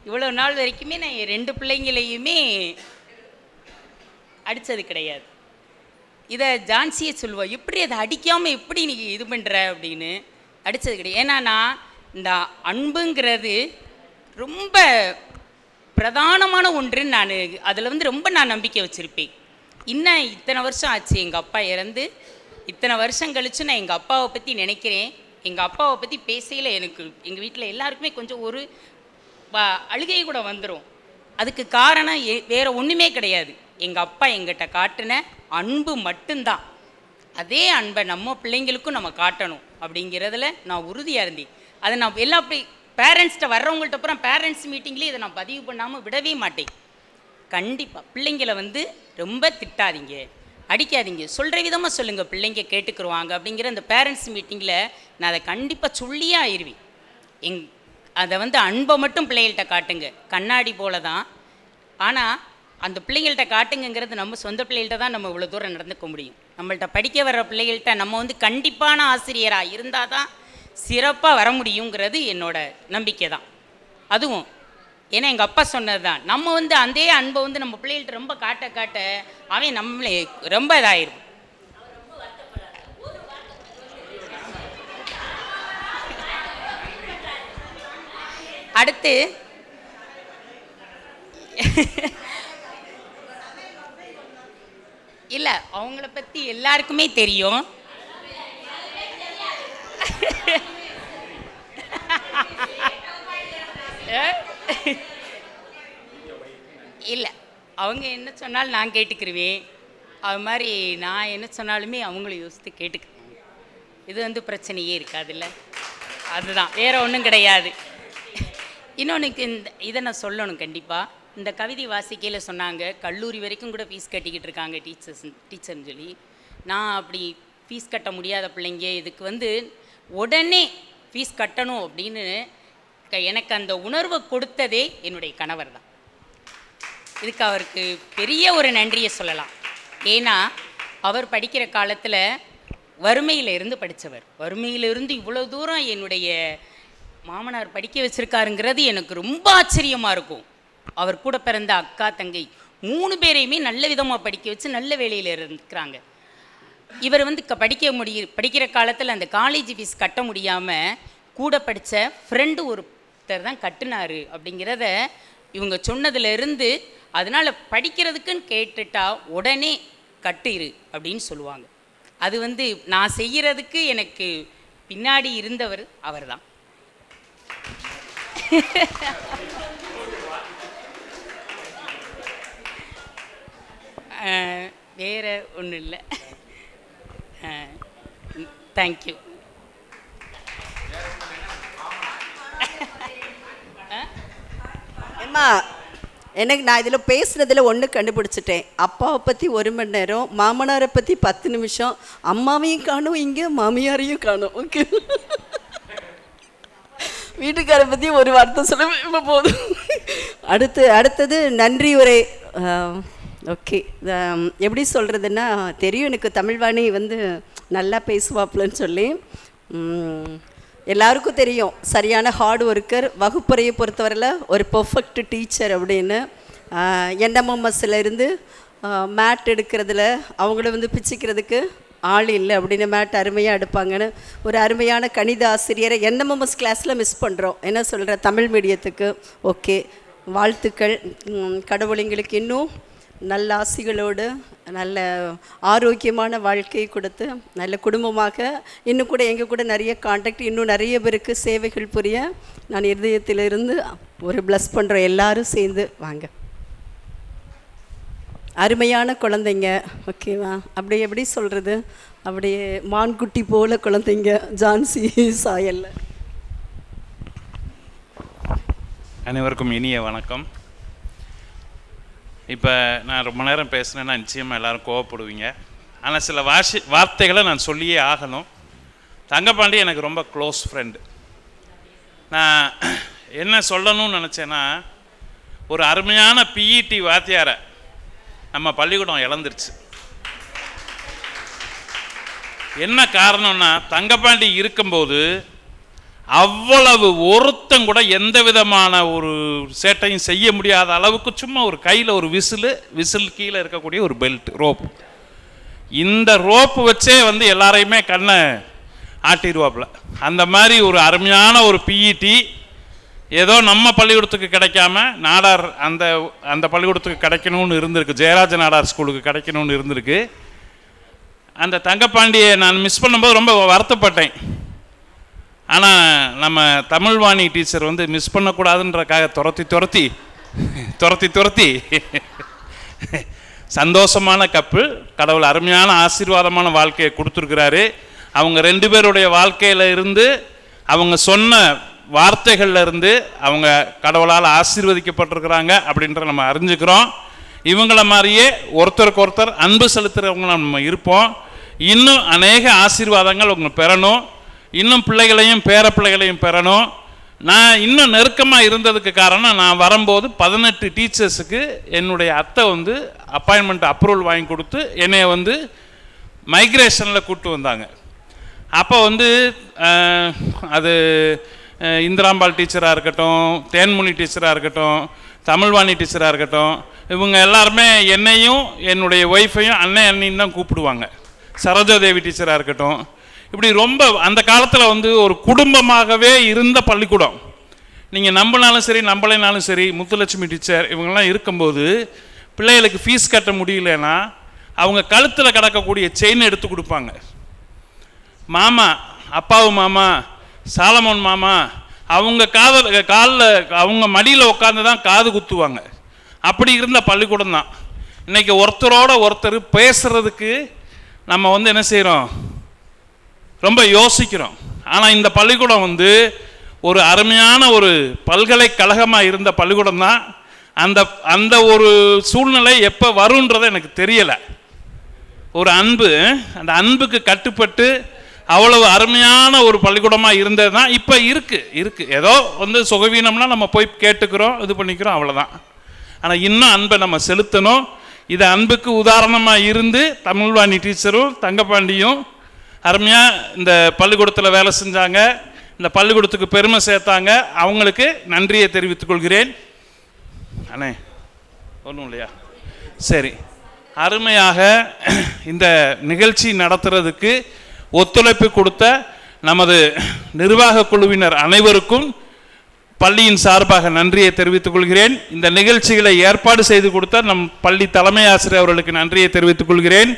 இவ்வளோ நாள் வரைக்குமே நான் என் 2 பிள்ளைங்களையுமே அடித்தது கிடையாது. இதை ஜான்சியை சொல்லுவோம், எப்படி அதை அடிக்காமல் எப்படி நீ இது பண்ணுற அப்படின்னு. அடித்தது கிடையாது. ஏன்னா நான் இந்த அன்புங்கிறது ரொம்ப பிரதானமான ஒன்றுன்னு நான் அதில் வந்து ரொம்ப நான் நம்பிக்கை வச்சுருப்பேன். இன்னும் இத்தனை வருஷம் ஆச்சு எங்கள் அப்பா இறந்து, இத்தனை வருஷம் கழித்து நான் எங்கள் அப்பாவை பற்றி நினைக்கிறேன். எங்கள் அப்பாவை பற்றி பேசையில் எனக்கு எங்கள் வீட்டில் எல்லாருக்குமே கொஞ்சம் ஒரு அழுகை கூட வந்துடும். அதுக்கு காரணம் வேறு ஒன்றுமே கிடையாது, எங்கள் அப்பா எங்கிட்ட காட்டின அன்பு மட்டும்தான். அதே அன்பை நம்ம பிள்ளைங்களுக்கும் நம்ம காட்டணும் அப்படிங்கிறதுல நான் உறுதியாக இருந்தேன். அதை நான் எல்லா பேரண்ட்ஸ்கிட்ட வர்றவங்கள்ட்ட அப்புறம் பேரண்ட்ஸ் மீட்டிங்லேயே இதை நான் பதிவு பண்ணாமல் விடவே மாட்டேன். கண்டிப்பாக பிள்ளைங்களை வந்து ரொம்ப திட்டாதீங்க, அடிக்காதீங்க, சொல்கிற விதமாக சொல்லுங்கள், பிள்ளைங்க கேட்டுக்குருவாங்க அப்படிங்கிற அந்த பேரண்ட்ஸ் மீட்டிங்கில் நான் அதை கண்டிப்பாக சொல்லியே ஆயிடுவேன். அதை வந்து அன்பை மட்டும் பிள்ளைகள்கிட்ட காட்டுங்க, கண்ணாடி போல தான். ஆனால் அந்த பிள்ளைகள்கிட்ட காட்டுங்கிறது நம்ம சொந்த பிள்ளைகள்கிட்ட தான் நம்ம இவ்வளோ தூரம் நடந்துக்க முடியும். நம்மள்கிட்ட படிக்க வர்ற பிள்ளைகள்கிட்ட நம்ம வந்து கண்டிப்பான ஆசிரியராக இருந்தால் தான் சிறப்பாக வர முடியுங்கிறது என்னோட நம்பிக்கை தான். அதுவும் ஏன்னா எங்கள் அப்பா சொன்னது தான், நம்ம வந்து அதே அன்பை வந்து நம்ம பிள்ளைகள்கிட்ட ரொம்ப காட்ட காட்ட அவன் நம்மளே ரொம்ப இதாயிரும். அடுத்து இல்லை, அவங்கள பற்றி எல்லாருக்குமே தெரியும். இல்லை, அவங்க என்ன சொன்னாலும் நான் கேட்டுக்கிருவேன். அது மாதிரி நான் என்ன சொன்னாலுமே அவங்களும் யோசித்து கேட்டுக்குறாங்க. இது வந்து பிரச்சனையே இருக்காதுல்ல, அதுதான், வேறு ஒன்றும் கிடையாது. இன்னொன்றுக்கு இதை நான் சொல்லணும் கண்டிப்பாக. இந்த கவிதை வாசிக்கையில் சொன்னாங்க, கல்லூரி வரைக்கும் கூட ஃபீஸ் கட்டிக்கிட்டு இருக்காங்க டீச்சர்னு சொல்லி. நான் அப்படி ஃபீஸ் கட்ட முடியாத பிள்ளைங்க, இதுக்கு வந்து உடனே ஃபீஸ் கட்டணும் அப்படின்னு எனக்கு அந்த உணர்வை கொடுத்ததே என்னுடைய கணவர் தான். இதுக்கு அவருக்கு பெரிய ஒரு நன்றியை சொல்லலாம். ஏன்னா அவர் படிக்கிற காலத்தில் வறுமையிலிருந்து படித்தவர். வறுமையிலிருந்து இவ்வளோ தூரம் என்னுடைய மாமனார் படிக்க வச்சுருக்காருங்கிறது எனக்கு ரொம்ப ஆச்சரியமாக இருக்கும். அவர் கூட பிறந்த அக்கா தங்கை 3 பேரையுமே நல்ல விதமாக படிக்க வச்சு நல்ல வேலையில் இருக்கிறாங்க. இவர் வந்து படிக்கிற காலத்தில் அந்த காலேஜ் ஃபீஸ் கட்ட முடியாமல் கூட படித்த ஃப்ரெண்டு ஒருத்தர் தான் கட்டினார் அப்படிங்கிறத இவங்க சொன்னதுலேருந்து, அதனால் படிக்கிறதுக்குன்னு கேட்டுட்டா உடனே கட்டிரு அப்படின்னு சொல்லுவாங்க. அது வந்து நான் செய்கிறதுக்கு எனக்கு பின்னாடி இருந்தவர் அவர் தான். வேறு ஒன்றும் இல்லை. தேங்க்யூ. அம்மா, எனக்கு நான் இதில் பேசுனதில் ஒன்று கண்டுபிடிச்சிட்டேன். அப்பாவை பற்றி 1 மணி நேரம், மாமனாரை பற்றி 10 நிமிஷம், அம்மாவையும் காணும், இங்கே மாமியாரையும் காணும். ஓகே, வீட்டுக்காரை பற்றி ஒரு வார்த்தை சொல்ல போதும். அடுத்தது நன்றி உரை. ஓகே, எப்படி சொல்கிறதுன்னா, தெரியும் எனக்கு தமிழ்வாணி வந்து நல்லா பேசுவாப்புலன்னு சொல்லி. எல்லாருக்கும் தெரியும், சரியான ஹார்ட் ஒர்க்கர், வகுப்பறையை பொறுத்தவரையில் ஒரு பர்ஃபெக்ட் டீச்சர் அப்படின்னு. என்எம்எம்எஸ்ல இருந்து மேட் எடுக்கிறதுல அவங்கள வந்து பிச்சுக்கிறதுக்கு ஆள் இல்லை அப்படின்னு மேட் அருமையாக எடுப்பாங்கன்னு ஒரு அருமையான கணித ஆசிரியரை என்எம்எம்எஸ் கிளாஸில் மிஸ் பண்ணுறோம். என்ன சொல்கிற, தமிழ் மீடியத்துக்கு ஓகே, வாழ்த்துக்கள். கடவுள் எங்களுக்கு இன்னும் நல்ல ஆசிகளோடு நல்ல ஆரோக்கியமான வாழ்க்கையை கொடுத்து நல்ல குடும்பமாக இன்னும் கூட எங்கள் கூட நிறைய காண்டாக்ட், இன்னும் நிறைய பேருக்கு சேவைகள் புரிய நான் இருதயத்திலிருந்து ஒரு ப்ளஸ் பண்ணுறோம். எல்லாரும் சேர்ந்து வாங்க. அருமையான குழந்தைங்க, ஓகேவா? அப்படி எப்படி சொல்கிறது, அப்படியே மான்குட்டி போல குழந்தைங்க ஜான்சி சாயல்ல. அனைவருக்கும் இனிய வணக்கம். இப்போ நான் ரொம்ப நேரம் பேசினேன்னா நிச்சயமாக எல்லோரும் கோவப்படுவீங்க. ஆனால் சில வார்த்தைகளை நான் சொல்லியே ஆகணும். தங்கப்பாண்டி எனக்கு ரொம்ப க்ளோஸ் ஃப்ரெண்டு. நான் என்ன சொல்லணும்னு நினச்சேன்னா, ஒரு அருமையான பிஇடி வாத்தியாரை நம்ம பள்ளிக்கூடம் இழந்துருச்சு. என்ன காரணம்னா, தங்கப்பாண்டி இருக்கும்போது அவ்வளவு ஒருத்தம் கூட எந்த விதமான ஒரு சேட்டையும் செய்ய முடியாத அளவுக்கு சும்மா ஒரு கையில் ஒரு விசில் கீழே இருக்கக்கூடிய ஒரு பெல்ட் ரோப்பு, இந்த ரோப்பு வச்சே வந்து எல்லாரையுமே கண்ணை ஆட்டிடுவாப்புல. அந்த மாதிரி ஒரு அருமையான ஒரு பிஇடி ஏதோ நம்ம பள்ளிக்கூடத்துக்கு கிடைக்காம நாடார் அந்த பள்ளிக்கூடத்துக்கு கிடைக்கணும்னு இருந்திருக்கு, ஜெயராஜ நாடார் ஸ்கூலுக்கு கிடைக்கணும்னு இருந்திருக்கு. அந்த தங்கப்பாண்டியை நான் மிஸ் பண்ணும்போது ரொம்ப வருத்தப்பட்டேன். ஆனால் நம்ம தமிழ்வாணி டீச்சர் வந்து மிஸ் பண்ணக்கூடாதுன்றக்காக துரத்தி சந்தோஷமான கப்பிள், கடவுள் அருமையான ஆசீர்வாதமான வாழ்க்கையை கொடுத்துருக்கிறாரு. அவங்க 2 பேருடைய வாழ்க்கையில் இருந்து, அவங்க சொன்ன வார்த்தைகளில் இருந்து அவங்க கடவுளால் ஆசீர்வதிக்கப்பட்டிருக்கிறாங்க அப்படின்ற நம்ம அறிஞ்சுக்கிறோம். இவங்கள மாதிரியே ஒருத்தருக்கு ஒருத்தர் அன்பு செலுத்துகிறவங்க நம்ம இருப்போம். இன்னும் அநேக ஆசீர்வாதங்கள் அவங்க பெறணும், இன்னும் பிள்ளைகளையும் பேர பிள்ளைகளையும் பெறணும். நான் இன்னும் நெருக்கமாக இருந்ததுக்கு காரணம், நான் வரும்போது 18 டீச்சர்ஸுக்கு என்னுடைய அத்தை வந்து அப்பாயின்மெண்ட் அப்ரூவல் வாங்கி கொடுத்து என்னைய வந்து மைக்ரேஷனில் கூப்பிட்டு வந்தாங்க. அப்போ வந்து அது இந்திராம்பாள் டீச்சராக இருக்கட்டும், தேன்மொழி டீச்சராக இருக்கட்டும், தமிழ்வாணி டீச்சராக இருக்கட்டும், இவங்க எல்லாருமே என்னையும் என்னுடைய ஒய்ஃபையும் அண்ணின்னு தான் கூப்பிடுவாங்க. சரோஜாதேவி டீச்சராக இருக்கட்டும், இப்படி ரொம்ப அந்த காலத்தில் வந்து ஒரு குடும்பமாகவே இருந்த பள்ளிக்கூடம். நீங்கள் நம்பினாலும் சரி நம்பலைனாலும் சரி, முத்துலட்சுமி டீச்சர் இவங்கெல்லாம் இருக்கும்போது பிள்ளைகளுக்கு ஃபீஸ் கட்ட முடியலன்னா அவங்க கழுத்தில் கிடக்கக்கூடிய செயின் எடுத்து கொடுப்பாங்க. மாமா, அப்பாவு மாமா, சாலமோன் மாமா, அவங்க காலில் அவங்க மடியில் உட்காந்து தான் காது குத்துவாங்க. அப்படி இருந்த பள்ளிக்கூடம் தான். இன்றைக்கி ஒருத்தரோட ஒருத்தர் பேசுகிறதுக்கு நம்ம வந்து என்ன செய்கிறோம், ரொம்ப யோசிக்கிறோம். ஆனால் இந்த பள்ளிக்கூடம் வந்து ஒரு அருமையான ஒரு பல்கலைக்கழகமாக இருந்த பள்ளிக்கூடம் தான். அந்த ஒரு சூழ்நிலை எப்போ வரும்ன்றதை எனக்கு தெரியலை. ஒரு அன்பு, அந்த அன்புக்கு கட்டுப்பட்டு அவ்வளவு அருமையான ஒரு பள்ளிக்கூடமாக இருந்தது தான் இப்போ இருக்குது. ஏதோ வந்து சுகவீனம்னா நம்ம போய் கேட்டுக்கிறோம், இது பண்ணிக்கிறோம், அவ்வளோதான். ஆனால் இன்னும் அன்பை நம்ம செலுத்தணும். இது அன்புக்கு உதாரணமாக இருந்து தமிழ்வாணி டீச்சரும் தங்கப்பாண்டியும் அருமையாக இந்த பள்ளிக்கூடத்தில் வேலை செஞ்சாங்க, இந்த பள்ளிக்கூடத்துக்கு பெருமை சேர்த்தாங்க. அவங்களுக்கு நன்றியை தெரிவித்துக் கொள்கிறேன். அண்ணே ஒன்றும் இல்லையா? சரி, அருமையாக இந்த நிகழ்ச்சி நடத்துறதுக்கு ஒத்துழைப்பு கொடுத்த நமது நிர்வாக குழுவினர் அனைவருக்கும் பள்ளியின் சார்பாக நன்றியை தெரிவித்துக் கொள்கிறேன். இந்த நிகழ்ச்சிகளை ஏற்பாடு செய்து கொடுத்த நம் பள்ளி தலைமை ஆசிரியர் அவர்களுக்கு நன்றியை தெரிவித்துக் கொள்கிறேன்.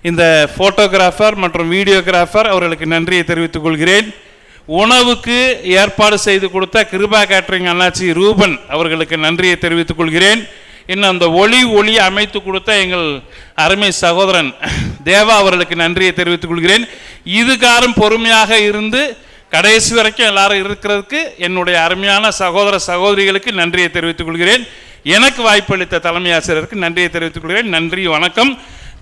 இந்த ஃபோட்டோகிராஃபர் மற்றும் வீடியோகிராஃபர் அவர்களுக்கு நன்றியை தெரிவித்துக் கொள்கிறேன். உணவுக்கு ஏற்பாடு செய்து கொடுத்த கிருபா கேட்டரிங் அண்ணாச்சி ரூபன் அவர்களுக்கு நன்றியை தெரிவித்துக் கொள்கிறேன். இன்னும் அந்த ஒளி அமைத்து கொடுத்த எங்கள் அருமை சகோதரன் தேவா அவர்களுக்கு நன்றியை தெரிவித்துக் கொள்கிறேன். இதுகாரும் பொறுமையாக இருந்து கடைசி வரைக்கும் எல்லாரும் இருக்கிறதுக்கு என்னுடைய அருமையான சகோதர சகோதரிகளுக்கு நன்றியை தெரிவித்துக் கொள்கிறேன். எனக்கு வாய்ப்பளித்த தலைமை ஆசிரியருக்கு நன்றியை தெரிவித்துக் கொள்கிறேன். நன்றி, வணக்கம்.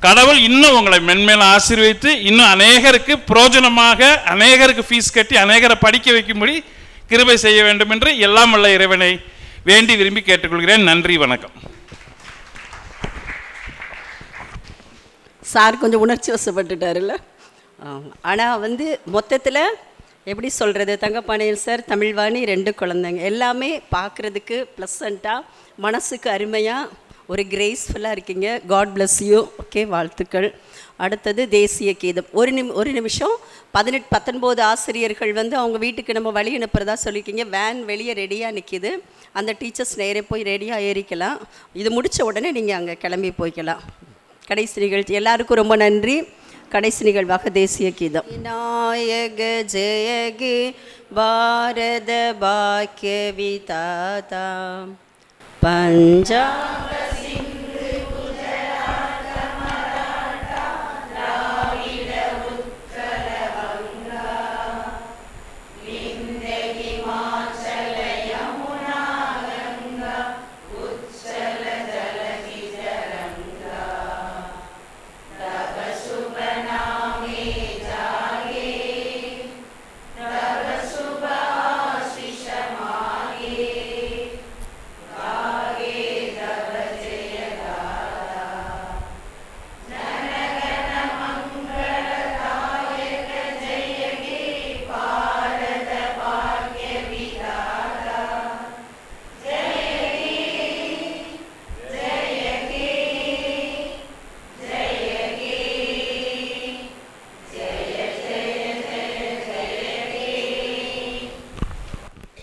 கடவுள் இன்னும் உங்களை மென்மேலும் ஆசீர்வதித்து இன்னும் அநேகருக்கு பிரயோஜனமாக, அநேகருக்கு ஃபீஸ் கட்டி அநேகரை படிக்க வைக்கும்படி கிருபை செய்ய வேண்டும் என்று எல்லாம் வல்ல இறைவனை வேண்டி விரும்பி கேட்டுக்கொள்கிறேன். நன்றி, வணக்கம். சார் கொஞ்சம் உணர்ச்சி வசப்பட்டுட்டாருல்ல. ஆனால் வந்து மொத்தத்தில் எப்படி சொல்கிறது, தங்கப்பாண்டியன் சார், தமிழ்வாணி 2 குழந்தைங்க எல்லாமே பார்க்குறதுக்கு ப்ளசண்ட்டாக, மனசுக்கு அருமையாக, ஒரு கிரேஸ்ஃபுல்லாக இருக்கீங்க. God bless you. ஓகே, வாழ்த்துக்கள். அடுத்தது தேசிய கீதம். ஒரு நிமிஷம். 19 ஆசிரியர்கள் வந்து அவங்க வீட்டுக்கு நம்ம வழி அனுப்புகிறதா சொல்லியிருக்கீங்க. வேன் வெளியே ரெடியாக நிற்கிது. அந்த டீச்சர்ஸ் நேரே போய் ரெடியாக ஏறிக்கலாம். இது முடித்த உடனே நீங்கள் அங்கே கிளம்பி போய்க்கலாம். கடைசி நிகழ்ச்சி எல்லாருக்கும் ரொம்ப நன்றி. கடைசி நிகழ்வாக தேசிய கீதம். விநாயக ஜெயகி பாரத பாக்கிய விதாதா பஞ்சாப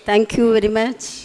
Thank you very much.